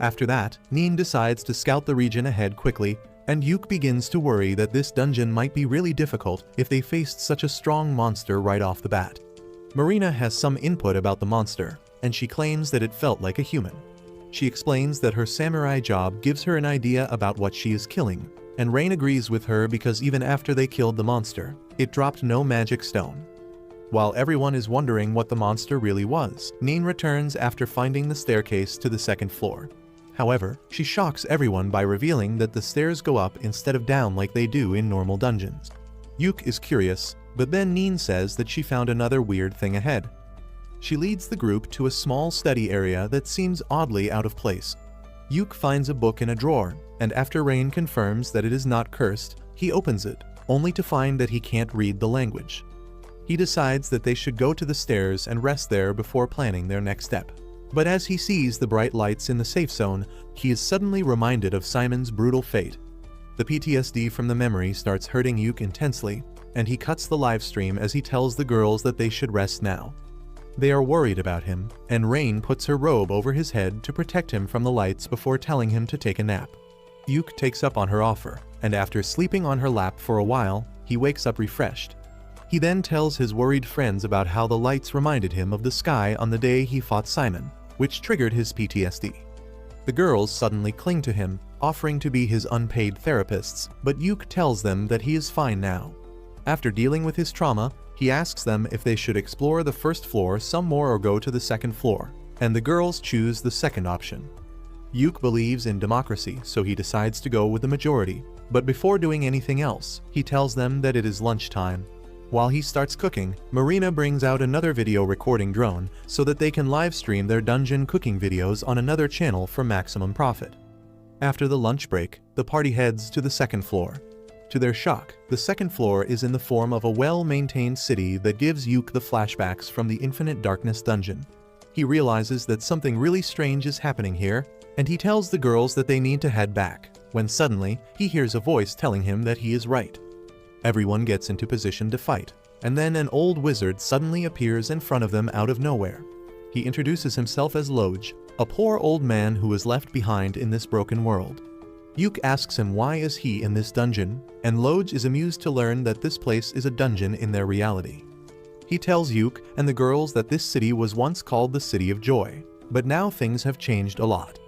After that, Neen decides to scout the region ahead quickly, and Yuke begins to worry that this dungeon might be really difficult if they faced such a strong monster right off the bat. Marina has some input about the monster, and she claims that it felt like a human. She explains that her samurai job gives her an idea about what she is killing, and Rain agrees with her because even after they killed the monster, it dropped no magic stone. While everyone is wondering what the monster really was, Neen returns after finding the staircase to the 2nd floor. However, she shocks everyone by revealing that the stairs go up instead of down like they do in normal dungeons. Yuke is curious, but then Neen says that she found another weird thing ahead. She leads the group to a small study area that seems oddly out of place. Yuke finds a book in a drawer, and after Rain confirms that it is not cursed, he opens it, only to find that he can't read the language. He decides that they should go to the stairs and rest there before planning their next step. But as he sees the bright lights in the safe zone, he is suddenly reminded of Simon's brutal fate. The PTSD from the memory starts hurting Yuke intensely, and he cuts the live stream as he tells the girls that they should rest now. They are worried about him, and Rain puts her robe over his head to protect him from the lights before telling him to take a nap. Yuke takes up on her offer, and after sleeping on her lap for a while, he wakes up refreshed. He then tells his worried friends about how the lights reminded him of the sky on the day he fought Simon, which triggered his PTSD. The girls suddenly cling to him, offering to be his unpaid therapists, but Yuke tells them that he is fine now. After dealing with his trauma, he asks them if they should explore the first floor some more or go to the second floor, and the girls choose the second option. Yuk believes in democracy, so he decides to go with the majority, but before doing anything else, he tells them that it is lunchtime. While he starts cooking, Marina brings out another video recording drone so that they can live stream their dungeon cooking videos on another channel for maximum profit. After the lunch break, the party heads to the second floor. To their shock, the second floor is in the form of a well-maintained city that gives Yuk the flashbacks from the Infinite Darkness dungeon. He realizes that something really strange is happening here, and he tells the girls that they need to head back, when suddenly, he hears a voice telling him that he is right. Everyone gets into position to fight, and then an old wizard suddenly appears in front of them out of nowhere. He introduces himself as Loj, a poor old man who is left behind in this broken world. Yuk asks him why is he in this dungeon, and Loj is amused to learn that this place is a dungeon in their reality. He tells Yuk and the girls that this city was once called the City of Joy, but now things have changed a lot.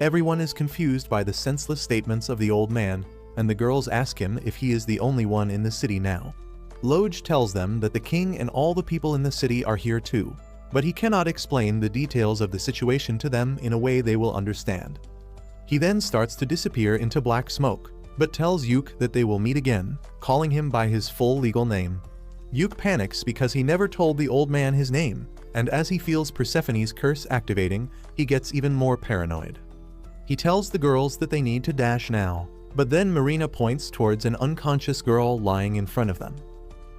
Everyone is confused by the senseless statements of the old man, and the girls ask him if he is the only one in the city now. Loj tells them that the king and all the people in the city are here too, but he cannot explain the details of the situation to them in a way they will understand. He then starts to disappear into black smoke, but tells Yuk that they will meet again, calling him by his full legal name. Yuk panics because he never told the old man his name, and as he feels Persephone's curse activating, he gets even more paranoid. He tells the girls that they need to dash now, but then Marina points towards an unconscious girl lying in front of them.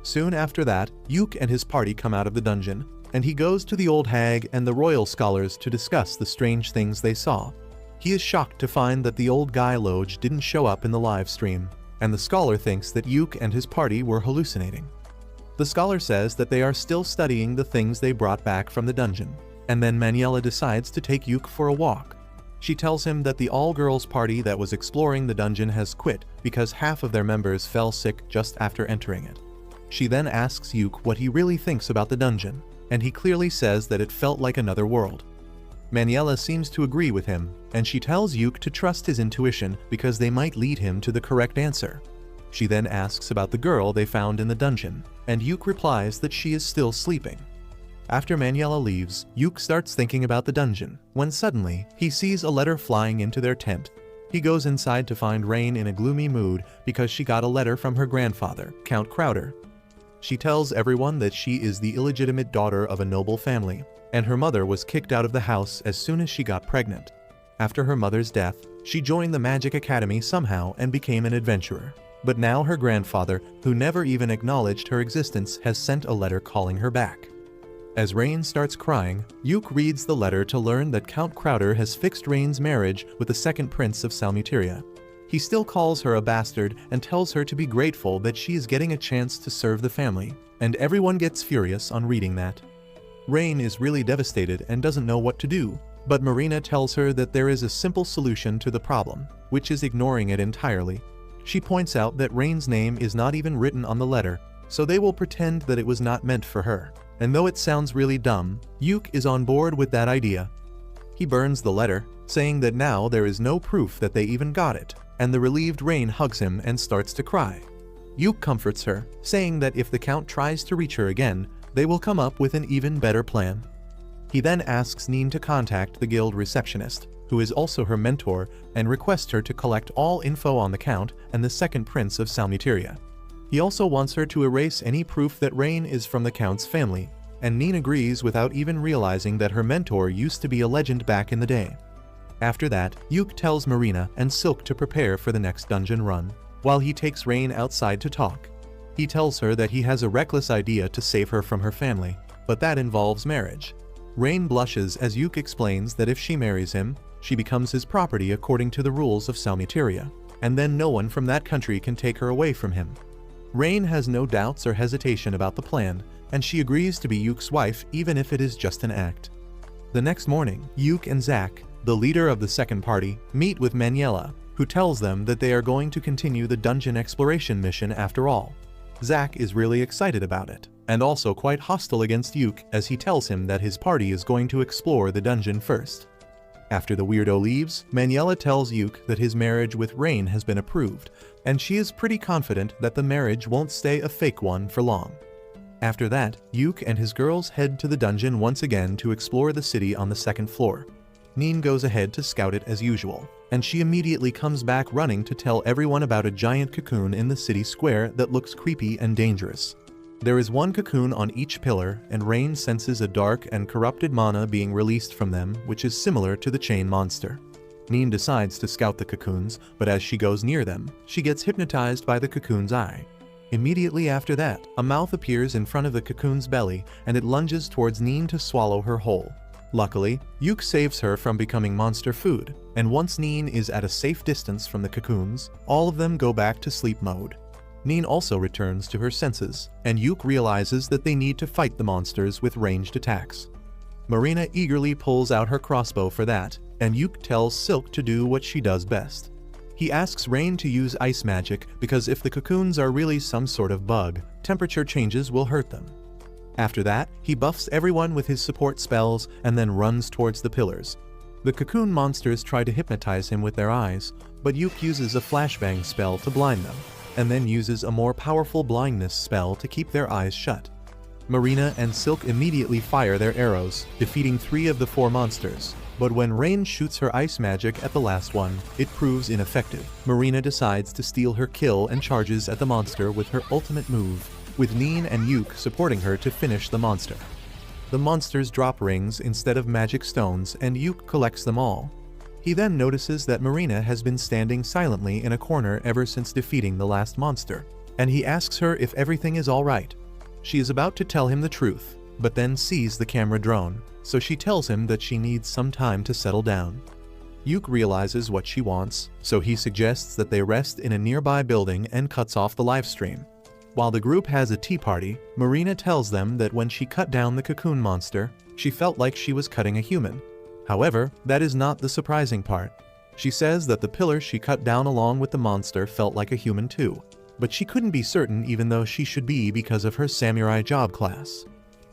Soon after that, Yuk and his party come out of the dungeon, and he goes to the old hag and the royal scholars to discuss the strange things they saw. He is shocked to find that the old guy Loj didn't show up in the live stream, and the scholar thinks that Yuk and his party were hallucinating. The scholar says that they are still studying the things they brought back from the dungeon, and then Maniela decides to take Yuk for a walk. She tells him that the all-girls party that was exploring the dungeon has quit because half of their members fell sick just after entering it. She then asks Yuk what he really thinks about the dungeon, and he clearly says that it felt like another world. Maniela seems to agree with him, and she tells Yuk to trust his intuition because they might lead him to the correct answer. She then asks about the girl they found in the dungeon, and Yuk replies that she is still sleeping. After Maniela leaves, Yuk starts thinking about the dungeon, when suddenly, he sees a letter flying into their tent. He goes inside to find Rain in a gloomy mood because she got a letter from her grandfather, Count Crowder. She tells everyone that she is the illegitimate daughter of a noble family, and her mother was kicked out of the house as soon as she got pregnant. After her mother's death, she joined the Magic Academy somehow and became an adventurer. But now her grandfather, who never even acknowledged her existence, has sent a letter calling her back. As Rain starts crying, Yuk reads the letter to learn that Count Crowder has fixed Rain's marriage with the second prince of Salmuteria. He still calls her a bastard and tells her to be grateful that she is getting a chance to serve the family, and everyone gets furious on reading that. Rain is really devastated and doesn't know what to do, but Marina tells her that there is a simple solution to the problem, which is ignoring it entirely. She points out that Rain's name is not even written on the letter, so they will pretend that it was not meant for her. And though it sounds really dumb, Yuk is on board with that idea. He burns the letter, saying that now there is no proof that they even got it, and the relieved Rain hugs him and starts to cry. Yuk comforts her, saying that if the Count tries to reach her again, they will come up with an even better plan. He then asks Neen to contact the guild receptionist, who is also her mentor, and requests her to collect all info on the Count and the second prince of Salmuteria. He also wants her to erase any proof that Rain is from the Count's family, and Neen agrees without even realizing that her mentor used to be a legend back in the day. After that, Yuk tells Marina and Silk to prepare for the next dungeon run, while he takes Rain outside to talk. He tells her that he has a reckless idea to save her from her family, but that involves marriage. Rain blushes as Yuk explains that if she marries him, she becomes his property according to the rules of Salmuteria, and then no one from that country can take her away from him. Rain has no doubts or hesitation about the plan, and she agrees to be Yuk's wife even if it is just an act. The next morning, Yuk and Zack, the leader of the second party, meet with Maniela, who tells them that they are going to continue the dungeon exploration mission after all. Zack is really excited about it, and also quite hostile against Yuk as he tells him that his party is going to explore the dungeon first. After the weirdo leaves, Maniela tells Yuke that his marriage with Rain has been approved, and she is pretty confident that the marriage won't stay a fake one for long. After that, Yuke and his girls head to the dungeon once again to explore the city on the second floor. Neen goes ahead to scout it as usual, and she immediately comes back running to tell everyone about a giant cocoon in the city square that looks creepy and dangerous. There is one cocoon on each pillar, and Rain senses a dark and corrupted mana being released from them, which is similar to the chain monster. Neen decides to scout the cocoons, but as she goes near them, she gets hypnotized by the cocoon's eye. Immediately after that, a mouth appears in front of the cocoon's belly, and it lunges towards Neen to swallow her whole. Luckily, Yuke saves her from becoming monster food, and once Neen is at a safe distance from the cocoons, all of them go back to sleep mode. Neen also returns to her senses, and Yuke realizes that they need to fight the monsters with ranged attacks. Marina eagerly pulls out her crossbow for that, and Yuke tells Silk to do what she does best. He asks Rain to use ice magic because if the cocoons are really some sort of bug, temperature changes will hurt them. After that, he buffs everyone with his support spells and then runs towards the pillars. The cocoon monsters try to hypnotize him with their eyes, but Yuke uses a flashbang spell to blind them, and then uses a more powerful blindness spell to keep their eyes shut. Marina and Silk immediately fire their arrows, defeating 3 of the 4 monsters, but when Rain shoots her ice magic at the last one, it proves ineffective. Marina decides to steal her kill and charges at the monster with her ultimate move, with Neen and Yuke supporting her to finish the monster. The monsters drop rings instead of magic stones, and Yuke collects them all. He then notices that Marina has been standing silently in a corner ever since defeating the last monster, and he asks her if everything is alright. She is about to tell him the truth, but then sees the camera drone, so she tells him that she needs some time to settle down. Yuke realizes what she wants, so he suggests that they rest in a nearby building and cuts off the livestream. While the group has a tea party, Marina tells them that when she cut down the cocoon monster, she felt like she was cutting a human. However, that is not the surprising part. She says that the pillar she cut down along with the monster felt like a human too, but she couldn't be certain even though she should be because of her samurai job class.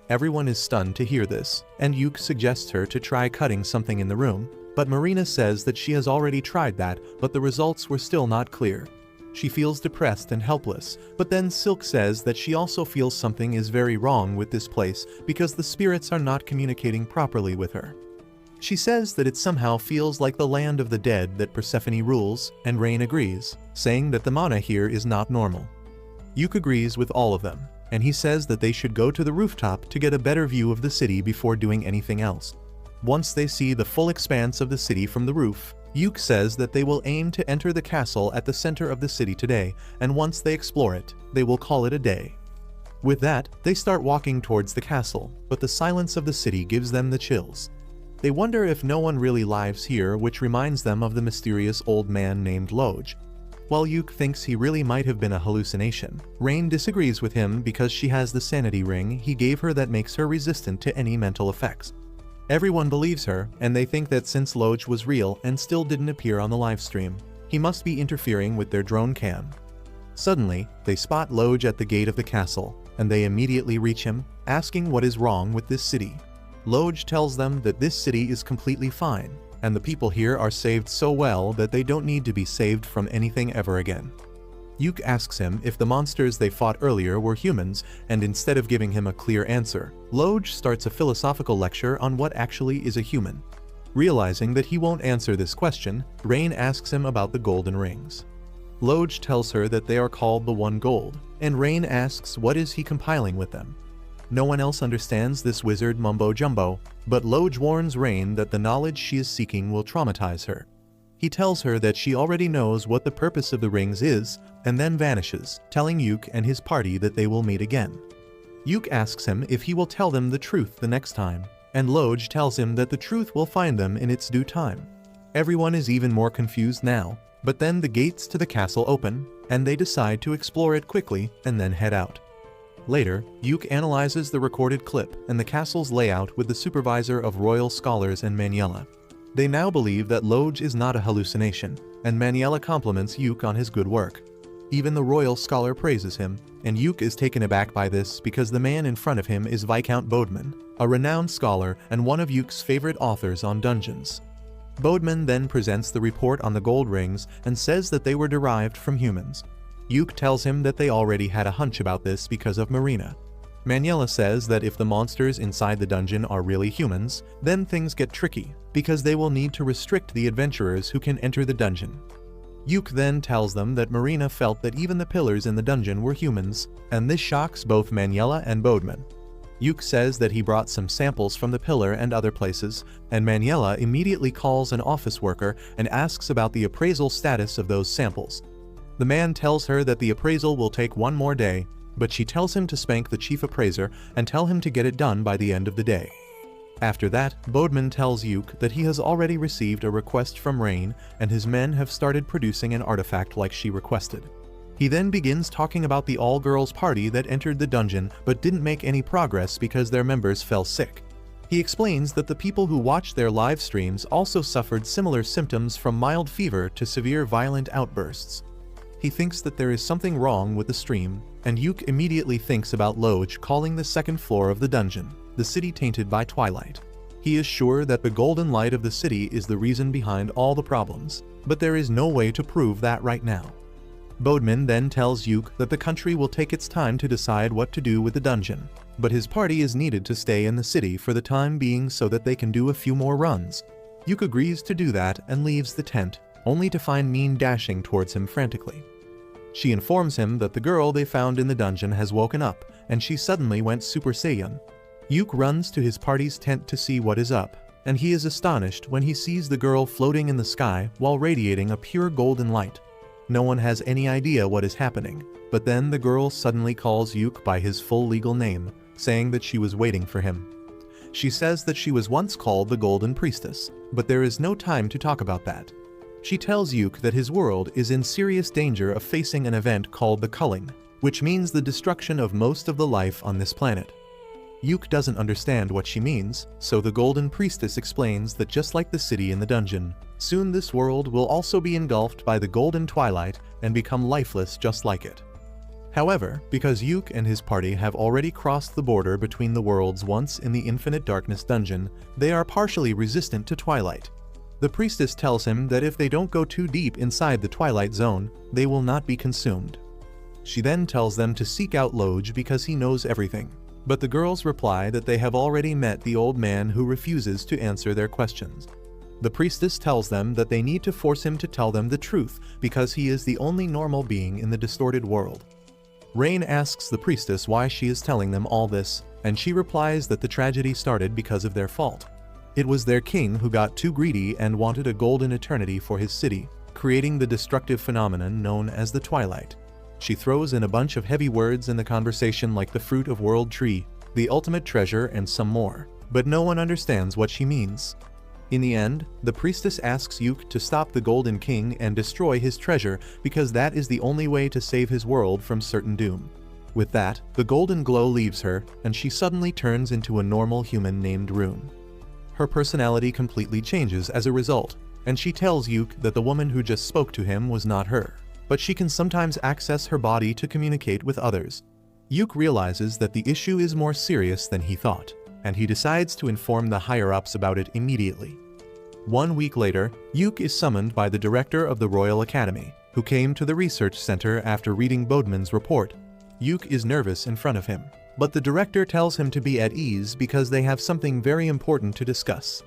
Everyone is stunned to hear this, and Yuke suggests her to try cutting something in the room, but Marina says that she has already tried that, but the results were still not clear. She feels depressed and helpless, but then Silk says that she also feels something is very wrong with this place because the spirits are not communicating properly with her. She says that it somehow feels like the land of the dead that Persephone rules, and Rain agrees, saying that the mana here is not normal. Yuke agrees with all of them, and he says that they should go to the rooftop to get a better view of the city before doing anything else. Once they see the full expanse of the city from the roof, Yuke says that they will aim to enter the castle at the center of the city today, and once they explore it, they will call it a day. With that, they start walking towards the castle, but the silence of the city gives them the chills. They wonder if no one really lives here, which reminds them of the mysterious old man named Loj. While Yuke thinks he really might have been a hallucination, Rain disagrees with him because she has the sanity ring he gave her that makes her resistant to any mental effects. Everyone believes her, and they think that since Loj was real and still didn't appear on the livestream, he must be interfering with their drone cam. Suddenly, they spot Loj at the gate of the castle, and they immediately reach him, asking what is wrong with this city. Loj tells them that this city is completely fine, and the people here are saved so well that they don't need to be saved from anything ever again. Yuke asks him if the monsters they fought earlier were humans, and instead of giving him a clear answer, Loj starts a philosophical lecture on what actually is a human. Realizing that he won't answer this question, Rain asks him about the golden rings. Loj tells her that they are called the One Gold, and Rain asks what is he compiling with them. No one else understands this wizard mumbo-jumbo, but Loj warns Rain that the knowledge she is seeking will traumatize her. He tells her that she already knows what the purpose of the rings is, and then vanishes, telling Yuke and his party that they will meet again. Yuke asks him if he will tell them the truth the next time, and Loj tells him that the truth will find them in its due time. Everyone is even more confused now, but then the gates to the castle open, and they decide to explore it quickly and then head out. Later, Yuke analyzes the recorded clip and the castle's layout with the supervisor of royal scholars and Maniela. They now believe that Loj is not a hallucination, and Maniela compliments Yuke on his good work. Even the royal scholar praises him, and Yuke is taken aback by this because the man in front of him is Viscount Bodeman, a renowned scholar and one of Yuke's favorite authors on dungeons. Bodeman then presents the report on the gold rings and says that they were derived from humans. Yuke tells him that they already had a hunch about this because of Marina. Maniela says that if the monsters inside the dungeon are really humans, then things get tricky, because they will need to restrict the adventurers who can enter the dungeon. Yuke then tells them that Marina felt that even the pillars in the dungeon were humans, and this shocks both Maniela and Bodeman. Yuke says that he brought some samples from the pillar and other places, and Maniela immediately calls an office worker and asks about the appraisal status of those samples. The man tells her that the appraisal will take one more day, but she tells him to spank the chief appraiser and tell him to get it done by the end of the day. After that, Bodeman tells Yuke that he has already received a request from Rain and his men have started producing an artifact like she requested. He then begins talking about the all-girls party that entered the dungeon but didn't make any progress because their members fell sick. He explains that the people who watched their live streams also suffered similar symptoms from mild fever to severe violent outbursts. He thinks that there is something wrong with the stream, and Yuke immediately thinks about Loge calling the second floor of the dungeon, the city tainted by twilight. He is sure that the golden light of the city is the reason behind all the problems, but there is no way to prove that right now. Bodeman then tells Yuke that the country will take its time to decide what to do with the dungeon, but his party is needed to stay in the city for the time being so that they can do a few more runs. Yuke agrees to do that and leaves the tent, only to find Min dashing towards him frantically. She informs him that the girl they found in the dungeon has woken up, and she suddenly went Super Saiyan. Yuke runs to his party's tent to see what is up, and he is astonished when he sees the girl floating in the sky while radiating a pure golden light. No one has any idea what is happening, but then the girl suddenly calls Yuke by his full legal name, saying that she was waiting for him. She says that she was once called the Golden Priestess, but there is no time to talk about that. She tells Yuke that his world is in serious danger of facing an event called the culling, which means the destruction of most of the life on this planet. Yuke doesn't understand what she means, so the Golden Priestess explains that just like the city in the dungeon, soon this world will also be engulfed by the golden twilight and become lifeless just like it. However, because Yuke and his party have already crossed the border between the worlds once in the Infinite Darkness dungeon, they are partially resistant to twilight. The priestess tells him that if they don't go too deep inside the Twilight Zone, they will not be consumed. She then tells them to seek out Loge because he knows everything, but the girls reply that they have already met the old man who refuses to answer their questions. The priestess tells them that they need to force him to tell them the truth because he is the only normal being in the distorted world. Rain asks the priestess why she is telling them all this, and she replies that the tragedy started because of their fault. It was their king who got too greedy and wanted a golden eternity for his city, creating the destructive phenomenon known as the Twilight. She throws in a bunch of heavy words in the conversation like the fruit of world tree, the ultimate treasure, and some more, but no one understands what she means. In the end, the priestess asks Yuke to stop the Golden King and destroy his treasure because that is the only way to save his world from certain doom. With that, the golden glow leaves her, and she suddenly turns into a normal human named Rune. Her personality completely changes as a result, and she tells Yuke that the woman who just spoke to him was not her, but she can sometimes access her body to communicate with others. Yuke realizes that the issue is more serious than he thought, and he decides to inform the higher-ups about it immediately. 1 week later, Yuke is summoned by the director of the Royal Academy, who came to the research center after reading Bodeman's report. Yuke is nervous in front of him, but the director tells him to be at ease because they have something very important to discuss.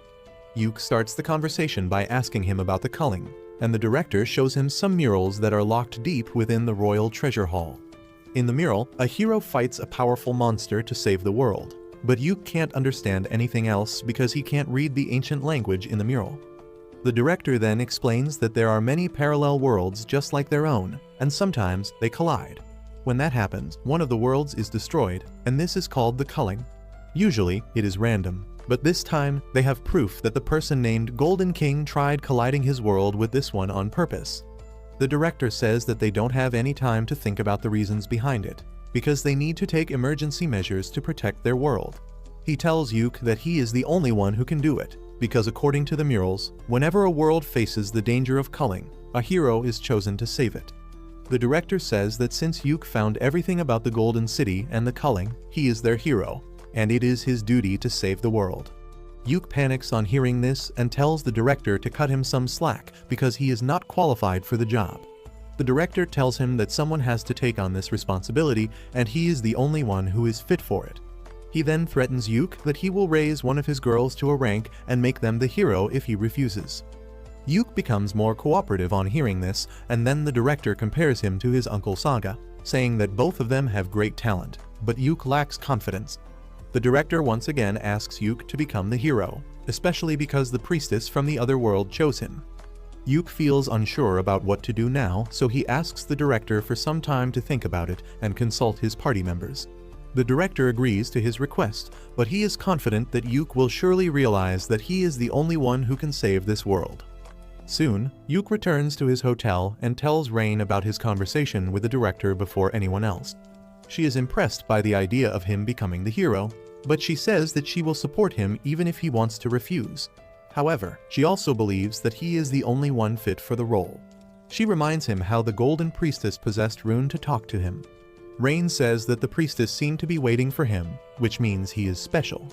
Yuke starts the conversation by asking him about the culling, and the director shows him some murals that are locked deep within the Royal Treasure Hall. In the mural, a hero fights a powerful monster to save the world, but Yuke can't understand anything else because he can't read the ancient language in the mural. The director then explains that there are many parallel worlds just like their own, and sometimes they collide. When that happens, one of the worlds is destroyed, and this is called the culling. Usually, it is random, but this time, they have proof that the person named Golden King tried colliding his world with this one on purpose. The director says that they don't have any time to think about the reasons behind it, because they need to take emergency measures to protect their world. He tells Yuke that he is the only one who can do it, because according to the murals, whenever a world faces the danger of culling, a hero is chosen to save it. The director says that since Yuke found everything about the Golden City and the culling, he is their hero, and it is his duty to save the world. Yuke panics on hearing this and tells the director to cut him some slack because he is not qualified for the job. The director tells him that someone has to take on this responsibility and he is the only one who is fit for it. He then threatens Yuke that he will raise one of his girls to a rank and make them the hero if he refuses. Yuke becomes more cooperative on hearing this, and then the director compares him to his uncle Saga, saying that both of them have great talent, but Yuke lacks confidence. The director once again asks Yuke to become the hero, especially because the priestess from the other world chose him. Yuke feels unsure about what to do now, so he asks the director for some time to think about it and consult his party members. The director agrees to his request, but he is confident that Yuke will surely realize that he is the only one who can save this world. Soon, Yuke returns to his hotel and tells Rain about his conversation with the director before anyone else. She is impressed by the idea of him becoming the hero, but she says that she will support him even if he wants to refuse. However, she also believes that he is the only one fit for the role. She reminds him how the Golden Priestess possessed Rune to talk to him. Rain says that the priestess seemed to be waiting for him, which means he is special.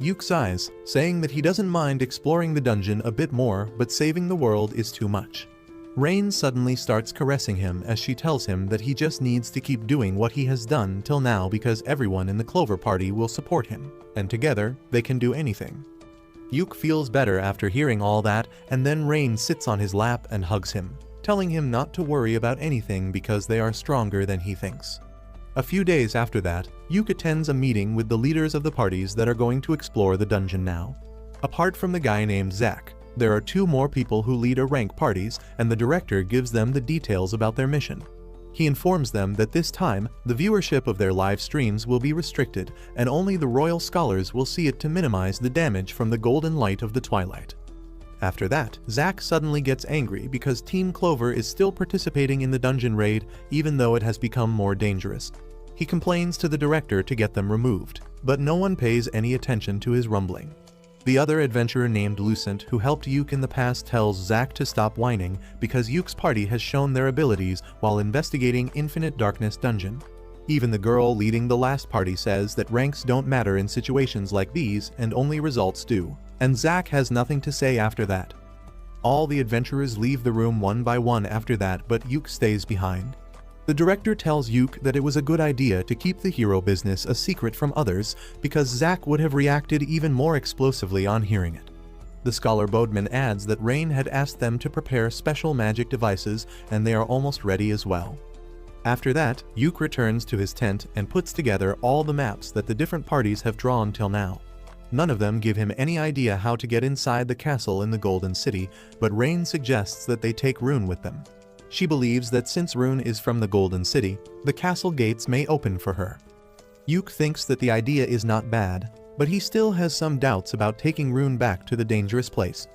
Yuke sighs, saying that he doesn't mind exploring the dungeon a bit more, but saving the world is too much. Rain suddenly starts caressing him as she tells him that he just needs to keep doing what he has done till now because everyone in the Clover Party will support him, and together they can do anything. Yuke feels better after hearing all that, and then Rain sits on his lap and hugs him, telling him not to worry about anything because they are stronger than he thinks. A few days after that, Yuke attends a meeting with the leaders of the parties that are going to explore the dungeon now. Apart from the guy named Zack, there are 2 more people who lead a rank parties, and the director gives them the details about their mission. He informs them that this time, the viewership of their live streams will be restricted, and only the royal scholars will see it to minimize the damage from the golden light of the twilight. After that, Zack suddenly gets angry because Team Clover is still participating in the dungeon raid even though it has become more dangerous. He complains to the director to get them removed, but no one pays any attention to his rumbling. The other adventurer named Lucent who helped Yuke in the past tells Zack to stop whining because Yuke's party has shown their abilities while investigating Infinite Darkness Dungeon. Even the girl leading the last party says that ranks don't matter in situations like these and only results do, and Zack has nothing to say after that. All the adventurers leave the room one by one after that, but Yuke stays behind. The director tells Yuke that it was a good idea to keep the hero business a secret from others because Zack would have reacted even more explosively on hearing it. The scholar Bodman adds that Rain had asked them to prepare special magic devices and they are almost ready as well. After that, Yuke returns to his tent and puts together all the maps that the different parties have drawn till now. None of them give him any idea how to get inside the castle in the Golden City, but Rain suggests that they take Rune with them. She believes that since Rune is from the Golden City, the castle gates may open for her. Yuke thinks that the idea is not bad, but he still has some doubts about taking Rune back to the dangerous place.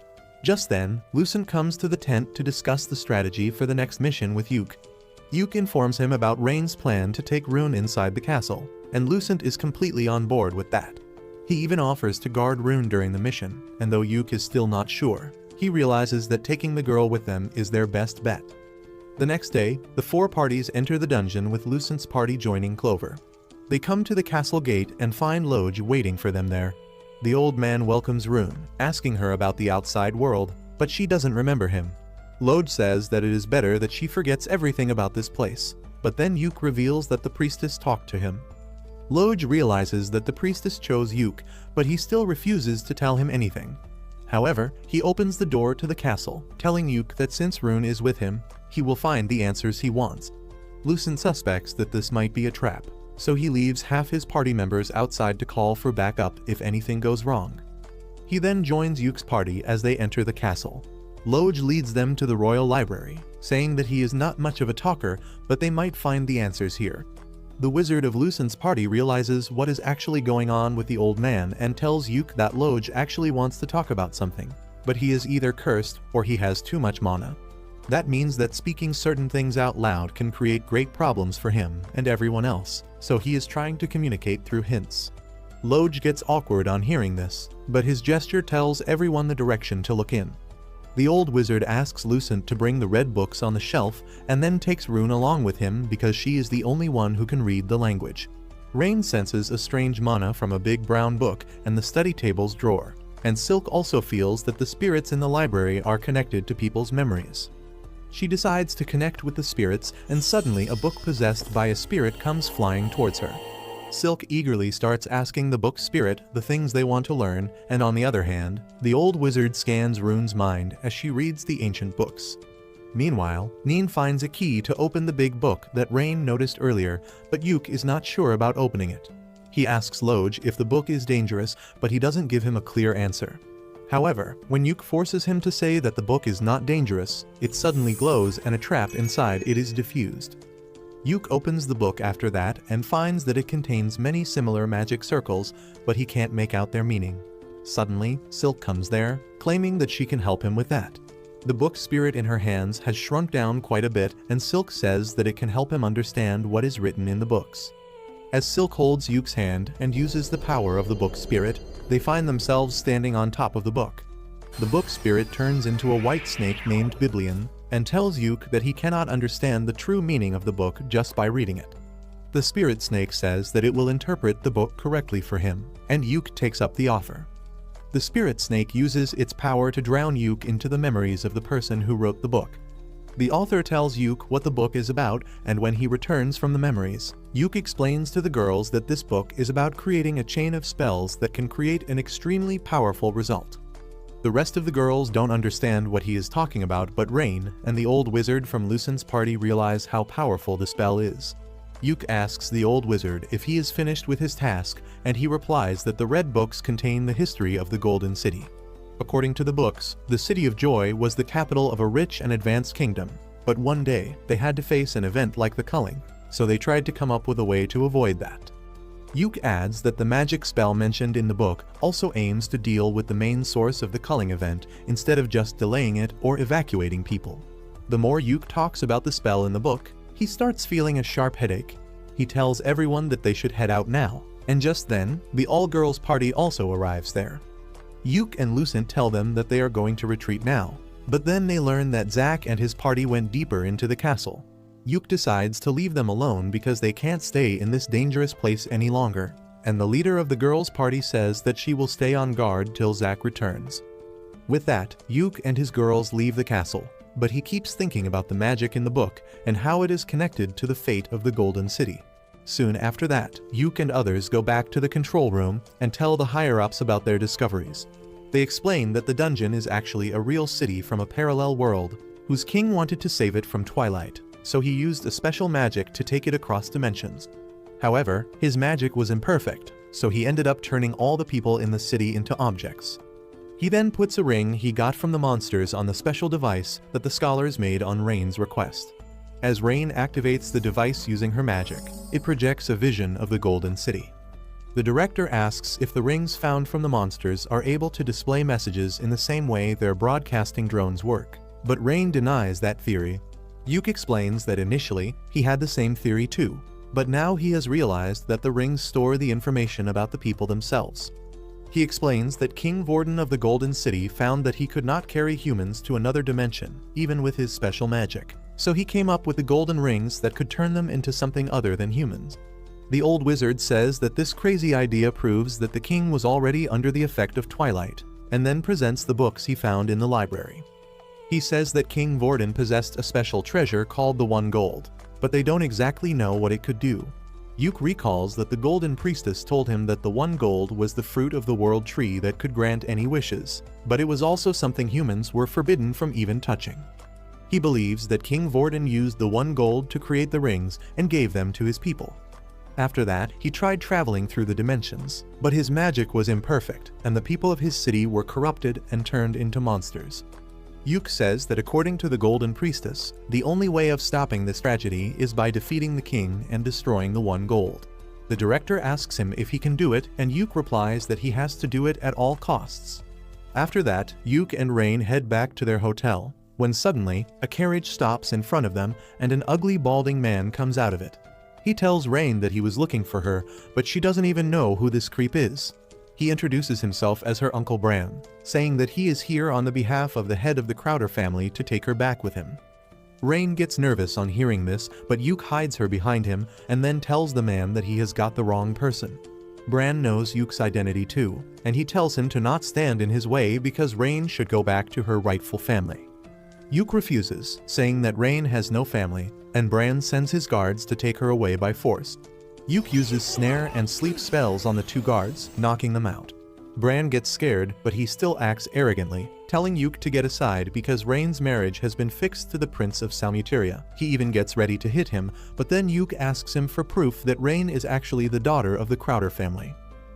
Just then, Lucent comes to the tent to discuss the strategy for the next mission with Yuke. Yuke informs him about Rain's plan to take Rune inside the castle, and Lucent is completely on board with that. He even offers to guard Rune during the mission, and though Yuke is still not sure, he realizes that taking the girl with them is their best bet. The next day, the 4 parties enter the dungeon with Lucent's party joining Clover. They come to the castle gate and find Loge waiting for them there. The old man welcomes Rune, asking her about the outside world, but she doesn't remember him. Loge says that it is better that she forgets everything about this place, but then Yuke reveals that the priestess talked to him. Loge realizes that the priestess chose Yuke, but he still refuses to tell him anything. However, he opens the door to the castle, telling Yuke that since Rune is with him, he will find the answers he wants. Lucent suspects that this might be a trap, so he leaves half his party members outside to call for backup if anything goes wrong. He then joins Yuke's party as they enter the castle. Loge leads them to the royal library, saying that he is not much of a talker, but they might find the answers here. The wizard of Lucent's party realizes what is actually going on with the old man and tells Yuke that Loge actually wants to talk about something, but he is either cursed or he has too much mana. That means that speaking certain things out loud can create great problems for him and everyone else, so he is trying to communicate through hints. Loge gets awkward on hearing this, but his gesture tells everyone the direction to look in. The old wizard asks Lucent to bring the red books on the shelf and then takes Rune along with him because she is the only one who can read the language. Rain senses a strange mana from a big brown book and the study table's drawer, and Silk also feels that the spirits in the library are connected to people's memories. She decides to connect with the spirits, and suddenly a book possessed by a spirit comes flying towards her. Silk eagerly starts asking the book spirit the things they want to learn, and on the other hand, the old wizard scans Rune's mind as she reads the ancient books. Meanwhile, Neen finds a key to open the big book that Rain noticed earlier, but Yuk is not sure about opening it. He asks Loj if the book is dangerous, but he doesn't give him a clear answer. However, when Yuk forces him to say that the book is not dangerous, it suddenly glows and a trap inside it is diffused. Yuk opens the book after that and finds that it contains many similar magic circles, but he can't make out their meaning. Suddenly, Silk comes there, claiming that she can help him with that. The book spirit in her hands has shrunk down quite a bit, and Silk says that it can help him understand what is written in the books. As Silk holds Yuk's hand and uses the power of the book spirit, they find themselves standing on top of the book. The book spirit turns into a white snake named Biblion, and tells Yuk that he cannot understand the true meaning of the book just by reading it. The spirit snake says that it will interpret the book correctly for him, and Yuk takes up the offer. The spirit snake uses its power to drown Yuk into the memories of the person who wrote the book. The author tells Yuk what the book is about, and when he returns from the memories, Yuk explains to the girls that this book is about creating a chain of spells that can create an extremely powerful result. The rest of the girls don't understand what he is talking about, but Rain and the old wizard from Lucent's party realize how powerful the spell is. Yuk asks the old wizard if he is finished with his task, and he replies that the red books contain the history of the Golden City. According to the books, the City of Joy was the capital of a rich and advanced kingdom, but one day they had to face an event like the culling, so they tried to come up with a way to avoid that. Yuk adds that the magic spell mentioned in the book also aims to deal with the main source of the culling event instead of just delaying it or evacuating people. The more Yuk talks about the spell in the book, he starts feeling a sharp headache. He tells everyone that they should head out now, and just then, the all-girls party also arrives there. Yuk and Lucent tell them that they are going to retreat now, but then they learn that Zack and his party went deeper into the castle. Yuk decides to leave them alone because they can't stay in this dangerous place any longer, and the leader of the girls' party says that she will stay on guard till Zack returns. With that, Yuk and his girls leave the castle, but he keeps thinking about the magic in the book and how it is connected to the fate of the Golden City. Soon after that, Yuk and others go back to the control room and tell the higher-ups about their discoveries. They explain that the dungeon is actually a real city from a parallel world, whose king wanted to save it from Twilight, so he used a special magic to take it across dimensions. However, his magic was imperfect, so he ended up turning all the people in the city into objects. He then puts a ring he got from the monsters on the special device that the scholars made on Rain's request. As Rain activates the device using her magic, it projects a vision of the Golden City. The director asks if the rings found from the monsters are able to display messages in the same way their broadcasting drones work, but Rain denies that theory. Yuk explains that initially, he had the same theory too, but now he has realized that the rings store the information about the people themselves. He explains that King Vorden of the Golden City found that he could not carry humans to another dimension, even with his special magic, so he came up with the golden rings that could turn them into something other than humans. The old wizard says that this crazy idea proves that the king was already under the effect of Twilight, and then presents the books he found in the library. He says that King Vorden possessed a special treasure called the One Gold, but they don't exactly know what it could do. Yuk recalls that the Golden Priestess told him that the One Gold was the fruit of the World Tree that could grant any wishes, but it was also something humans were forbidden from even touching. He believes that King Vorden used the One Gold to create the rings and gave them to his people. After that, he tried traveling through the dimensions, but his magic was imperfect, and the people of his city were corrupted and turned into monsters. Yuk says that according to the Golden Priestess, the only way of stopping this tragedy is by defeating the king and destroying the One Gold. The director asks him if he can do it, and Yuk replies that he has to do it at all costs. After that, Yuk and Rain head back to their hotel, when suddenly, a carriage stops in front of them and an ugly balding man comes out of it. He tells Rain that he was looking for her, but she doesn't even know who this creep is. He introduces himself as her Uncle Bran, saying that he is here on the behalf of the head of the Crowder family to take her back with him. Rain gets nervous on hearing this, but Yuk hides her behind him and then tells the man that he has got the wrong person. Bran knows Yuke's identity too, and he tells him to not stand in his way because Rain should go back to her rightful family. Yuke refuses, saying that Rain has no family, and Bran sends his guards to take her away by force. Yuke uses snare and sleep spells on the two guards, knocking them out. Bran gets scared, but he still acts arrogantly, telling Yuke to get aside because Rain's marriage has been fixed to the Prince of Salmuteria. He even gets ready to hit him, but then Yuke asks him for proof that Rain is actually the daughter of the Crowder family.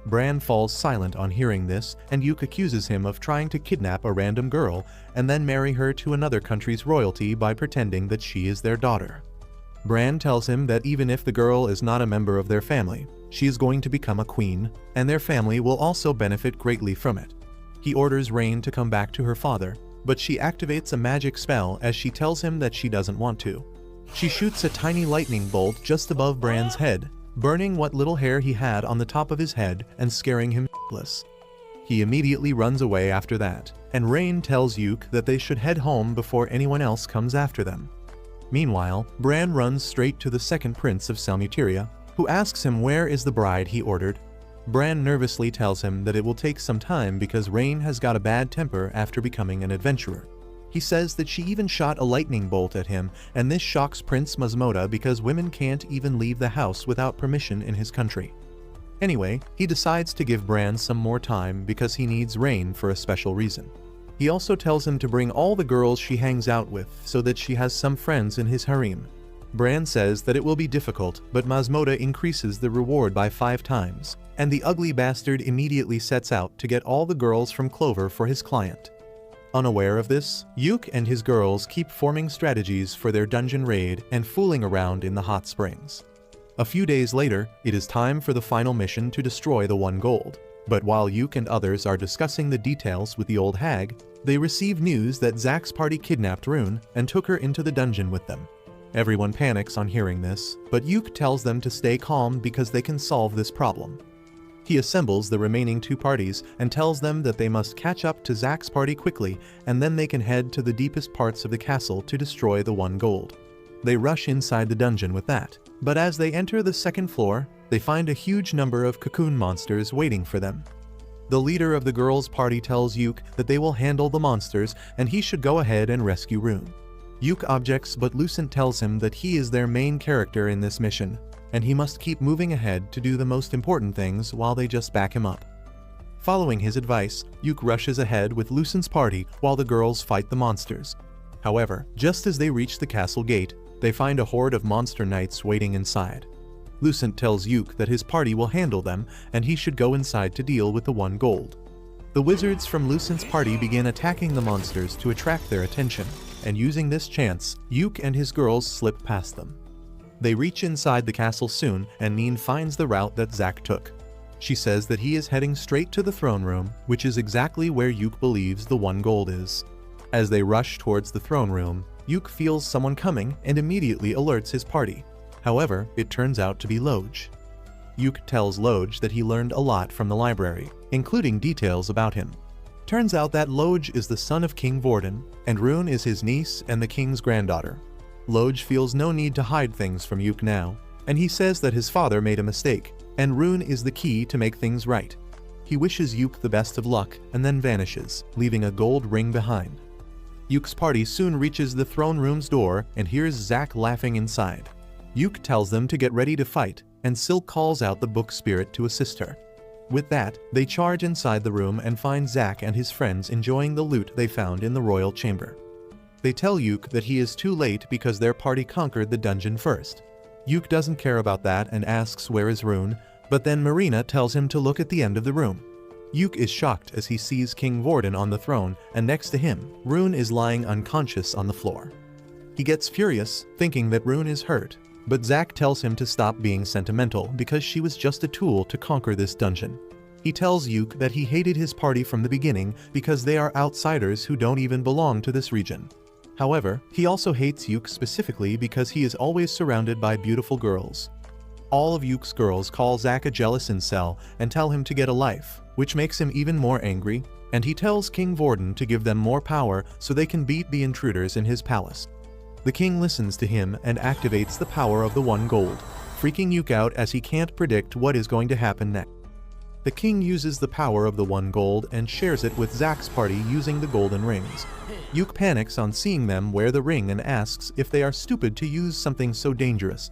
Bran falls silent on hearing this, and Yuke accuses him of trying to kidnap a random girl and then marry her to another country's royalty by pretending that she is their daughter. Bran tells him that even if the girl is not a member of their family, she is going to become a queen, and their family will also benefit greatly from it. He orders Rain to come back to her father, but she activates a magic spell as she tells him that she doesn't want to. She shoots a tiny lightning bolt just above Bran's head, burning what little hair he had on the top of his head and scaring him shitless. He immediately runs away after that, and Rain tells Yuke that they should head home before anyone else comes after them. Meanwhile, Bran runs straight to the second prince of Salmuteria, who asks him where is the bride he ordered. Bran nervously tells him that it will take some time because Rain has got a bad temper after becoming an adventurer. He says that she even shot a lightning bolt at him, and this shocks Prince Masmoda because women can't even leave the house without permission in his country. Anyway, he decides to give Bran some more time because he needs Rain for a special reason. He also tells him to bring all the girls she hangs out with so that she has some friends in his harem. Bran says that it will be difficult, but Masmoda increases the reward by 5 times, and the ugly bastard immediately sets out to get all the girls from Clover for his client. Unaware of this, Yuke and his girls keep forming strategies for their dungeon raid and fooling around in the hot springs. A few days later, it is time for the final mission to destroy the One Gold. But while Yuke and others are discussing the details with the old hag, they receive news that Zack's party kidnapped Rune and took her into the dungeon with them. Everyone panics on hearing this, but Yuke tells them to stay calm because they can solve this problem. He assembles the remaining 2 parties and tells them that they must catch up to Zack's party quickly, and then they can head to the deepest parts of the castle to destroy the One Gold. They rush inside the dungeon with that, but as they enter the second floor, they find a huge number of cocoon monsters waiting for them. The leader of the girls' party tells Yuke that they will handle the monsters and he should go ahead and rescue Rune. Yuke objects, but Lucent tells him that he is their main character in this mission, and he must keep moving ahead to do the most important things while they just back him up. Following his advice, Yuke rushes ahead with Lucent's party while the girls fight the monsters. However, just as they reach the castle gate, they find a horde of monster knights waiting inside. Lucent tells Yuke that his party will handle them and he should go inside to deal with the One Gold. The wizards from Lucent's party begin attacking the monsters to attract their attention, and using this chance, Yuke and his girls slip past them. They reach inside the castle soon, and Neen finds the route that Zack took. She says that he is heading straight to the throne room, which is exactly where Yuke believes the One Gold is. As they rush towards the throne room, Yuke feels someone coming and immediately alerts his party. However, it turns out to be Loj. Yuke tells Loj that he learned a lot from the library, including details about him. Turns out that Loj is the son of King Vorden, and Rune is his niece and the king's granddaughter. Loj feels no need to hide things from Yuke now, and he says that his father made a mistake, and Rune is the key to make things right. He wishes Yuke the best of luck and then vanishes, leaving a gold ring behind. Yuke's party soon reaches the throne room's door and hears Zack laughing inside. Yuke tells them to get ready to fight, and Silk calls out the book spirit to assist her. With that, they charge inside the room and find Zack and his friends enjoying the loot they found in the royal chamber. They tell Yuke that he is too late because their party conquered the dungeon first. Yuke doesn't care about that and asks where is Rune, but then Marina tells him to look at the end of the room. Yuke is shocked as he sees King Vorden on the throne, and next to him, Rune is lying unconscious on the floor. He gets furious, thinking that Rune is hurt, but Zack tells him to stop being sentimental because she was just a tool to conquer this dungeon. He tells Yuke that he hated his party from the beginning because they are outsiders who don't even belong to this region. However, he also hates Yuke specifically because he is always surrounded by beautiful girls. All of Yuke's girls call Zack a jealous incel and tell him to get a life, which makes him even more angry, and he tells King Vorden to give them more power so they can beat the intruders in his palace. The king listens to him and activates the power of the One Gold, freaking Yuke out as he can't predict what is going to happen next. The king uses the power of the one gold and shares it with Zack's party using the golden rings. Yuk panics on seeing them wear the ring and asks if they are stupid to use something so dangerous.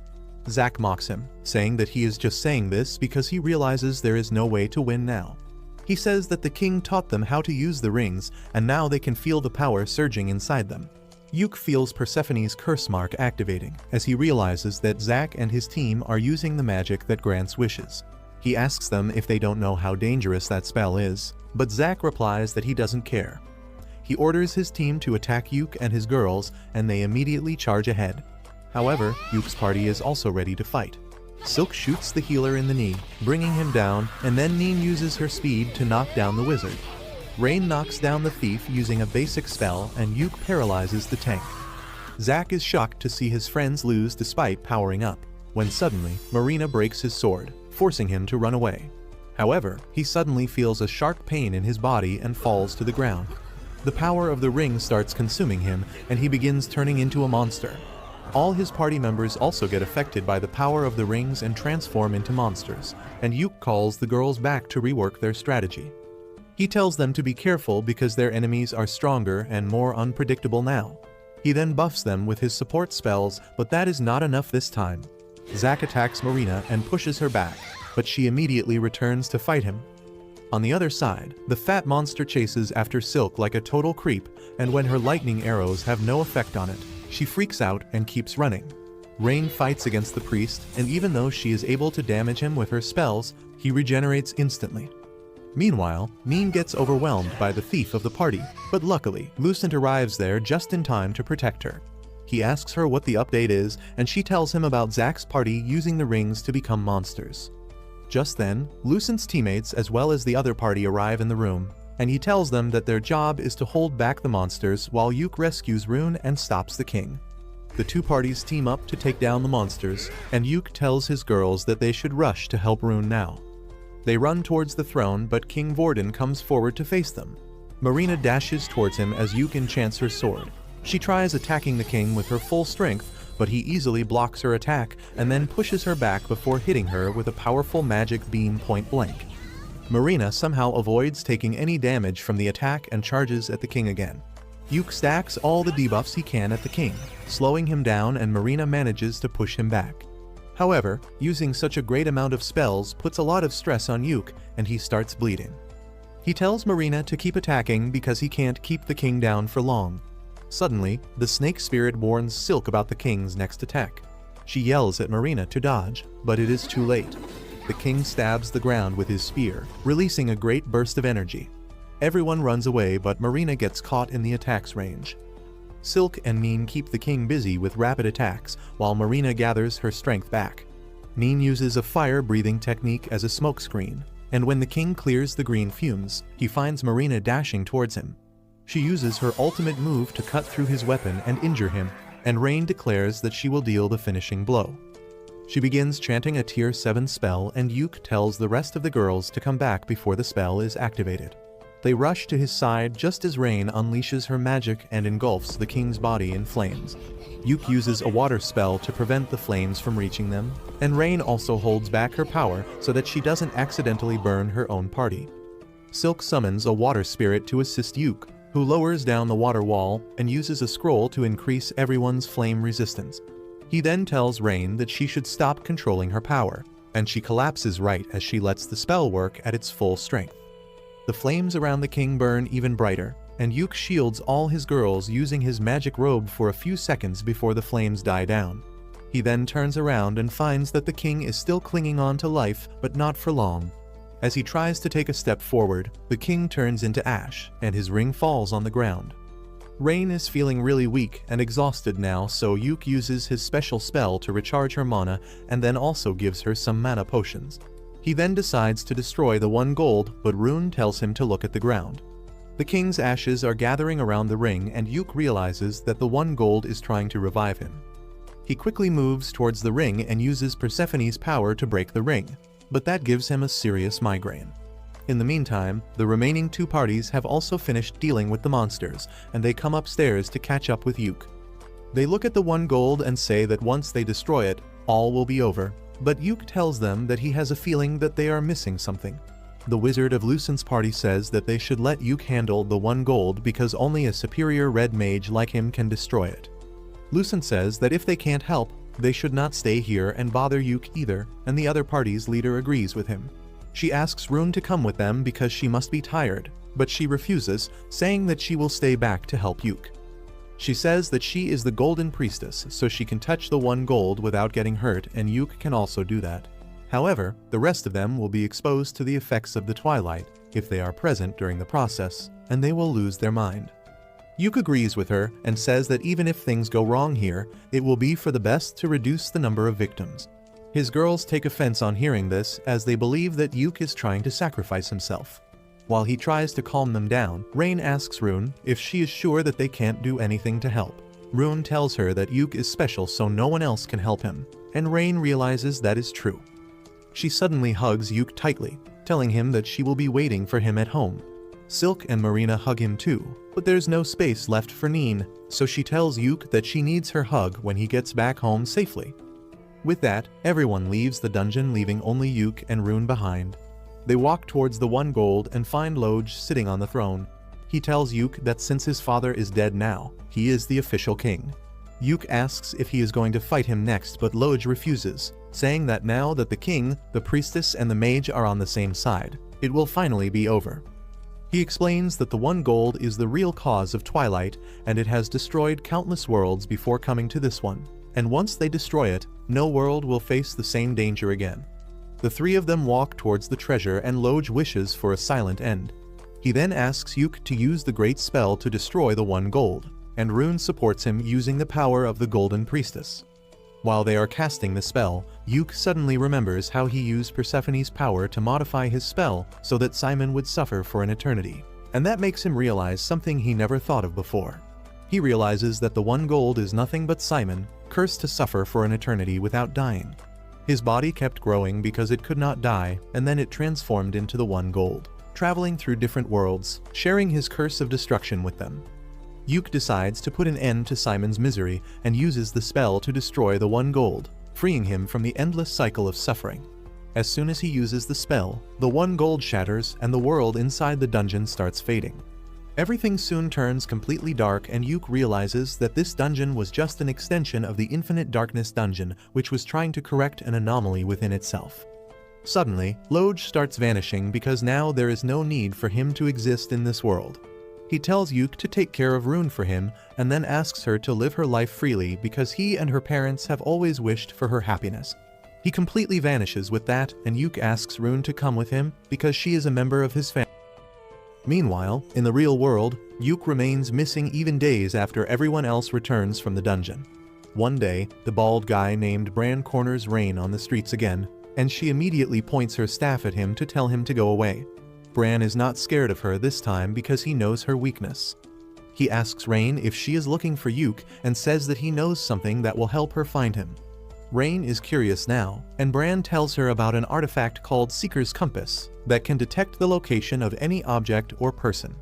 Zack mocks him, saying that he is just saying this because he realizes there is no way to win now. He says that the king taught them how to use the rings, and now they can feel the power surging inside them. Yuk feels Persephone's curse mark activating, as he realizes that Zack and his team are using the magic that grants wishes. He asks them if they don't know how dangerous that spell is, but Zack replies that he doesn't care. He orders his team to attack Yuk and his girls, and they immediately charge ahead. However, Yuk's party is also ready to fight. Silk shoots the healer in the knee, bringing him down, and then Neen uses her speed to knock down the wizard. Rain knocks down the thief using a basic spell, and Yuk paralyzes the tank. Zack is shocked to see his friends lose despite powering up, when suddenly Marina breaks his sword, forcing him to run away. However, he suddenly feels a sharp pain in his body and falls to the ground. The power of the ring starts consuming him, and he begins turning into a monster. All his party members also get affected by the power of the rings and transform into monsters, and Yuk calls the girls back to rework their strategy. He tells them to be careful because their enemies are stronger and more unpredictable now. He then buffs them with his support spells, but that is not enough this time. Zack attacks Marina and pushes her back, but she immediately returns to fight him. On the other side, the fat monster chases after Silk like a total creep, and when her lightning arrows have no effect on it, she freaks out and keeps running. Rain fights against the priest, and even though she is able to damage him with her spells, he regenerates instantly. Meanwhile, Neen gets overwhelmed by the thief of the party, but luckily, Lucent arrives there just in time to protect her. He asks her what the update is, and she tells him about Zack's party using the rings to become monsters. Just then, Lucent's teammates as well as the other party arrive in the room, and he tells them that their job is to hold back the monsters while Yuk rescues Rune and stops the king. The two parties team up to take down the monsters, and Yuk tells his girls that they should rush to help Rune now. They run towards the throne, but King Vorden comes forward to face them. Marina dashes towards him as Yuk enchants her sword. She tries attacking the king with her full strength, but he easily blocks her attack and then pushes her back before hitting her with a powerful magic beam point blank. Marina somehow avoids taking any damage from the attack and charges at the king again. Yuk stacks all the debuffs he can at the king, slowing him down, and Marina manages to push him back. However, using such a great amount of spells puts a lot of stress on Yuk, and he starts bleeding. He tells Marina to keep attacking because he can't keep the king down for long. Suddenly, the snake spirit warns Silk about the king's next attack. She yells at Marina to dodge, but it is too late. The king stabs the ground with his spear, releasing a great burst of energy. Everyone runs away, but Marina gets caught in the attack's range. Silk and Neen keep the king busy with rapid attacks, while Marina gathers her strength back. Neen uses a fire-breathing technique as a smokescreen, and when the king clears the green fumes, he finds Marina dashing towards him. She uses her ultimate move to cut through his weapon and injure him, and Rain declares that she will deal the finishing blow. She begins chanting a tier 7 spell, and Yuk tells the rest of the girls to come back before the spell is activated. They rush to his side just as Rain unleashes her magic and engulfs the king's body in flames. Yuk uses a water spell to prevent the flames from reaching them, and Rain also holds back her power so that she doesn't accidentally burn her own party. Silk summons a water spirit to assist Yuk, who lowers down the water wall and uses a scroll to increase everyone's flame resistance. He then tells Rain that she should stop controlling her power, and she collapses right as she lets the spell work at its full strength. The flames around the king burn even brighter, and Yuk shields all his girls using his magic robe for a few seconds before the flames die down. He then turns around and finds that the king is still clinging on to life, but not for long. As he tries to take a step forward, the king turns into ash, and his ring falls on the ground. Rain is feeling really weak and exhausted now, so Yuk uses his special spell to recharge her mana and then also gives her some mana potions. He then decides to destroy the 1 gold, but Rune tells him to look at the ground. The king's ashes are gathering around the ring, and Yuk realizes that the 1 gold is trying to revive him. He quickly moves towards the ring and uses Persephone's power to break the ring, but that gives him a serious migraine. In the meantime, the remaining 2 parties have also finished dealing with the monsters, and they come upstairs to catch up with Yuk. They look at the 1 gold and say that once they destroy it, all will be over, but Yuk tells them that he has a feeling that they are missing something. the wizard of Lucent's party says that they should let Yuke handle the 1 gold because only a superior red mage like him can destroy it. Lucent says that if they can't help, they should not stay here and bother Yuke either, and the other party's leader agrees with him. She asks Rune to come with them because she must be tired, but she refuses, saying that she will stay back to help Yuke. She says that she is the Golden Priestess, so she can touch the 1 gold without getting hurt, and Yuke can also do that. However, the rest of them will be exposed to the effects of the twilight if they are present during the process, and they will lose their mind. Yuke agrees with her and says that even if things go wrong here, it will be for the best to reduce the number of victims. His girls take offense on hearing this, as they believe that Yuke is trying to sacrifice himself. While he tries to calm them down, Rain asks Rune if she is sure that they can't do anything to help. Rune tells her that Yuke is special so no one else can help him, and Rain realizes that is true. She suddenly hugs Yuke tightly, telling him that she will be waiting for him at home. Silk and Marina hug him too, but there's no space left for Neen, so she tells Yuke that she needs her hug when he gets back home safely. With that, everyone leaves the dungeon, leaving only Yuke and Rune behind. They walk towards the 1 gold and find Loj sitting on the throne. He tells Yuke that since his father is dead now, he is the official king. Yuke asks if he is going to fight him next, but Loj refuses, saying that now that the king, the priestess, and the mage are on the same side, it will finally be over. He explains that the 1 gold is the real cause of Twilight, and it has destroyed countless worlds before coming to this one, and once they destroy it, no world will face the same danger again. The 3 of them walk towards the treasure, and Loj wishes for a silent end. He then asks Yuke to use the great spell to destroy the 1 gold, and Rune supports him using the power of the Golden Priestess. While they are casting the spell, Yuke suddenly remembers how he used Persephone's power to modify his spell so that Simon would suffer for an eternity, and that makes him realize something he never thought of before. He realizes that the 1 gold is nothing but Simon, cursed to suffer for an eternity without dying. His body kept growing because it could not die, and then it transformed into the 1 gold, traveling through different worlds, sharing his curse of destruction with them. Yuke decides to put an end to Simon's misery and uses the spell to destroy the 1 gold, freeing him from the endless cycle of suffering. As soon as he uses the spell, the 1 gold shatters and the world inside the dungeon starts fading. Everything soon turns completely dark, and Yuke realizes that this dungeon was just an extension of the Infinite Darkness dungeon, which was trying to correct an anomaly within itself. Suddenly, Loj starts vanishing because now there is no need for him to exist in this world. He tells Yuke to take care of Rune for him, and then asks her to live her life freely because he and her parents have always wished for her happiness. He completely vanishes with that, and Yuke asks Rune to come with him because she is a member of his family. Meanwhile, in the real world, Yuke remains missing even days after everyone else returns from the dungeon. One day, the bald guy named Bran corners Rain on the streets again, and she immediately points her staff at him to tell him to go away. Bran is not scared of her this time because he knows her weakness. He asks Rain if she is looking for Yuke and says that he knows something that will help her find him. Rain is curious now, and Bran tells her about an artifact called Seeker's Compass that can detect the location of any object or person.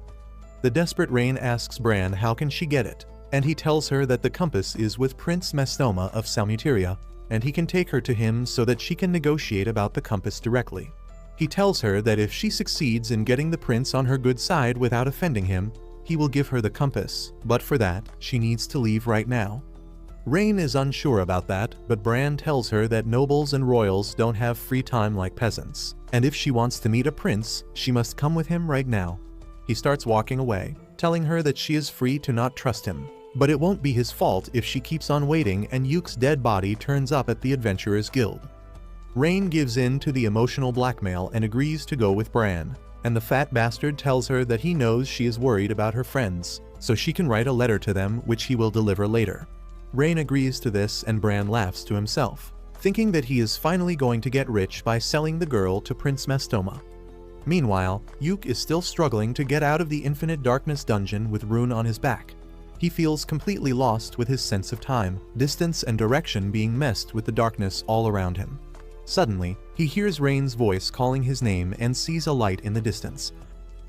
The desperate Rain asks Bran how can she get it, and he tells her that the compass is with Prince Mastoma of Salmuteria, and he can take her to him so that she can negotiate about the compass directly. He tells her that if she succeeds in getting the prince on her good side without offending him, he will give her the compass, but for that, she needs to leave right now. Rain is unsure about that, but Bran tells her that nobles and royals don't have free time like peasants, and if she wants to meet a prince, she must come with him right now. He starts walking away, telling her that she is free to not trust him, but it won't be his fault if she keeps on waiting and Yuke's dead body turns up at the Adventurers Guild. Rain gives in to the emotional blackmail and agrees to go with Bran, and the fat bastard tells her that he knows she is worried about her friends, so she can write a letter to them which he will deliver later. Rain agrees to this, and Bran laughs to himself, thinking that he is finally going to get rich by selling the girl to Prince Mastoma. Meanwhile, Yuke is still struggling to get out of the Infinite Darkness dungeon with Rune on his back. He feels completely lost with his sense of time, distance, and direction being messed with the darkness all around him. Suddenly, he hears Rain's voice calling his name and sees a light in the distance.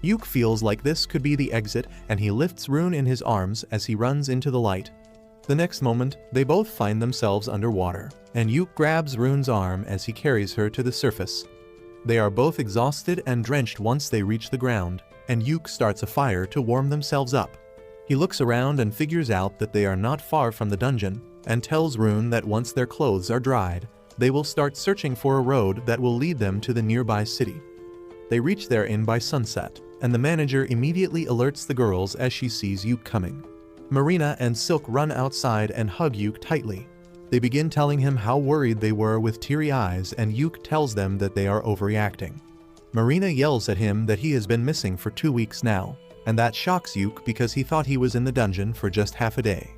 Yuke feels like this could be the exit, and he lifts Rune in his arms as he runs into the light. The next moment, they both find themselves underwater, and Yuke grabs Rune's arm as he carries her to the surface. They are both exhausted and drenched once they reach the ground, and Yuk starts a fire to warm themselves up. He looks around and figures out that they are not far from the dungeon, and tells Rune that once their clothes are dried, they will start searching for a road that will lead them to the nearby city. They reach their inn by sunset, and the manager immediately alerts the girls as she sees Yuk coming. Marina and Silk run outside and hug Yuk tightly. They begin telling him how worried they were with teary eyes, and Yuk tells them that they are overreacting. Marina yells at him that he has been missing for 2 weeks now, and that shocks Yuk because he thought he was in the dungeon for just half a day.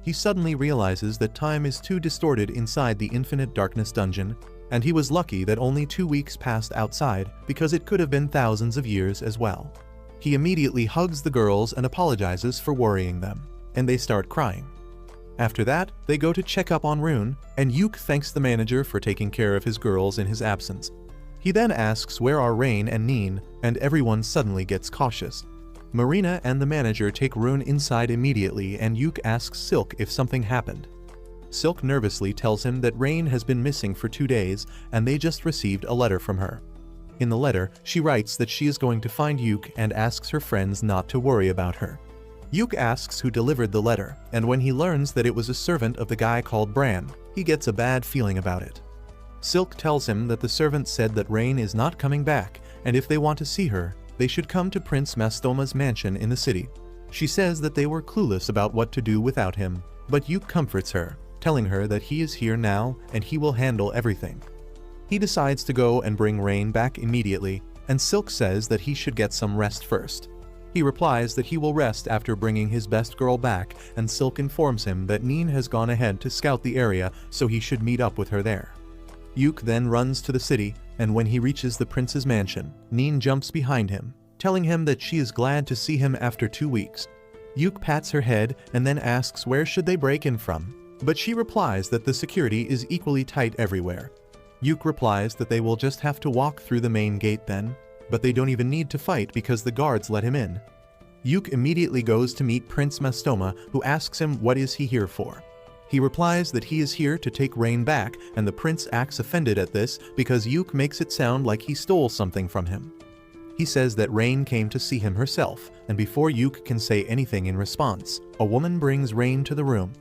He suddenly realizes that time is too distorted inside the Infinite Darkness dungeon, and he was lucky that only 2 weeks passed outside because it could have been thousands of years as well. He immediately hugs the girls and apologizes for worrying them, and they start crying. After that, they go to check up on Rune, and Yuk thanks the manager for taking care of his girls in his absence. He then asks where are Rain and Neen, and everyone suddenly gets cautious. Marina and the manager take Rune inside immediately, and Yuk asks Silk if something happened. Silk nervously tells him that Rain has been missing for 2 days, and they just received a letter from her. In the letter, she writes that she is going to find Yuk and asks her friends not to worry about her. Yuk asks who delivered the letter, and when he learns that it was a servant of the guy called Bran, he gets a bad feeling about it. Silk tells him that the servant said that Rain is not coming back, and if they want to see her, they should come to Prince Mastoma's mansion in the city. She says that they were clueless about what to do without him, but Yuk comforts her, telling her that he is here now and he will handle everything. He decides to go and bring Rain back immediately, and Silk says that he should get some rest first. He replies that he will rest after bringing his best girl back, and Silk informs him that Neen has gone ahead to scout the area, so he should meet up with her there. Yuk then runs to the city, and when he reaches the prince's mansion, Neen jumps behind him, telling him that she is glad to see him after 2 weeks. Yuk pats her head and then asks where should they break in from, but she replies that the security is equally tight everywhere. Yuk replies that they will just have to walk through the main gate then, but they don't even need to fight because the guards let him in. Yuk immediately goes to meet Prince Mastoma, who asks him what is he here for. He replies that he is here to take Rain back, and the prince acts offended at this because Yuk makes it sound like he stole something from him. He says that Rain came to see him herself, and before Yuk can say anything in response, a woman brings Rain to the room.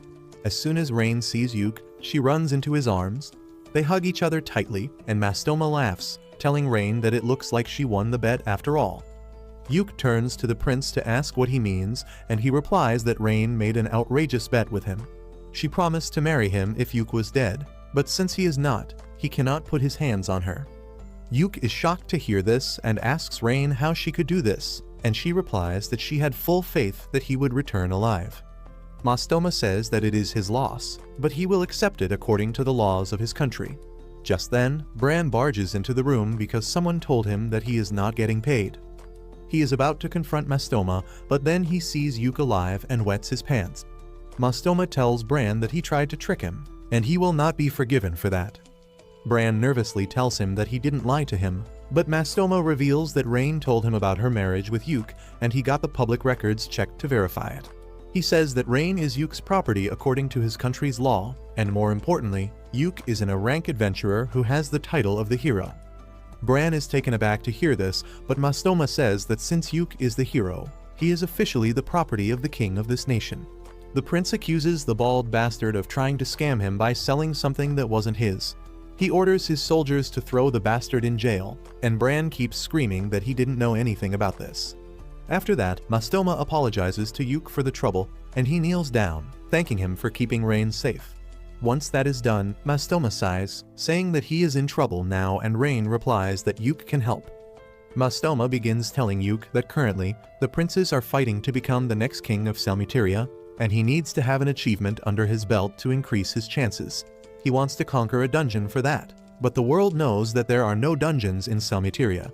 As soon as Rain sees Yuk, she runs into his arms. They hug each other tightly, and Mastoma laughs, telling Rain that it looks like she won the bet after all. Yuk turns to the prince to ask what he means, and he replies that Rain made an outrageous bet with him. She promised to marry him if Yuk was dead, but since he is not, he cannot put his hands on her. Yuk is shocked to hear this and asks Rain how she could do this, and she replies that she had full faith that he would return alive. Mastoma says that it is his loss, but he will accept it according to the laws of his country. Just then, Bran barges into the room because someone told him that he is not getting paid. He is about to confront Mastoma, but then he sees Yuk alive and wets his pants. Mastoma tells Bran that he tried to trick him, and he will not be forgiven for that. Bran nervously tells him that he didn't lie to him, but Mastoma reveals that Rain told him about her marriage with Yuk, and he got the public records checked to verify it. He says that Rain is Yuk's property according to his country's law, and more importantly, Yuk is a rank adventurer who has the title of the hero. Bran is taken aback to hear this, but Mastoma says that since Yuk is the hero, he is officially the property of the king of this nation. The prince accuses the bald bastard of trying to scam him by selling something that wasn't his. He orders his soldiers to throw the bastard in jail, and Bran keeps screaming that he didn't know anything about this. After that, Mastoma apologizes to Yuk for the trouble, and he kneels down, thanking him for keeping Rain safe. Once that is done, Mastoma sighs, saying that he is in trouble now, and Rain replies that Yuk can help. Mastoma begins telling Yuk that currently, the princes are fighting to become the next king of Selmuteria, and he needs to have an achievement under his belt to increase his chances. He wants to conquer a dungeon for that, but the world knows that there are no dungeons in Selmuteria.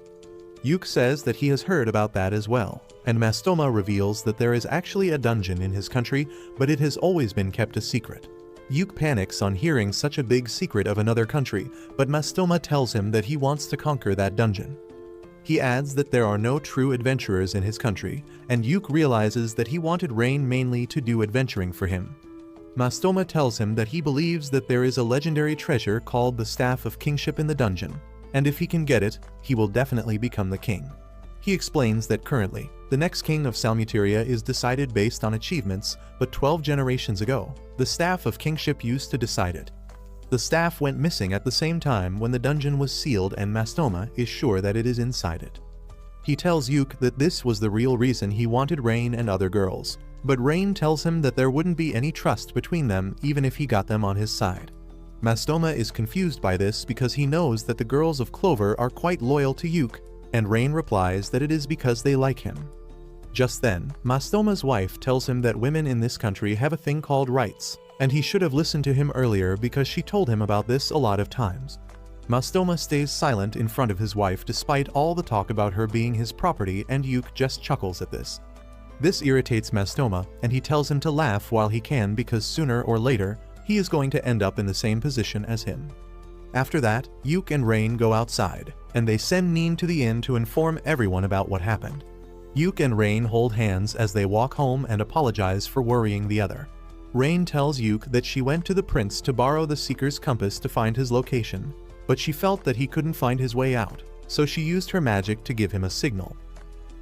Yuk says that he has heard about that as well, and Mastoma reveals that there is actually a dungeon in his country, but it has always been kept a secret. Yuk panics on hearing such a big secret of another country, but Mastoma tells him that he wants to conquer that dungeon. He adds that there are no true adventurers in his country, and Yuk realizes that he wanted Rain mainly to do adventuring for him. Mastoma tells him that he believes that there is a legendary treasure called the Staff of Kingship in the dungeon, and if he can get it, he will definitely become the king. He explains that currently, the next king of Salmuteria is decided based on achievements, but 12 generations ago, the staff of kingship used to decide it. The staff went missing at the same time when the dungeon was sealed, and Mastoma is sure that it is inside it. He tells Yuke that this was the real reason he wanted Rain and other girls, but Rain tells him that there wouldn't be any trust between them even if he got them on his side. Mastoma is confused by this because he knows that the girls of Clover are quite loyal to Yuke, and Rain replies that it is because they like him. Just then, Mastoma's wife tells him that women in this country have a thing called rights, and he should have listened to him earlier because she told him about this a lot of times. Mastoma stays silent in front of his wife despite all the talk about her being his property, and Yuke just chuckles at this. This irritates Mastoma, and he tells him to laugh while he can because sooner or later, he is going to end up in the same position as him. After that, Yuke and Rain go outside, and they send Neen to the inn to inform everyone about what happened. Yuke and Rain hold hands as they walk home and apologize for worrying the other. Rain tells Yuke that she went to the prince to borrow the Seeker's compass to find his location, but she felt that he couldn't find his way out, so she used her magic to give him a signal.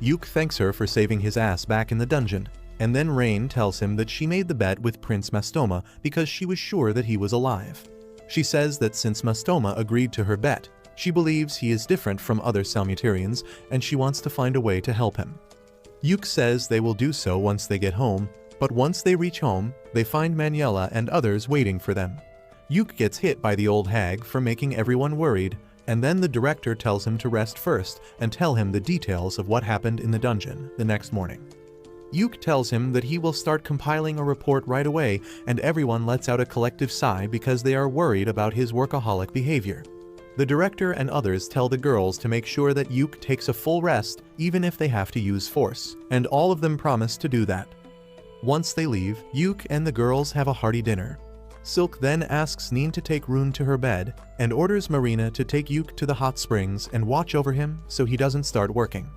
Yuke thanks her for saving his ass back in the dungeon, and then Rain tells him that she made the bet with Prince Mastoma because she was sure that he was alive. She says that since Mastoma agreed to her bet, she believes he is different from other Salmutarians, and she wants to find a way to help him. Yuke says they will do so once they get home, but once they reach home, they find Manuela and others waiting for them. Yuke gets hit by the old hag for making everyone worried, and then the director tells him to rest first and tell him the details of what happened in the dungeon the next morning. Yuke tells him that he will start compiling a report right away, and everyone lets out a collective sigh because they are worried about his workaholic behavior. The director and others tell the girls to make sure that Yuke takes a full rest even if they have to use force, and all of them promise to do that. Once they leave, Yuke and the girls have a hearty dinner. Silk then asks Neen to take Rune to her bed and orders Marina to take Yuke to the hot springs and watch over him so he doesn't start working.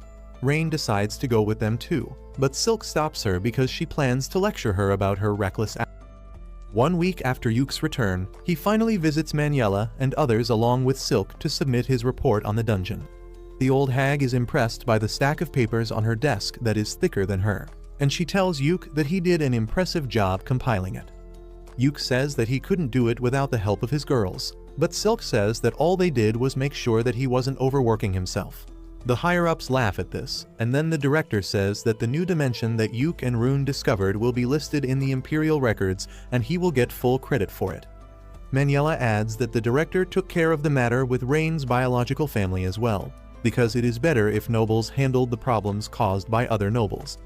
Rain decides to go with them too, but Silk stops her because she plans to lecture her about her reckless actions. 1 week after Yuke's return, he finally visits Manuela and others along with Silk to submit his report on the dungeon. The old hag is impressed by the stack of papers on her desk that is thicker than her, and she tells Yuke that he did an impressive job compiling it. Yuke says that he couldn't do it without the help of his girls, but Silk says that all they did was make sure that he wasn't overworking himself. The higher-ups laugh at this, and then the director says that the new dimension that Yuke and Rune discovered will be listed in the Imperial records and he will get full credit for it. Manuela adds that the director took care of the matter with Rain's biological family as well, because it is better if nobles handled the problems caused by other nobles.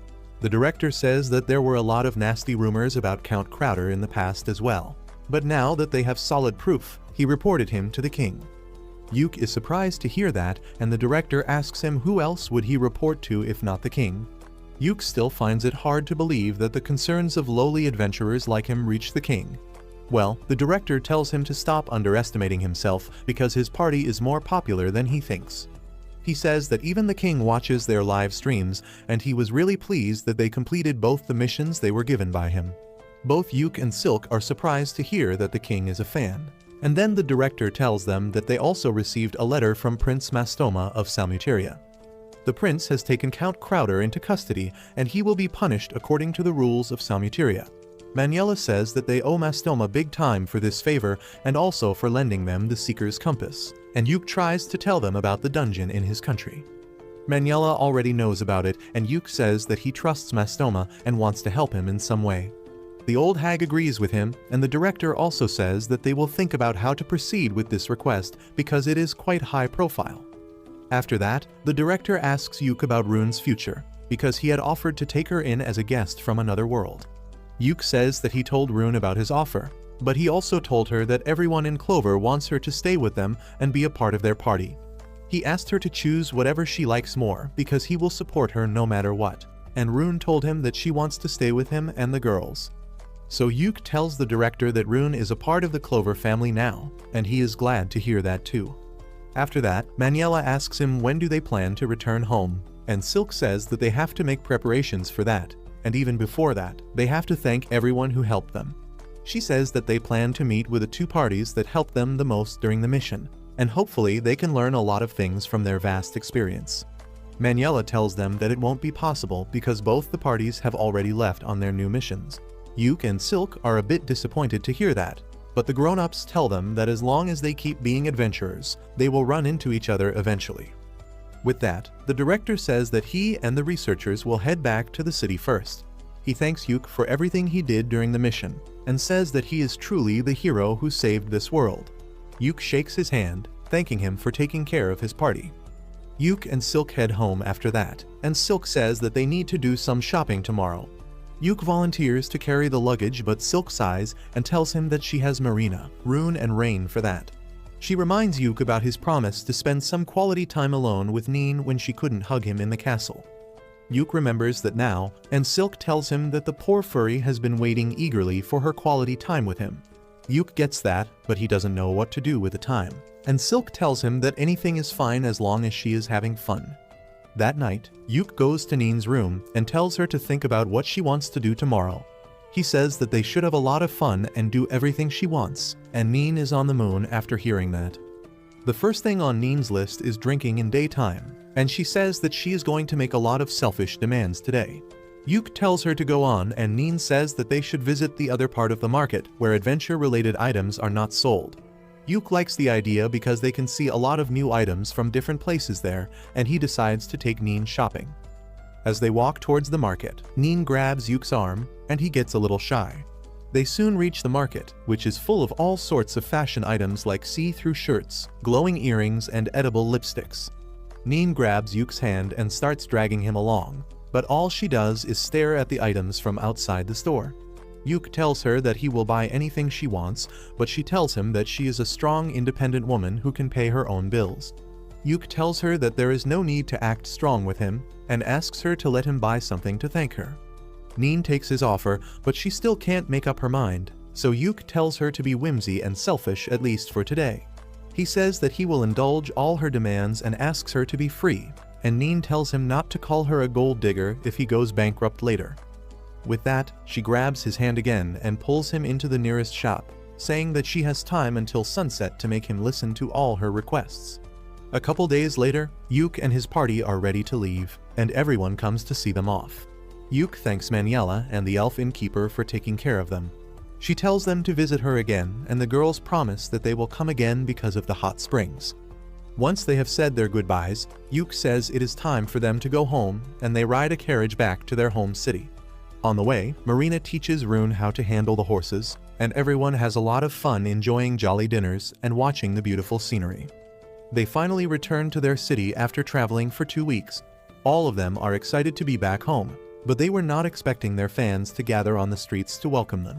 The director says that there were a lot of nasty rumors about Count Crowder in the past as well, but now that they have solid proof, he reported him to the king. Yuke is surprised to hear that, and the director asks him who else would he report to if not the king. Yuke still finds it hard to believe that the concerns of lowly adventurers like him reach the king. Well, the director tells him to stop underestimating himself because his party is more popular than he thinks. He says that even the king watches their live streams, and he was really pleased that they completed both the missions they were given by him. Both Yuke and Silk are surprised to hear that the king is a fan. And then the director tells them that they also received a letter from Prince Mastoma of Salmuteria. The prince has taken Count Crowder into custody, and he will be punished according to the rules of Salmuteria. Manuela says that they owe Mastoma big time for this favor and also for lending them the Seeker's compass, and Yuke tries to tell them about the dungeon in his country. Manuela already knows about it, and Yuke says that he trusts Mastoma and wants to help him in some way. The old hag agrees with him, and the director also says that they will think about how to proceed with this request because it is quite high profile. After that, the director asks Yuke about Rune's future, because he had offered to take her in as a guest from another world. Yuke says that he told Rune about his offer, but he also told her that everyone in Clover wants her to stay with them and be a part of their party. He asked her to choose whatever she likes more because he will support her no matter what, and Rune told him that she wants to stay with him and the girls. So Yuke tells the director that Rune is a part of the Clover family now, and he is glad to hear that too. After that, Manuela asks him when do they plan to return home, and Silk says that they have to make preparations for that, and even before that, they have to thank everyone who helped them. She says that they plan to meet with the two parties that helped them the most during the mission, and hopefully they can learn a lot of things from their vast experience. Manuela tells them that it won't be possible because both the parties have already left on their new missions. Yuke and Silk are a bit disappointed to hear that, but the grown-ups tell them that as long as they keep being adventurers, they will run into each other eventually. With that, the director says that he and the researchers will head back to the city first. He thanks Yuke for everything he did during the mission, and says that he is truly the hero who saved this world. Yuke shakes his hand, thanking him for taking care of his party. Yuke and Silk head home after that, and Silk says that they need to do some shopping tomorrow. Yuke volunteers to carry the luggage, but Silk sighs and tells him that she has Marina, Rune and Rain for that. She reminds Yuke about his promise to spend some quality time alone with Neen when she couldn't hug him in the castle. Yuke remembers that now, and Silk tells him that the poor furry has been waiting eagerly for her quality time with him. Yuke gets that, but he doesn't know what to do with the time, and Silk tells him that anything is fine as long as she is having fun. That night, Yuke goes to Neen's room and tells her to think about what she wants to do tomorrow. He says that they should have a lot of fun and do everything she wants, and Neen is on the moon after hearing that. The first thing on Neen's list is drinking in daytime, and she says that she is going to make a lot of selfish demands today. Yuke tells her to go on, and Neen says that they should visit the other part of the market where adventure-related items are not sold. Yuke likes the idea because they can see a lot of new items from different places there, and he decides to take Neen shopping. As they walk towards the market, Neen grabs Yuke's arm, and he gets a little shy. They soon reach the market, which is full of all sorts of fashion items like see-through shirts, glowing earrings, and edible lipsticks. Neen grabs Yuke's hand and starts dragging him along, but all she does is stare at the items from outside the store. Yuke tells her that he will buy anything she wants, but she tells him that she is a strong, independent woman who can pay her own bills. Yuke tells her that there is no need to act strong with him, and asks her to let him buy something to thank her. Neen takes his offer, but she still can't make up her mind, so Yuke tells her to be whimsy and selfish at least for today. He says that he will indulge all her demands and asks her to be free, and Neen tells him not to call her a gold digger if he goes bankrupt later. With that, she grabs his hand again and pulls him into the nearest shop, saying that she has time until sunset to make him listen to all her requests. A couple days later, Yuke and his party are ready to leave, and everyone comes to see them off. Yuke thanks Manuela and the elf innkeeper for taking care of them. She tells them to visit her again, and the girls promise that they will come again because of the hot springs. Once they have said their goodbyes, Yuke says it is time for them to go home, and they ride a carriage back to their home city. On the way, Marina teaches Rune how to handle the horses, and everyone has a lot of fun enjoying jolly dinners and watching the beautiful scenery. They finally return to their city after traveling for 2 weeks. All of them are excited to be back home, but they were not expecting their fans to gather on the streets to welcome them.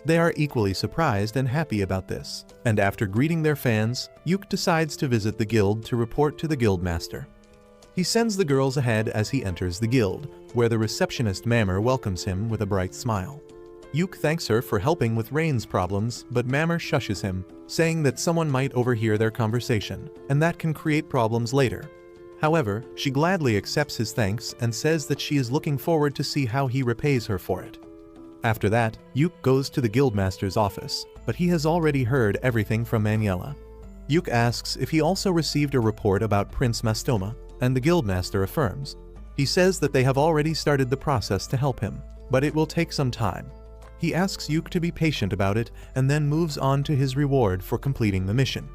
They are equally surprised and happy about this, and after greeting their fans, Yuke decides to visit the guild to report to the guildmaster. He sends the girls ahead as he enters the guild, where the receptionist Mammer welcomes him with a bright smile. Yuke thanks her for helping with Rain's problems, but Mammer shushes him, saying that someone might overhear their conversation, and that can create problems later. However, she gladly accepts his thanks and says that she is looking forward to see how he repays her for it. After that, Yuke goes to the guildmaster's office, but he has already heard everything from Manuela. Yuke asks if he also received a report about Prince Mastoma, and the guildmaster affirms. He says that they have already started the process to help him, but it will take some time. He asks Yuke to be patient about it and then moves on to his reward for completing the mission.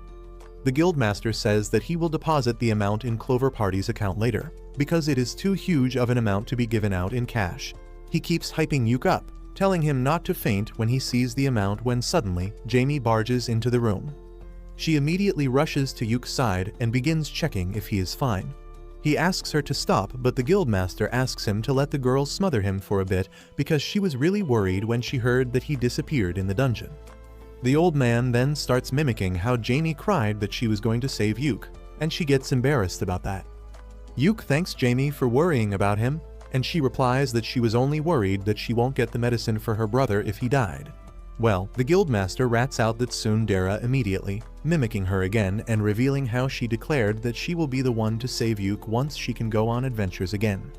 The guildmaster says that he will deposit the amount in Clover Party's account later, because it is too huge of an amount to be given out in cash. He keeps hyping Yuke up, telling him not to faint when he sees the amount when suddenly Jamie barges into the room. She immediately rushes to Yuke's side and begins checking if he is fine. He asks her to stop, but the guildmaster asks him to let the girl smother him for a bit because she was really worried when she heard that he disappeared in the dungeon. The old man then starts mimicking how Jamie cried that she was going to save Yuke, and she gets embarrassed about that. Yuke thanks Jamie for worrying about him, and she replies that she was only worried that she won't get the medicine for her brother if he died. Well, the guildmaster rats out that tsundere immediately, mimicking her again and revealing how she declared that she will be the one to save Yuke once she can go on adventures again.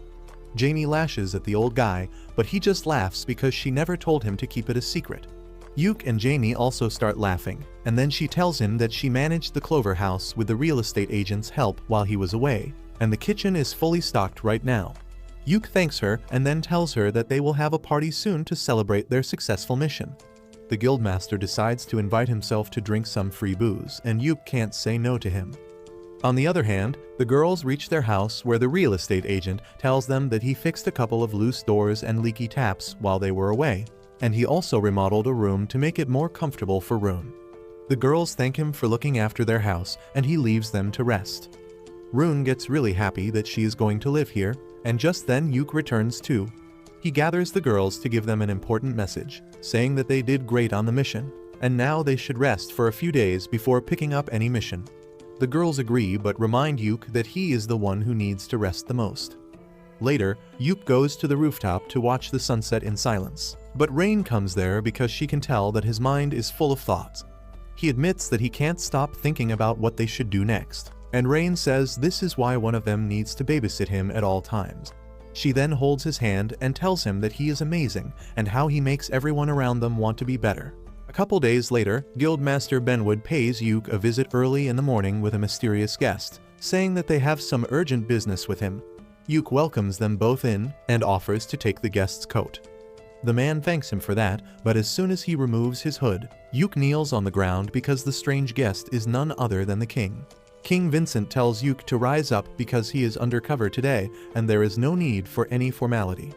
Jamie lashes at the old guy, but he just laughs because she never told him to keep it a secret. Yuke and Jamie also start laughing, and then she tells him that she managed the Clover House with the real estate agent's help while he was away, and the kitchen is fully stocked right now. Yuke thanks her and then tells her that they will have a party soon to celebrate their successful mission. The guildmaster decides to invite himself to drink some free booze, and Yuke can't say no to him. On the other hand, the girls reach their house where the real estate agent tells them that he fixed a couple of loose doors and leaky taps while they were away, and he also remodeled a room to make it more comfortable for Rune. The girls thank him for looking after their house, and he leaves them to rest. Rune gets really happy that she is going to live here, and just then Yuke returns too. He gathers the girls to give them an important message, saying that they did great on the mission, and now they should rest for a few days before picking up any mission. The girls agree but remind Yuke that he is the one who needs to rest the most. Later, Yuke goes to the rooftop to watch the sunset in silence, but Rain comes there because she can tell that his mind is full of thoughts. He admits that he can't stop thinking about what they should do next, and Rain says this is why one of them needs to babysit him at all times. She then holds his hand and tells him that he is amazing and how he makes everyone around them want to be better. A couple days later, Guildmaster Benwood pays Yuke a visit early in the morning with a mysterious guest, saying that they have some urgent business with him. Yuke welcomes them both in and offers to take the guest's coat. The man thanks him for that, but as soon as he removes his hood, Yuke kneels on the ground because the strange guest is none other than the king. King Vincent tells Yuke to rise up because he is undercover today and there is no need for any formality.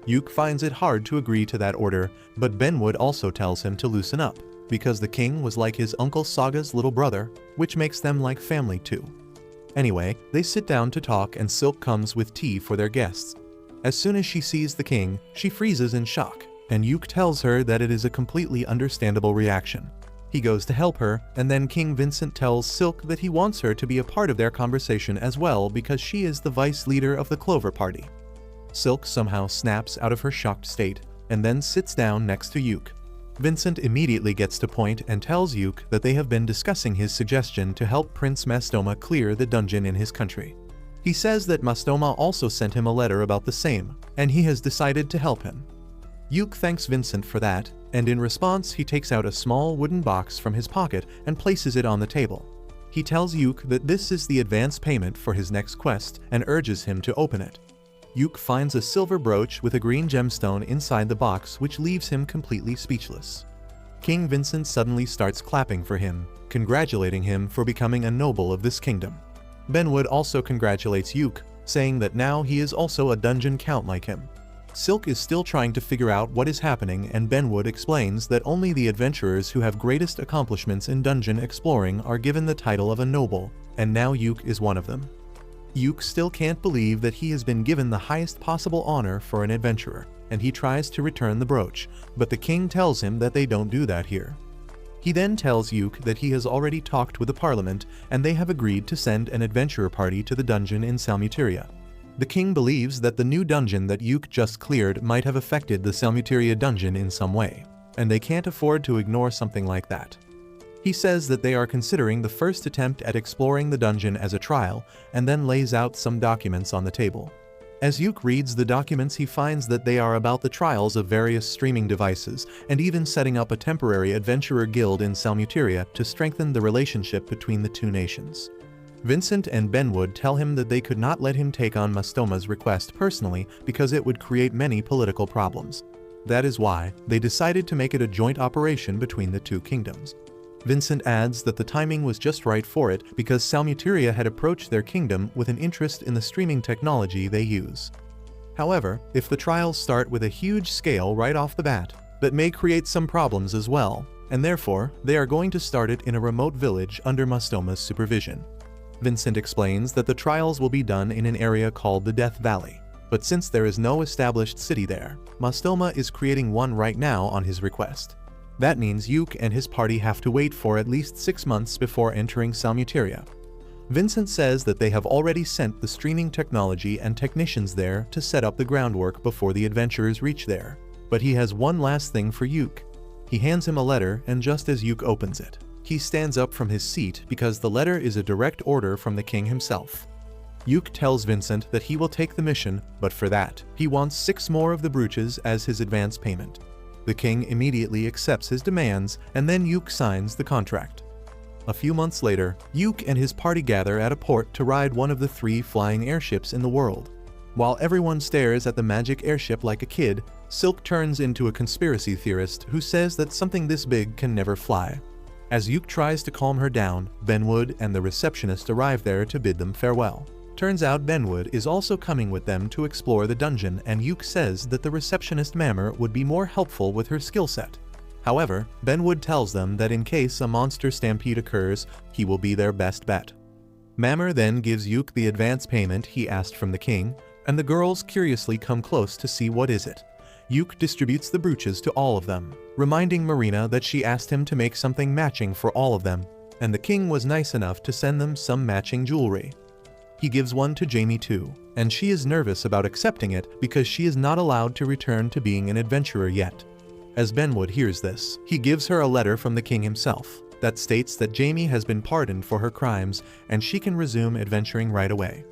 Yuke finds it hard to agree to that order, but Benwood also tells him to loosen up, because the king was like his uncle Saga's little brother, which makes them like family too. Anyway, they sit down to talk and Silk comes with tea for their guests. As soon as she sees the king, she freezes in shock, and Yuke tells her that it is a completely understandable reaction. He goes to help her, and then King Vincent tells Silk that he wants her to be a part of their conversation as well because she is the vice leader of the Clover Party. Silk somehow snaps out of her shocked state, and then sits down next to Yuke. Vincent immediately gets to point and tells Yuke that they have been discussing his suggestion to help Prince Mastoma clear the dungeon in his country. He says that Mastoma also sent him a letter about the same, and he has decided to help him. Yuke thanks Vincent for that, and in response he takes out a small wooden box from his pocket and places it on the table. He tells Yuke that this is the advance payment for his next quest and urges him to open it. Yuke finds a silver brooch with a green gemstone inside the box, which leaves him completely speechless. King Vincent suddenly starts clapping for him, congratulating him for becoming a noble of this kingdom. Benwood also congratulates Yuke, saying that now he is also a dungeon count like him. Silk is still trying to figure out what is happening, and Benwood explains that only the adventurers who have greatest accomplishments in dungeon exploring are given the title of a noble, and now Yuke is one of them. Yuke still can't believe that he has been given the highest possible honor for an adventurer, and he tries to return the brooch, but the king tells him that they don't do that here. He then tells Yuke that he has already talked with the parliament and they have agreed to send an adventurer party to the dungeon in Salmuteria. The king believes that the new dungeon that Yuke just cleared might have affected the Salmuteria dungeon in some way, and they can't afford to ignore something like that. He says that they are considering the first attempt at exploring the dungeon as a trial, and then lays out some documents on the table. As Yuke reads the documents, he finds that they are about the trials of various streaming devices, and even setting up a temporary adventurer guild in Salmuteria to strengthen the relationship between the two nations. Vincent and Benwood tell him that they could not let him take on Mastoma's request personally because it would create many political problems. That is why they decided to make it a joint operation between the two kingdoms. Vincent adds that the timing was just right for it because Salmuteria had approached their kingdom with an interest in the streaming technology they use. However, if the trials start with a huge scale right off the bat, that may create some problems as well, and therefore they are going to start it in a remote village under Mastoma's supervision. Vincent explains that the trials will be done in an area called the Death Valley, but since there is no established city there, Mastoma is creating one right now on his request. That means Yuke and his party have to wait for at least 6 months before entering Salmuteria. Vincent says that they have already sent the streaming technology and technicians there to set up the groundwork before the adventurers reach there, but he has one last thing for Yuke. He hands him a letter, and just as Yuke opens it, he stands up from his seat because the letter is a direct order from the king himself. Yuke tells Vincent that he will take the mission, but for that, he wants 6 more of the brooches as his advance payment. The king immediately accepts his demands, and then Yuke signs the contract. A few months later, Yuke and his party gather at a port to ride one of the 3 flying airships in the world. While everyone stares at the magic airship like a kid, Silk turns into a conspiracy theorist who says that something this big can never fly. As Yuke tries to calm her down, Benwood and the receptionist arrive there to bid them farewell. Turns out Benwood is also coming with them to explore the dungeon, and Yuke says that the receptionist Mammer would be more helpful with her skill set. However, Benwood tells them that in case a monster stampede occurs, he will be their best bet. Mammer then gives Yuke the advance payment he asked from the king, and the girls curiously come close to see what is it. Yuke distributes the brooches to all of them, reminding Marina that she asked him to make something matching for all of them, and the king was nice enough to send them some matching jewelry. He gives one to Jamie too, and she is nervous about accepting it because she is not allowed to return to being an adventurer yet. As Benwood hears this, he gives her a letter from the king himself that states that Jamie has been pardoned for her crimes and she can resume adventuring right away.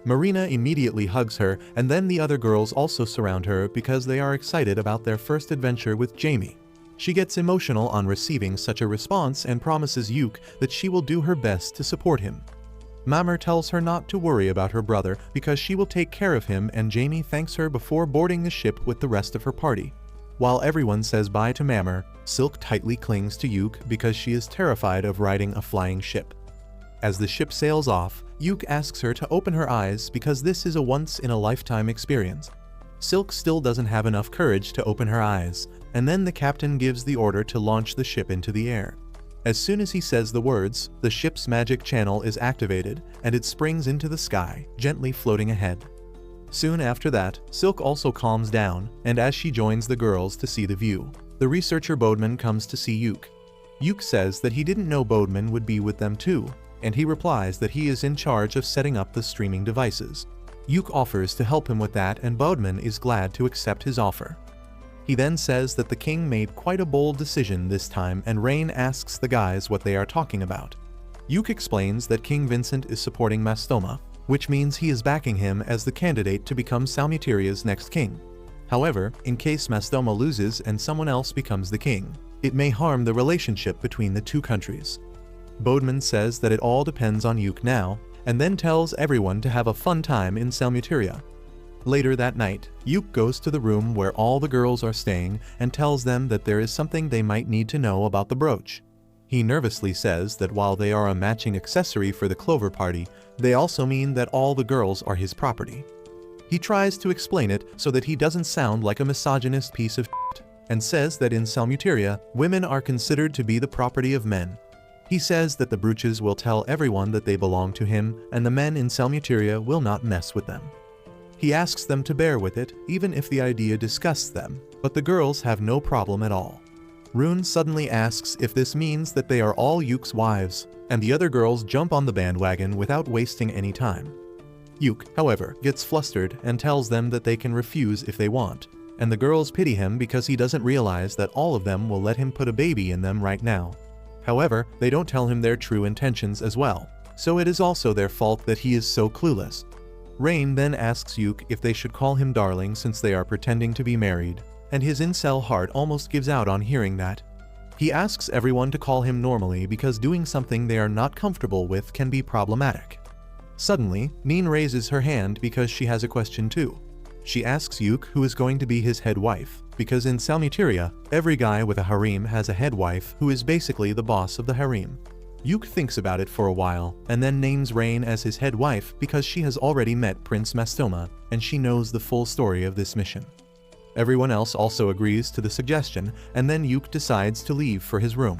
Marina immediately hugs her, and then the other girls also surround her because they are excited about their first adventure with Jamie. She gets emotional on receiving such a response and promises Yuke that she will do her best to support him. Mammer tells her not to worry about her brother because she will take care of him, and Jamie thanks her before boarding the ship with the rest of her party. While everyone says bye to Mammer, Silk tightly clings to Yuke because she is terrified of riding a flying ship. As the ship sails off, Yuke asks her to open her eyes because this is a once-in-a-lifetime experience. Silk still doesn't have enough courage to open her eyes, and then the captain gives the order to launch the ship into the air. As soon as he says the words, the ship's magic channel is activated and it springs into the sky, gently floating ahead. Soon after that, Silk also calms down, and as she joins the girls to see the view, the researcher Bodeman comes to see Yuke. Yuke says that he didn't know Bodeman would be with them too, and he replies that he is in charge of setting up the streaming devices. Yuke offers to help him with that, and Bodeman is glad to accept his offer. He then says that the king made quite a bold decision this time, and Rain asks the guys what they are talking about. Yuke explains that King Vincent is supporting Mastoma, which means he is backing him as the candidate to become Salmuteria's next king. However, in case Mastoma loses and someone else becomes the king, it may harm the relationship between the 2 countries. Bodeman says that it all depends on Yuke now, and then tells everyone to have a fun time in Salmuteria. Later that night, Yuke goes to the room where all the girls are staying and tells them that there is something they might need to know about the brooch. He nervously says that while they are a matching accessory for the Clover Party, they also mean that all the girls are his property. He tries to explain it so that he doesn't sound like a misogynist piece of shit, and says that in Salmuteria, women are considered to be the property of men. He says that the brooches will tell everyone that they belong to him, and the men in Salmuteria will not mess with them. He asks them to bear with it, even if the idea disgusts them, but the girls have no problem at all. Rune suddenly asks if this means that they are all Yuke's wives, and the other girls jump on the bandwagon without wasting any time. Yuke, however, gets flustered and tells them that they can refuse if they want, and the girls pity him because he doesn't realize that all of them will let him put a baby in them right now. However, they don't tell him their true intentions as well, so it is also their fault that he is so clueless. Rain then asks Yuke if they should call him darling since they are pretending to be married, and his incel heart almost gives out on hearing that. He asks everyone to call him normally because doing something they are not comfortable with can be problematic. Suddenly, Min raises her hand because she has a question too. She asks Yuke who is going to be his head wife, because in Salmuteria, every guy with a harem has a head wife who is basically the boss of the harem. Yuke thinks about it for a while, and then names Rain as his head wife because she has already met Prince Mastoma, and she knows the full story of this mission. Everyone else also agrees to the suggestion, and then Yuke decides to leave for his room.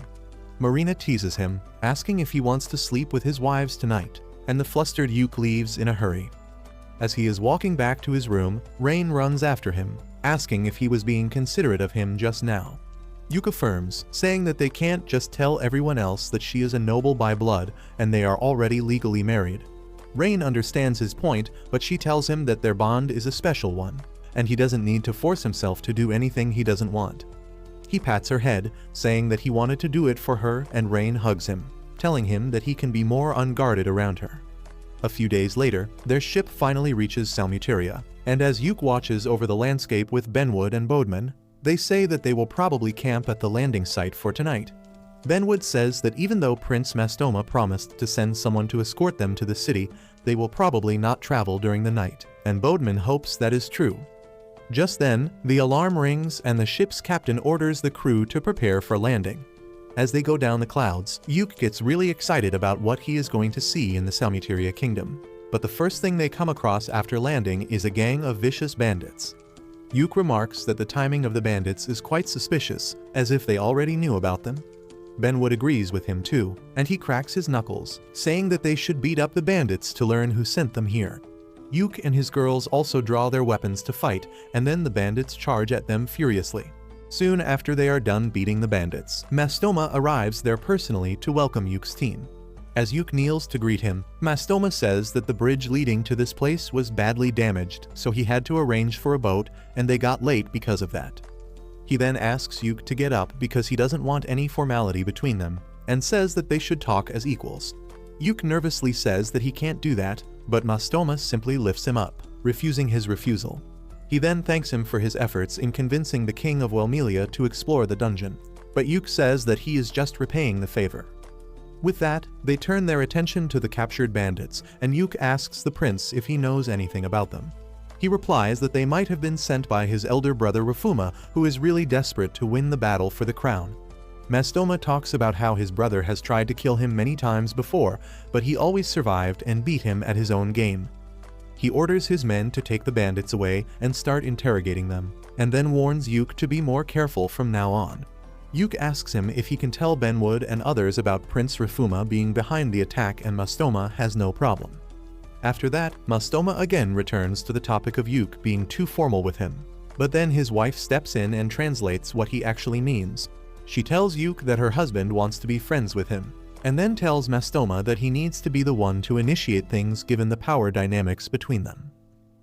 Marina teases him, asking if he wants to sleep with his wives tonight, and the flustered Yuke leaves in a hurry. As he is walking back to his room, Rain runs after him, asking if he was being considerate of him just now. Yuke affirms, saying that they can't just tell everyone else that she is a noble by blood and they are already legally married. Rain understands his point, but she tells him that their bond is a special one, and he doesn't need to force himself to do anything he doesn't want. He pats her head, saying that he wanted to do it for her, and Rain hugs him, telling him that he can be more unguarded around her. A few days later, their ship finally reaches Salmuteria, and as Yuke watches over the landscape with Benwood and Bodeman, They say that they will probably camp at the landing site for tonight. Benwood says that even though Prince Mastoma promised to send someone to escort them to the city, they will probably not travel during the night, and Bodeman hopes that is true. Just then, the alarm rings and the ship's captain orders the crew to prepare for landing. As they go down the clouds, Uke gets really excited about what he is going to see in the Salmuteria kingdom. But the first thing they come across after landing is a gang of vicious bandits. Uke remarks that the timing of the bandits is quite suspicious, as if they already knew about them. Benwood agrees with him too, and he cracks his knuckles, saying that they should beat up the bandits to learn who sent them here. Uke and his girls also draw their weapons to fight, and then the bandits charge at them furiously. Soon after they are done beating the bandits, Mastoma arrives there personally to welcome Uke's team. As Uke kneels to greet him, Mastoma says that the bridge leading to this place was badly damaged, so he had to arrange for a boat, and they got late because of that. He then asks Uke to get up because he doesn't want any formality between them, and says that they should talk as equals. Uke nervously says that he can't do that, but Mastoma simply lifts him up, refusing his refusal. He then thanks him for his efforts in convincing the king of Welmelia to explore the dungeon, but Uke says that he is just repaying the favor. With that, they turn their attention to the captured bandits, and Uke asks the prince if he knows anything about them. He replies that they might have been sent by his elder brother Rafuma, who is really desperate to win the battle for the crown. Mastoma talks about how his brother has tried to kill him many times before, but he always survived and beat him at his own game. He orders his men to take the bandits away and start interrogating them, and then warns Uke to be more careful from now on. Uke asks him if he can tell Benwood and others about Prince Rafuma being behind the attack, and Mastoma has no problem. After that, Mastoma again returns to the topic of Uke being too formal with him. But then his wife steps in and translates what he actually means. She tells Uke that her husband wants to be friends with him, and then tells Mastoma that he needs to be the one to initiate things given the power dynamics between them.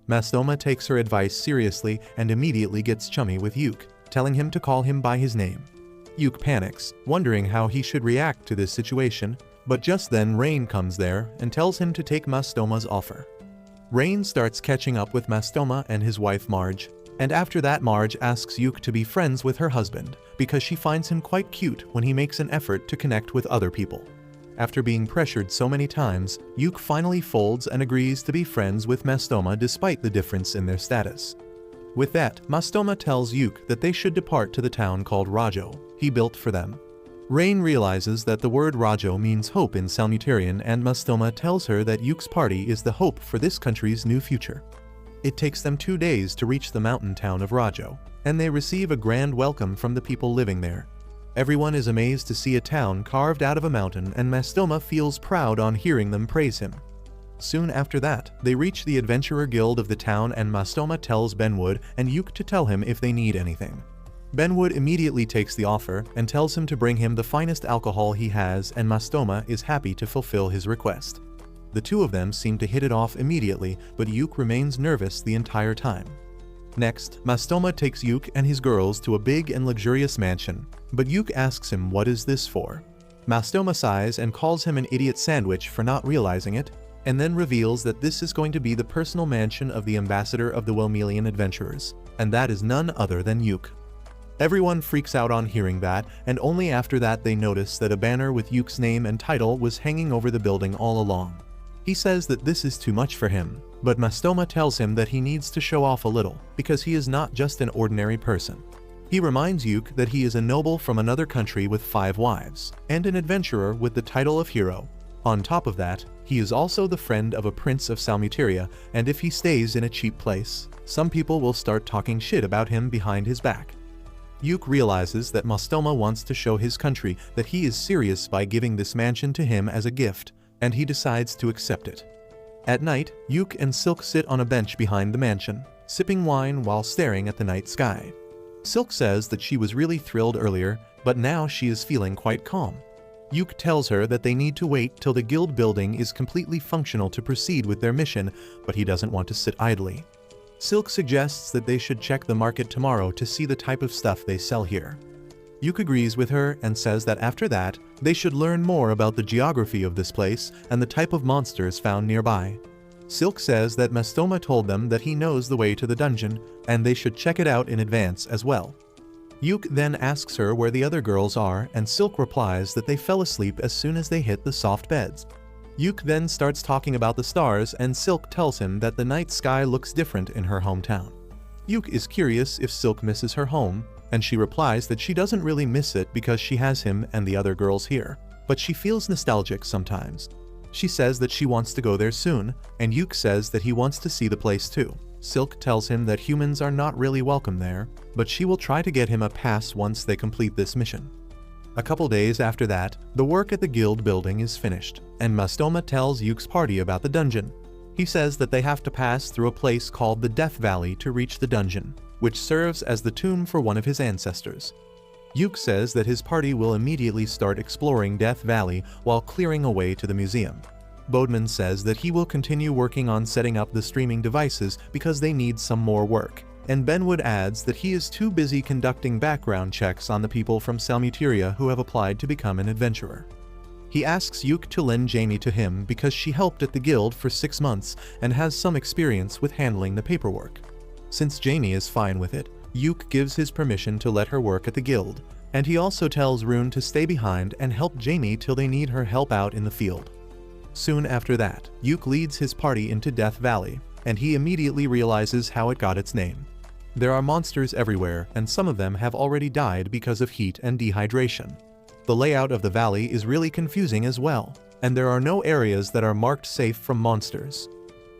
Mastoma takes her advice seriously and immediately gets chummy with Uke, telling him to call him by his name. Uke panics, wondering how he should react to this situation, but just then Rain comes there and tells him to take Mastoma's offer. Rain starts catching up with Mastoma and his wife Marge, and after that Marge asks Uke to be friends with her husband because she finds him quite cute when he makes an effort to connect with other people. After being pressured so many times, Uke finally folds and agrees to be friends with Mastoma despite the difference in their status. With that, Mastoma tells Uke that they should depart to the town called Rajo he built for them. Rain realizes that the word Rajo means hope in Salmutarian, and Mastoma tells her that Uke's party is the hope for this country's new future. It takes them 2 days to reach the mountain town of Rajo, and they receive a grand welcome from the people living there. Everyone is amazed to see a town carved out of a mountain, and Mastoma feels proud on hearing them praise him. Soon after that, they reach the Adventurer Guild of the town, and Mastoma tells Benwood and Uke to tell him if they need anything. Benwood immediately takes the offer and tells him to bring him the finest alcohol he has, and Mastoma is happy to fulfill his request. The two of them seem to hit it off immediately, but Uke remains nervous the entire time. Next, Mastoma takes Uke and his girls to a big and luxurious mansion, but Uke asks him what is this for. Mastoma sighs and calls him an idiot sandwich for not realizing it, and then reveals that this is going to be the personal mansion of the ambassador of the Welmelian adventurers, and that is none other than Uke. Everyone freaks out on hearing that, and only after that they notice that a banner with Uke's name and title was hanging over the building all along. He says that this is too much for him, but Mastoma tells him that he needs to show off a little, because he is not just an ordinary person. He reminds Uke that he is a noble from another country with 5 wives, and an adventurer with the title of hero. On top of that, he is also the friend of a prince of Salmuteria, and if he stays in a cheap place, some people will start talking shit about him behind his back. Uke realizes that Mastoma wants to show his country that he is serious by giving this mansion to him as a gift, and he decides to accept it. At night, Uke and Silk sit on a bench behind the mansion, sipping wine while staring at the night sky. Silk says that she was really thrilled earlier, but now she is feeling quite calm. Uke tells her that they need to wait till the guild building is completely functional to proceed with their mission, but he doesn't want to sit idly. Silk suggests that they should check the market tomorrow to see the type of stuff they sell here. Uke agrees with her and says that after that, they should learn more about the geography of this place and the type of monsters found nearby. Silk says that Mastoma told them that he knows the way to the dungeon, and they should check it out in advance as well. Yuk then asks her where the other girls are, and Silk replies that they fell asleep as soon as they hit the soft beds. Yuk then starts talking about the stars, and Silk tells him that the night sky looks different in her hometown. Yuk is curious if Silk misses her home, and she replies that she doesn't really miss it because she has him and the other girls here, but she feels nostalgic sometimes. She says that she wants to go there soon, and Yuk says that he wants to see the place too. Silk tells him that humans are not really welcome there, but she will try to get him a pass once they complete this mission. A couple days after that, the work at the guild building is finished, and Mastoma tells Yuk's party about the dungeon. He says that they have to pass through a place called the Death Valley to reach the dungeon, which serves as the tomb for one of his ancestors. Yuk says that his party will immediately start exploring Death Valley while clearing a way to the museum. Bodeman says that he will continue working on setting up the streaming devices because they need some more work, and Benwood adds that he is too busy conducting background checks on the people from Salmuteria who have applied to become an adventurer. He asks Yuk to lend Jamie to him because she helped at the guild for 6 months and has some experience with handling the paperwork. Since Jamie is fine with it, Yuk gives his permission to let her work at the guild, and he also tells Rune to stay behind and help Jamie till they need her help out in the field. Soon after that, Yuk leads his party into Death Valley, and he immediately realizes how it got its name. There are monsters everywhere, and some of them have already died because of heat and dehydration. The layout of the valley is really confusing as well, and there are no areas that are marked safe from monsters.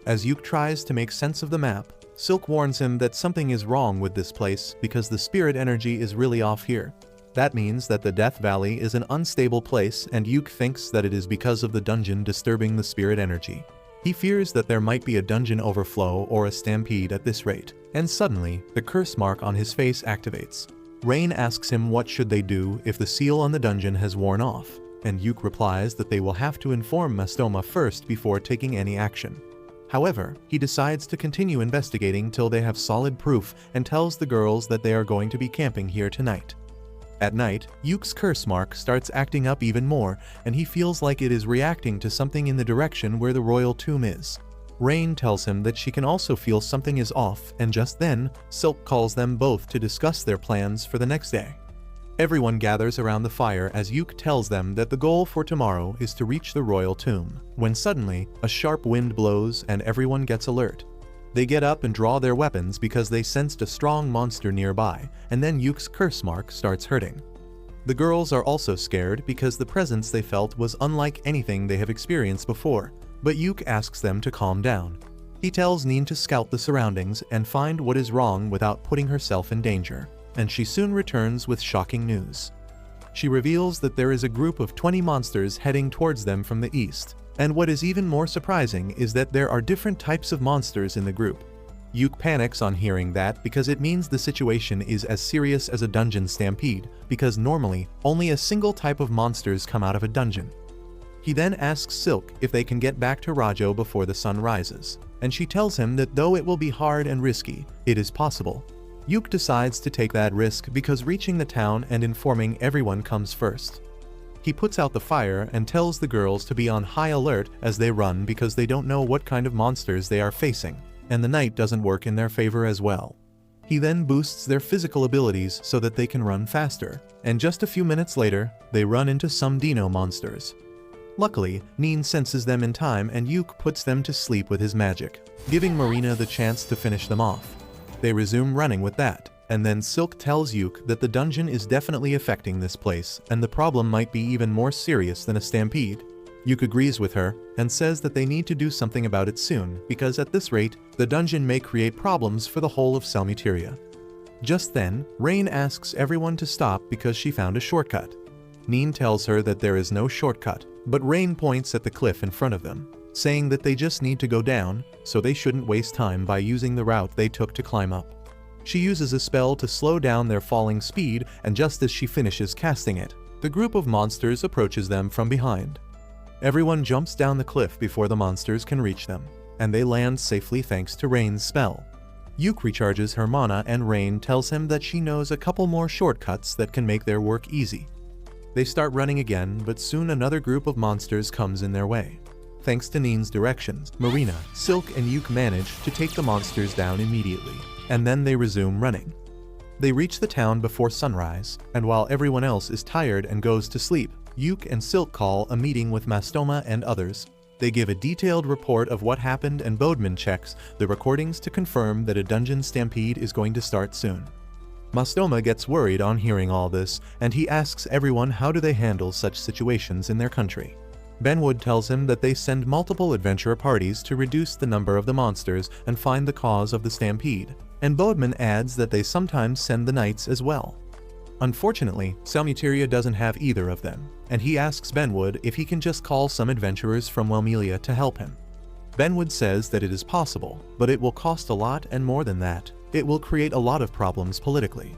As Yuk tries to make sense of the map, Silk warns him that something is wrong with this place because the spirit energy is really off here. That means that the Death Valley is an unstable place, and Yuk thinks that it is because of the dungeon disturbing the spirit energy. He fears that there might be a dungeon overflow or a stampede at this rate, and suddenly, the curse mark on his face activates. Rain asks him what should they do if the seal on the dungeon has worn off, and Yuk replies that they will have to inform Mastoma first before taking any action. However, he decides to continue investigating till they have solid proof and tells the girls that they are going to be camping here tonight. At night, Yuk's curse mark starts acting up even more, and he feels like it is reacting to something in the direction where the royal tomb is. Rain tells him that she can also feel something is off, and just then, Silk calls them both to discuss their plans for the next day. Everyone gathers around the fire as Yuk tells them that the goal for tomorrow is to reach the royal tomb, when suddenly, a sharp wind blows and everyone gets alert. They get up and draw their weapons because they sensed a strong monster nearby, and then Yuk's curse mark starts hurting. The girls are also scared because the presence they felt was unlike anything they have experienced before, but Yuk asks them to calm down. He tells Neen to scout the surroundings and find what is wrong without putting herself in danger, and she soon returns with shocking news. She reveals that there is a group of 20 monsters heading towards them from the east. And what is even more surprising is that there are different types of monsters in the group. Yuk panics on hearing that because it means the situation is as serious as a dungeon stampede, because normally only a single type of monsters come out of a dungeon. He then asks Silk if they can get back to Rajo before the sun rises, and she tells him that though it will be hard and risky, it is possible. Yuk decides to take that risk because reaching the town and informing everyone comes first. He puts out the fire and tells the girls to be on high alert as they run because they don't know what kind of monsters they are facing, and the night doesn't work in their favor as well. He then boosts their physical abilities so that they can run faster, and just a few minutes later, they run into some dino monsters. Luckily, Neen senses them in time and Yuk puts them to sleep with his magic, giving Marina the chance to finish them off. They resume running with that. And then Silk tells Yuk that the dungeon is definitely affecting this place, and the problem might be even more serious than a stampede. Yuk agrees with her, and says that they need to do something about it soon, because at this rate, the dungeon may create problems for the whole of Salmuteria. Just then, Rain asks everyone to stop because she found a shortcut. Neen tells her that there is no shortcut, but Rain points at the cliff in front of them, saying that they just need to go down, so they shouldn't waste time by using the route they took to climb up. She uses a spell to slow down their falling speed, and just as she finishes casting it, the group of monsters approaches them from behind. Everyone jumps down the cliff before the monsters can reach them, and they land safely thanks to Rain's spell. Yuk recharges her mana, and Rain tells him that she knows a couple more shortcuts that can make their work easy. They start running again, but soon another group of monsters comes in their way. Thanks to Neen's directions, Marina, Silk, and Yuk manage to take the monsters down immediately, and then they resume running. They reach the town before sunrise, and while everyone else is tired and goes to sleep, Yuke and Silk call a meeting with Mastoma and others. They give a detailed report of what happened, and Bodman checks the recordings to confirm that a dungeon stampede is going to start soon. Mastoma gets worried on hearing all this, and he asks everyone how do they handle such situations in their country. Benwood tells him that they send multiple adventurer parties to reduce the number of the monsters and find the cause of the stampede, and Bodman adds that they sometimes send the knights as well. Unfortunately, Salmuteria doesn't have either of them, and he asks Benwood if he can just call some adventurers from Welmelia to help him. Benwood says that it is possible, but it will cost a lot, and more than that, it will create a lot of problems politically.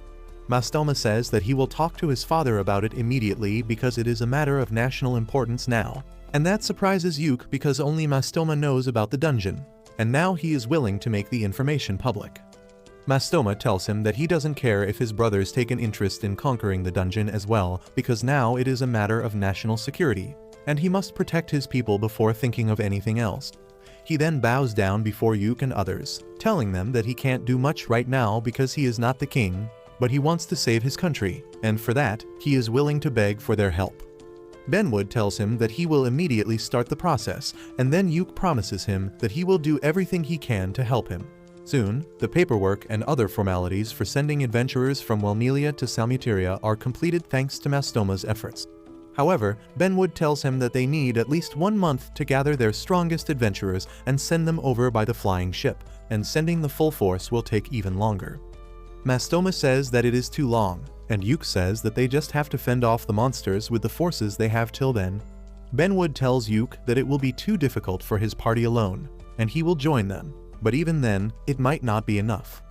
Mastoma says that he will talk to his father about it immediately because it is a matter of national importance now, and that surprises Yuke because only Mastoma knows about the dungeon, and now he is willing to make the information public. Mastoma tells him that he doesn't care if his brothers take an interest in conquering the dungeon as well, because now it is a matter of national security, and he must protect his people before thinking of anything else. He then bows down before Yuke and others, telling them that he can't do much right now because he is not the king, but he wants to save his country, and for that, he is willing to beg for their help. Benwood tells him that he will immediately start the process, and then Yuke promises him that he will do everything he can to help him. Soon, the paperwork and other formalities for sending adventurers from Welmelia to Salmuteria are completed thanks to Mastoma's efforts. However, Benwood tells him that they need at least 1 month to gather their strongest adventurers and send them over by the flying ship, and sending the full force will take even longer. Mastoma says that it is too long, and Yuke says that they just have to fend off the monsters with the forces they have till then. Benwood tells Yuke that it will be too difficult for his party alone, and he will join them, but even then, it might not be enough.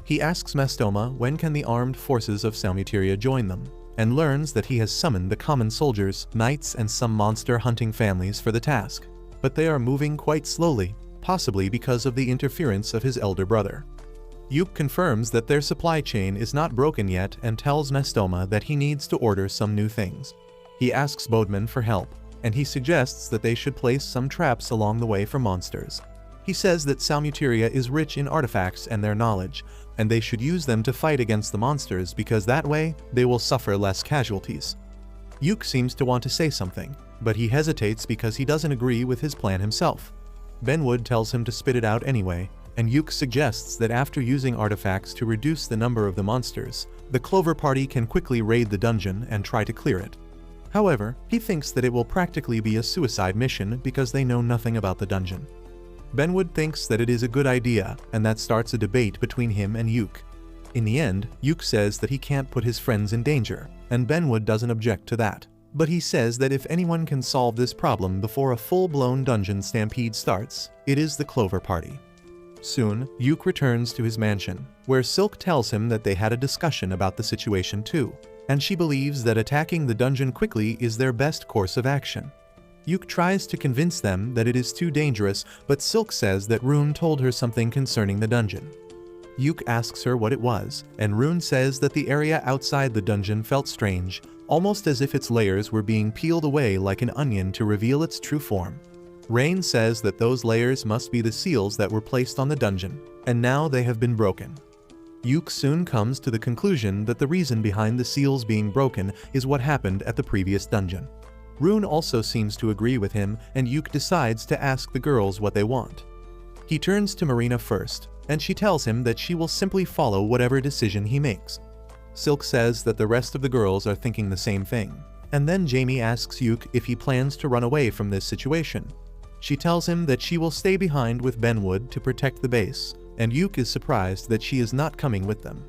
He asks Mastoma when can the armed forces of Salmuteria join them, and learns that he has summoned the common soldiers, knights, and some monster-hunting families for the task, but they are moving quite slowly, possibly because of the interference of his elder brother. Yuke confirms that their supply chain is not broken yet and tells Mastoma that he needs to order some new things. He asks Bodman for help, and he suggests that they should place some traps along the way for monsters. He says that Salmuteria is rich in artifacts and their knowledge, and they should use them to fight against the monsters because that way they will suffer less casualties. Yuke seems to want to say something, but he hesitates because he doesn't agree with his plan himself. Benwood tells him to spit it out anyway, and Yuke suggests that after using artifacts to reduce the number of the monsters, the Clover Party can quickly raid the dungeon and try to clear it. However, he thinks that it will practically be a suicide mission because they know nothing about the dungeon. Benwood thinks that it is a good idea, and that starts a debate between him and Yuke. In the end, Yuke says that he can't put his friends in danger, and Benwood doesn't object to that. But he says that if anyone can solve this problem before a full-blown dungeon stampede starts, it is the Clover Party. Soon, Yuke returns to his mansion, where Silk tells him that they had a discussion about the situation too, and she believes that attacking the dungeon quickly is their best course of action. Yuke tries to convince them that it is too dangerous, but Silk says that Rune told her something concerning the dungeon. Yuke asks her what it was, and Rune says that the area outside the dungeon felt strange, almost as if its layers were being peeled away like an onion to reveal its true form. Rain says that those layers must be the seals that were placed on the dungeon, and now they have been broken. Yuke soon comes to the conclusion that the reason behind the seals being broken is what happened at the previous dungeon. Rune also seems to agree with him, and Yuke decides to ask the girls what they want. He turns to Marina first, and she tells him that she will simply follow whatever decision he makes. Silk says that the rest of the girls are thinking the same thing, and then Jamie asks Yuke if he plans to run away from this situation. She tells him that she will stay behind with Benwood to protect the base, and Yuke is surprised that she is not coming with them.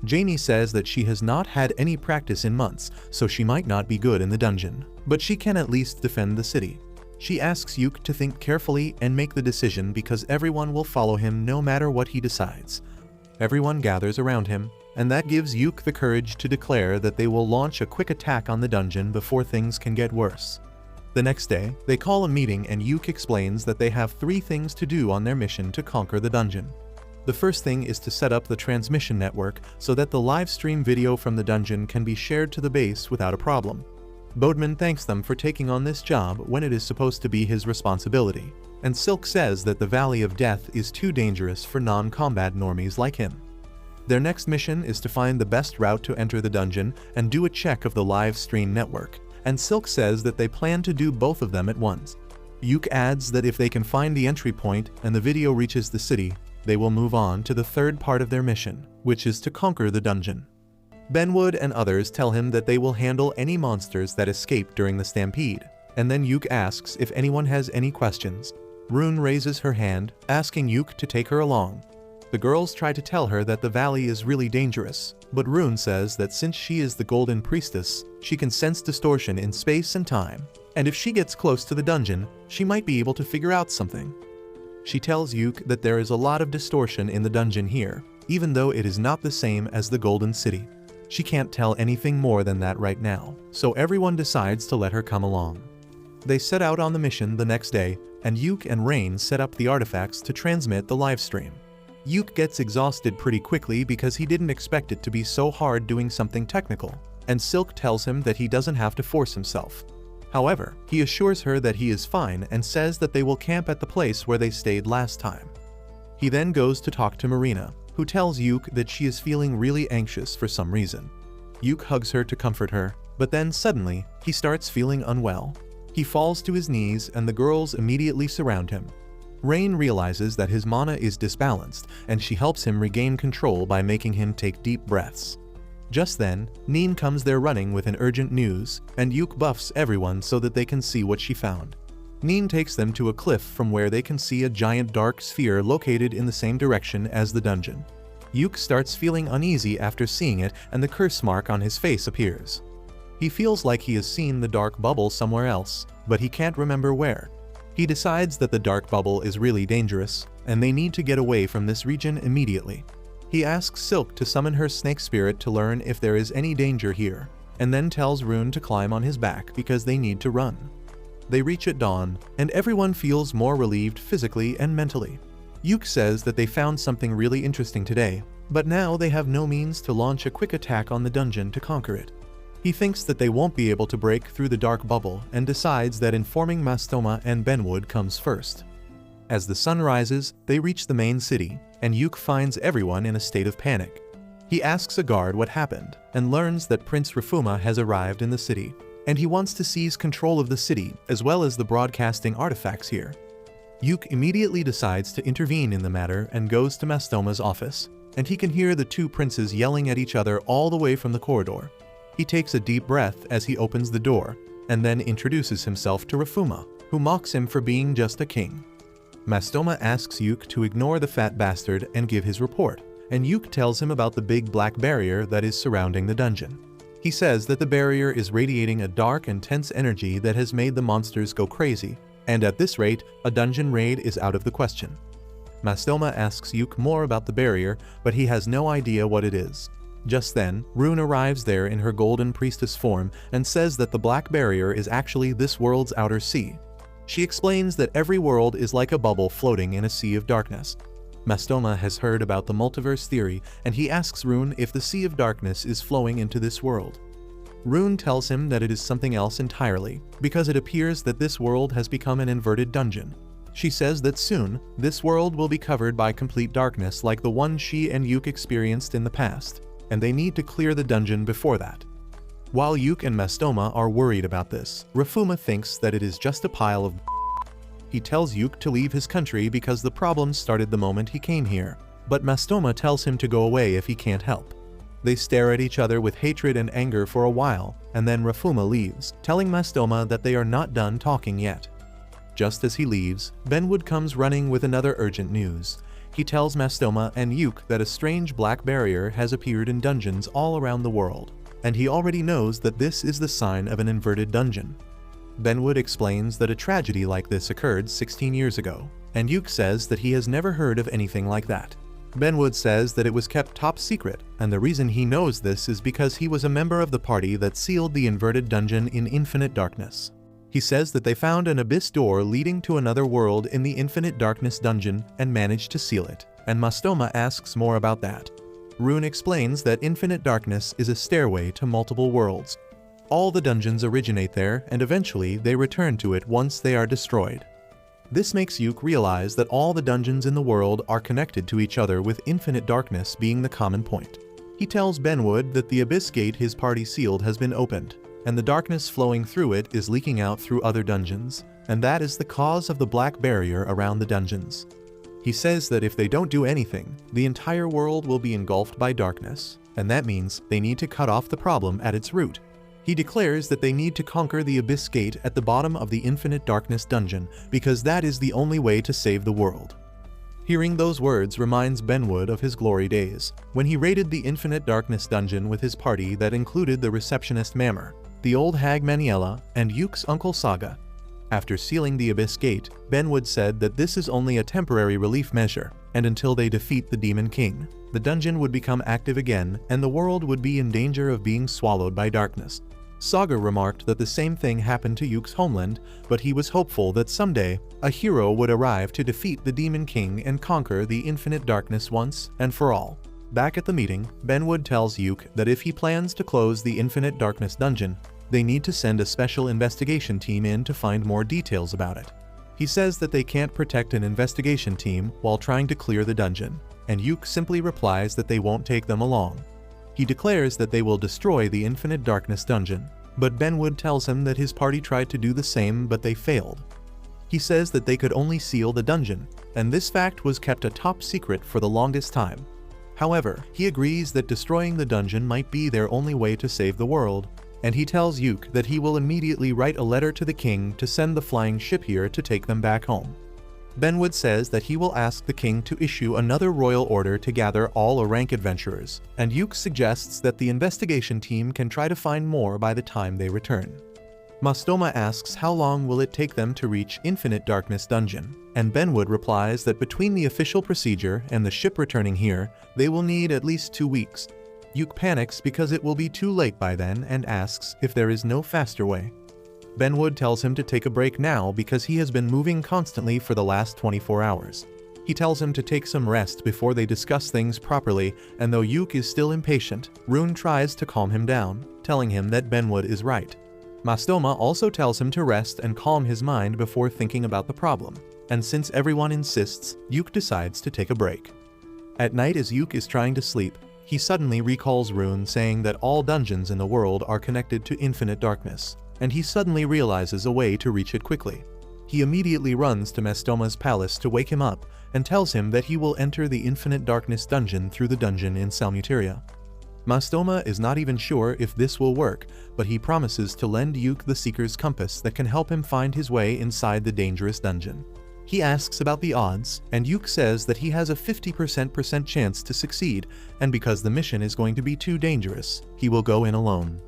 Jamie says that she has not had any practice in months, so she might not be good in the dungeon, but she can at least defend the city. She asks Yuke to think carefully and make the decision because everyone will follow him no matter what he decides. Everyone gathers around him, and that gives Yuke the courage to declare that they will launch a quick attack on the dungeon before things can get worse. The next day, they call a meeting and Yuke explains that they have 3 things to do on their mission to conquer the dungeon. The first thing is to set up the transmission network so that the live stream video from the dungeon can be shared to the base without a problem. Bodman thanks them for taking on this job when it is supposed to be his responsibility, and Silk says that the Valley of Death is too dangerous for non-combat normies like him. Their next mission is to find the best route to enter the dungeon and do a check of the live stream network, and Silk says that they plan to do both of them at once. Yuk adds that if they can find the entry point and the video reaches the city, they will move on to the third part of their mission, which is to conquer the dungeon. Benwood and others tell him that they will handle any monsters that escape during the stampede, and then Yuk asks if anyone has any questions. Rune raises her hand, asking Yuk to take her along. The girls try to tell her that the valley is really dangerous, but Rune says that since she is the Golden Priestess, she can sense distortion in space and time, and if she gets close to the dungeon, she might be able to figure out something. She tells Yuk that there is a lot of distortion in the dungeon here, even though it is not the same as the Golden City. She can't tell anything more than that right now, so everyone decides to let her come along. They set out on the mission the next day, and Yuk and Rain set up the artifacts to transmit the livestream. Yuk gets exhausted pretty quickly because he didn't expect it to be so hard doing something technical, and Silk tells him that he doesn't have to force himself. However, he assures her that he is fine and says that they will camp at the place where they stayed last time. He then goes to talk to Marina, who tells Yuk that she is feeling really anxious for some reason. Yuk hugs her to comfort her, but then suddenly, he starts feeling unwell. He falls to his knees and the girls immediately surround him. Rain realizes that his mana is disbalanced, and she helps him regain control by making him take deep breaths. Just then, Neen comes there running with an urgent news, and Yuk buffs everyone so that they can see what she found. Neen takes them to a cliff from where they can see a giant dark sphere located in the same direction as the dungeon. Yuk starts feeling uneasy after seeing it, and the curse mark on his face appears. He feels like he has seen the dark bubble somewhere else, but he can't remember where. He decides that the dark bubble is really dangerous, and they need to get away from this region immediately. He asks Silk to summon her snake spirit to learn if there is any danger here, and then tells Rune to climb on his back because they need to run. They reach at dawn, and everyone feels more relieved physically and mentally. Yuk says that they found something really interesting today, but now they have no means to launch a quick attack on the dungeon to conquer it. He thinks that they won't be able to break through the dark bubble and decides that informing Mastoma and Benwood comes first. As the sun rises, they reach the main city, and Yuk finds everyone in a state of panic. He asks a guard what happened and learns that Prince Rafuma has arrived in the city, and he wants to seize control of the city as well as the broadcasting artifacts here. Yuk immediately decides to intervene in the matter and goes to Mastoma's office, and he can hear the two princes yelling at each other all the way from the corridor. He takes a deep breath as he opens the door, and then introduces himself to Rafuma, who mocks him for being just a king. Mastoma asks Yuk to ignore the fat bastard and give his report, and Yuk tells him about the big black barrier that is surrounding the dungeon. He says that the barrier is radiating a dark and tense energy that has made the monsters go crazy, and at this rate, a dungeon raid is out of the question. Mastoma asks Yuk more about the barrier, but he has no idea what it is. Just then, Rune arrives there in her Golden Priestess form and says that the Black Barrier is actually this world's outer sea. She explains that every world is like a bubble floating in a sea of darkness. Mastoma has heard about the multiverse theory, and he asks Rune if the Sea of Darkness is flowing into this world. Rune tells him that it is something else entirely, because it appears that this world has become an inverted dungeon. She says that soon, this world will be covered by complete darkness like the one she and Yuk experienced in the past, and they need to clear the dungeon before that. While Yuk and Mastoma are worried about this, Rafuma thinks that it is just a pile of He tells Yuk to leave his country because the problems started the moment he came here, but Mastoma tells him to go away if he can't help. They stare at each other with hatred and anger for a while, and then Rafuma leaves, telling Mastoma that they are not done talking yet. Just as he leaves, Benwood comes running with another urgent news. He tells Mastoma and Yuk that a strange black barrier has appeared in dungeons all around the world, and he already knows that this is the sign of an inverted dungeon. Benwood explains that a tragedy like this occurred 16 years ago, and Yuk says that he has never heard of anything like that. Benwood says that it was kept top secret, and the reason he knows this is because he was a member of the party that sealed the inverted dungeon in infinite darkness. He says that they found an abyss door leading to another world in the Infinite Darkness dungeon and managed to seal it, and Mastoma asks more about that. Rune explains that Infinite Darkness is a stairway to multiple worlds. All the dungeons originate there, and eventually they return to it once they are destroyed. This makes Yuke realize that all the dungeons in the world are connected to each other, with infinite darkness being the common point. He tells Benwood that the abyss gate his party sealed has been opened, and the darkness flowing through it is leaking out through other dungeons, and that is the cause of the black barrier around the dungeons. He says that if they don't do anything, the entire world will be engulfed by darkness, and that means they need to cut off the problem at its root. He declares that they need to conquer the abyss gate at the bottom of the infinite darkness dungeon, because that is the only way to save the world. Hearing those words reminds Benwood of his glory days, when he raided the infinite darkness dungeon with his party that included the receptionist Mammer, the old hag Maniela, and Yuke's uncle Saga. After sealing the abyss gate, Benwood said that this is only a temporary relief measure, and until they defeat the Demon King, the dungeon would become active again and the world would be in danger of being swallowed by darkness. Saga remarked that the same thing happened to Yuke's homeland, but he was hopeful that someday, a hero would arrive to defeat the Demon King and conquer the infinite darkness once and for all. Back at the meeting, Benwood tells Yuke that if he plans to close the infinite darkness dungeon, they need to send a special investigation team in to find more details about it. He says that they can't protect an investigation team while trying to clear the dungeon, and Yuke simply replies that they won't take them along. He declares that they will destroy the infinite darkness dungeon, but Benwood tells him that his party tried to do the same but they failed. He says that they could only seal the dungeon, and this fact was kept a top secret for the longest time. However, he agrees that destroying the dungeon might be their only way to save the world, and he tells Yuke that he will immediately write a letter to the king to send the flying ship here to take them back home. Benwood says that he will ask the king to issue another royal order to gather all rank adventurers, and Yuke suggests that the investigation team can try to find more by the time they return. Mastoma asks how long will it take them to reach Infinite Darkness Dungeon, and Benwood replies that between the official procedure and the ship returning here, they will need at least 2 weeks. Yuke panics because it will be too late by then and asks if there is no faster way. Benwood tells him to take a break now because he has been moving constantly for the last 24 hours. He tells him to take some rest before they discuss things properly, and though Yuke is still impatient, Rune tries to calm him down, telling him that Benwood is right. Mastoma also tells him to rest and calm his mind before thinking about the problem, and since everyone insists, Yuke decides to take a break. At night, as Yuke is trying to sleep, he suddenly recalls Rune saying that all dungeons in the world are connected to infinite darkness, and he suddenly realizes a way to reach it quickly. He immediately runs to Mastoma's palace to wake him up and tells him that he will enter the infinite darkness dungeon through the dungeon in Salmuteria. Mastoma is not even sure if this will work, but he promises to lend Yuke the Seeker's Compass that can help him find his way inside the dangerous dungeon. He asks about the odds, and Yuke says that he has a 50% chance to succeed, and because the mission is going to be too dangerous, he will go in alone.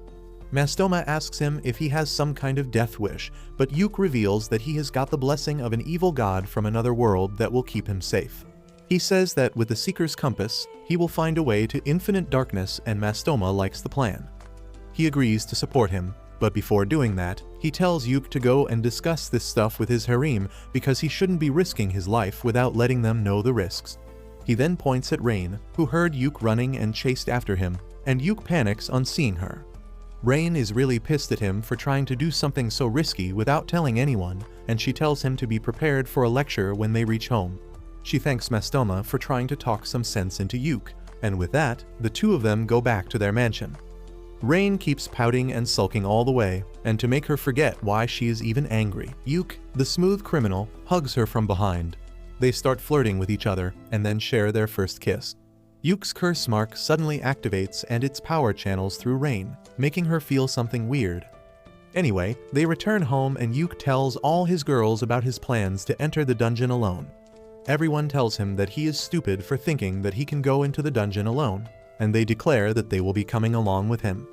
Mastoma asks him if he has some kind of death wish, but Yuke reveals that he has got the blessing of an evil god from another world that will keep him safe. He says that with the Seeker's Compass, he will find a way to infinite darkness, and Mastoma likes the plan. He agrees to support him, but before doing that, he tells Yuke to go and discuss this stuff with his harem because he shouldn't be risking his life without letting them know the risks. He then points at Rain, who heard Yuke running and chased after him, and Yuke panics on seeing her. Rain is really pissed at him for trying to do something so risky without telling anyone, and she tells him to be prepared for a lecture when they reach home. She thanks Mastoma for trying to talk some sense into Yuke, and with that, the two of them go back to their mansion. Rain keeps pouting and sulking all the way, and to make her forget why she is even angry, Yuke, the smooth criminal, hugs her from behind. They start flirting with each other, and then share their first kiss. Yuke's curse mark suddenly activates and its power channels through Rain, making her feel something weird. Anyway, they return home and Yuke tells all his girls about his plans to enter the dungeon alone. Everyone tells him that he is stupid for thinking that he can go into the dungeon alone, and they declare that they will be coming along with him.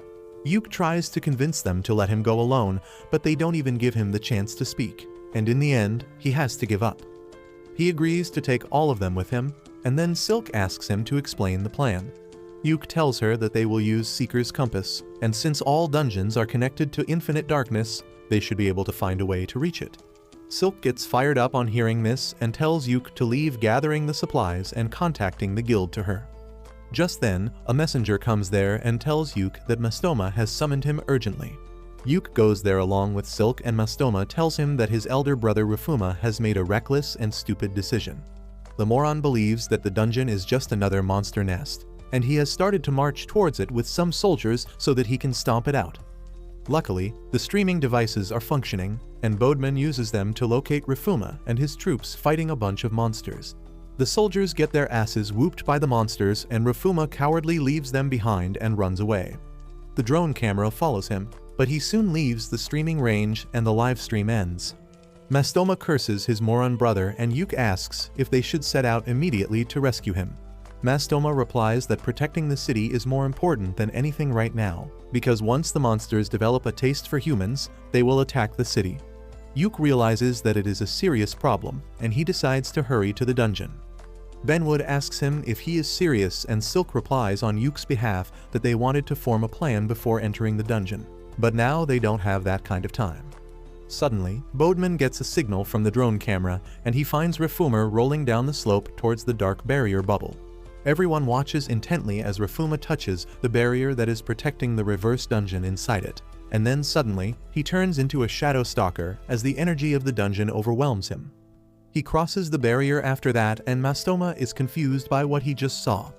Yuke tries to convince them to let him go alone, but they don't even give him the chance to speak, and in the end, he has to give up. He agrees to take all of them with him, and then Silk asks him to explain the plan. Yuke tells her that they will use Seeker's Compass, and since all dungeons are connected to infinite darkness, they should be able to find a way to reach it. Silk gets fired up on hearing this and tells Yuke to leave gathering the supplies and contacting the guild to her. Just then, a messenger comes there and tells Yuke that Mastoma has summoned him urgently. Yuke goes there along with Silk, and Mastoma tells him that his elder brother Rifuma has made a reckless and stupid decision. The moron believes that the dungeon is just another monster nest, and he has started to march towards it with some soldiers so that he can stomp it out. Luckily, the streaming devices are functioning, and Bodeman uses them to locate Rifuma and his troops fighting a bunch of monsters. The soldiers get their asses whooped by the monsters, and Rifuma cowardly leaves them behind and runs away. The drone camera follows him, but he soon leaves the streaming range and the live stream ends. Mastoma curses his moron brother, and Yuke asks if they should set out immediately to rescue him. Mastoma replies that protecting the city is more important than anything right now, because once the monsters develop a taste for humans, they will attack the city. Yuke realizes that it is a serious problem, and he decides to hurry to the dungeon. Benwood asks him if he is serious, and Silk replies on Yuke's behalf that they wanted to form a plan before entering the dungeon, but now they don't have that kind of time. Suddenly, Bodeman gets a signal from the drone camera, and he finds Rifuma rolling down the slope towards the dark barrier bubble. Everyone watches intently as Rifuma touches the barrier that is protecting the reverse dungeon inside it, and then suddenly, he turns into a shadow stalker as the energy of the dungeon overwhelms him. He crosses the barrier after that, and Mastoma is confused by what he just saw.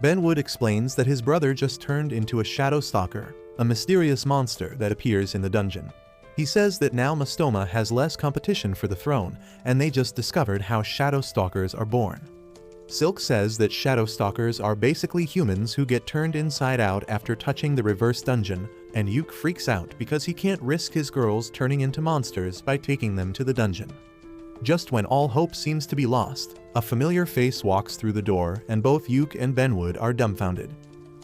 Benwood explains that his brother just turned into a shadow stalker, a mysterious monster that appears in the dungeon. He says that now Mastoma has less competition for the throne, and they just discovered how shadow stalkers are born. Silk says that shadow stalkers are basically humans who get turned inside out after touching the reverse dungeon, and Yuke freaks out because he can't risk his girls turning into monsters by taking them to the dungeon. Just when all hope seems to be lost, a familiar face walks through the door, and both Yuke and Benwood are dumbfounded.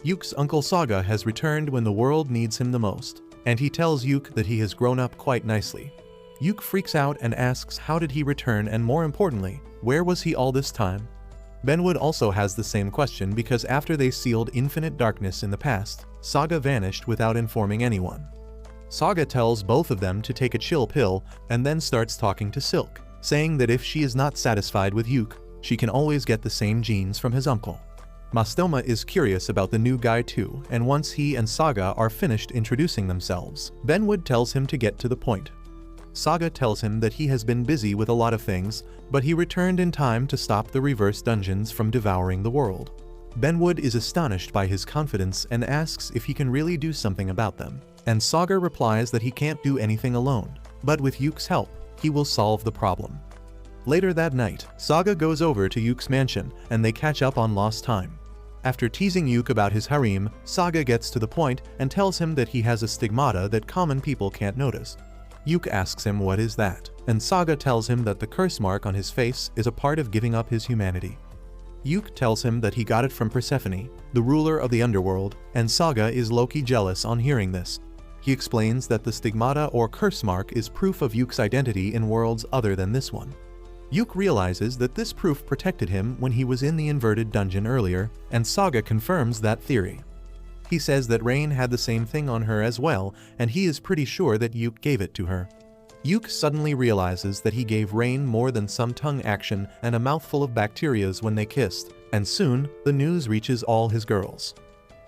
Yuke's uncle Saga has returned when the world needs him the most, and he tells Yuke that he has grown up quite nicely. Yuke freaks out and asks how did he return, and more importantly, where was he all this time? Benwood also has the same question because after they sealed infinite darkness in the past, Saga vanished without informing anyone. Saga tells both of them to take a chill pill and then starts talking to Silk, saying that if she is not satisfied with Yuke, she can always get the same genes from his uncle. Mastoma is curious about the new guy too, and once he and Saga are finished introducing themselves, Benwood tells him to get to the point. Saga tells him that he has been busy with a lot of things, but he returned in time to stop the reverse dungeons from devouring the world. Benwood is astonished by his confidence and asks if he can really do something about them, and Saga replies that he can't do anything alone, but with Yuke's help, he will solve the problem. Later that night, Saga goes over to Yuke's mansion, and they catch up on lost time. After teasing Yuke about his harem, Saga gets to the point and tells him that he has a stigmata that common people can't notice. Yuke asks him what is that, and Saga tells him that the curse mark on his face is a part of giving up his humanity. Yuke tells him that he got it from Persephone, the ruler of the underworld, and Saga is low-key jealous on hearing this. He explains that the stigmata or curse mark is proof of Yuke's identity in worlds other than this one. Yuke realizes that this proof protected him when he was in the inverted dungeon earlier, and Saga confirms that theory. He says that Rain had the same thing on her as well, and he is pretty sure that Yuke gave it to her. Yuke suddenly realizes that he gave Rain more than some tongue action and a mouthful of bacterias when they kissed, and soon, the news reaches all his girls.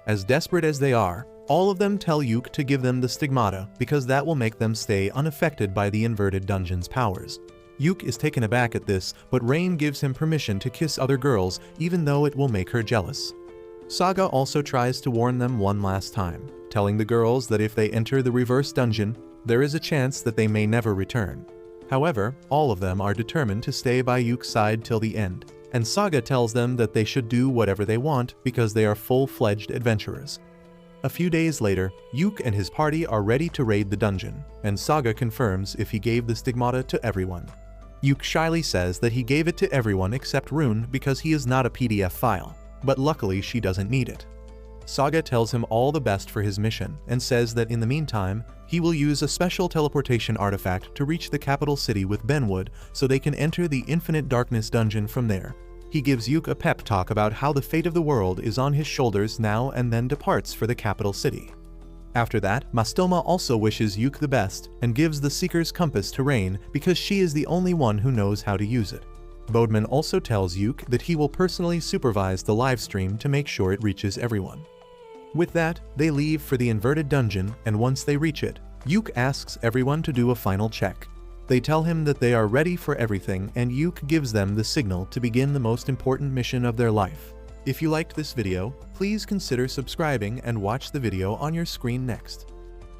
As desperate as they are, all of them tell Yuke to give them the stigmata because that will make them stay unaffected by the inverted dungeon's powers. Yuke is taken aback at this, but Rain gives him permission to kiss other girls even though it will make her jealous. Saga also tries to warn them one last time, telling the girls that if they enter the reverse dungeon, there is a chance that they may never return. However, all of them are determined to stay by Yuke's side till the end, and Saga tells them that they should do whatever they want because they are full-fledged adventurers. A few days later, Yuke and his party are ready to raid the dungeon, and Saga confirms if he gave the stigmata to everyone. Yuke shyly says that he gave it to everyone except Rune because he is not a PDF file, but luckily she doesn't need it. Saga tells him all the best for his mission and says that in the meantime, he will use a special teleportation artifact to reach the capital city with Benwood so they can enter the Infinite Darkness dungeon from there. He gives Yuke a pep talk about how the fate of the world is on his shoulders now and then departs for the capital city. After that, Mastoma also wishes Yuke the best and gives the Seeker's Compass to Rain because she is the only one who knows how to use it. Bodeman also tells Yuke that he will personally supervise the livestream to make sure it reaches everyone. With that, they leave for the inverted dungeon, and once they reach it, Yuke asks everyone to do a final check. They tell him that they are ready for everything, and Yuke gives them the signal to begin the most important mission of their life. If you liked this video, please consider subscribing and watch the video on your screen next.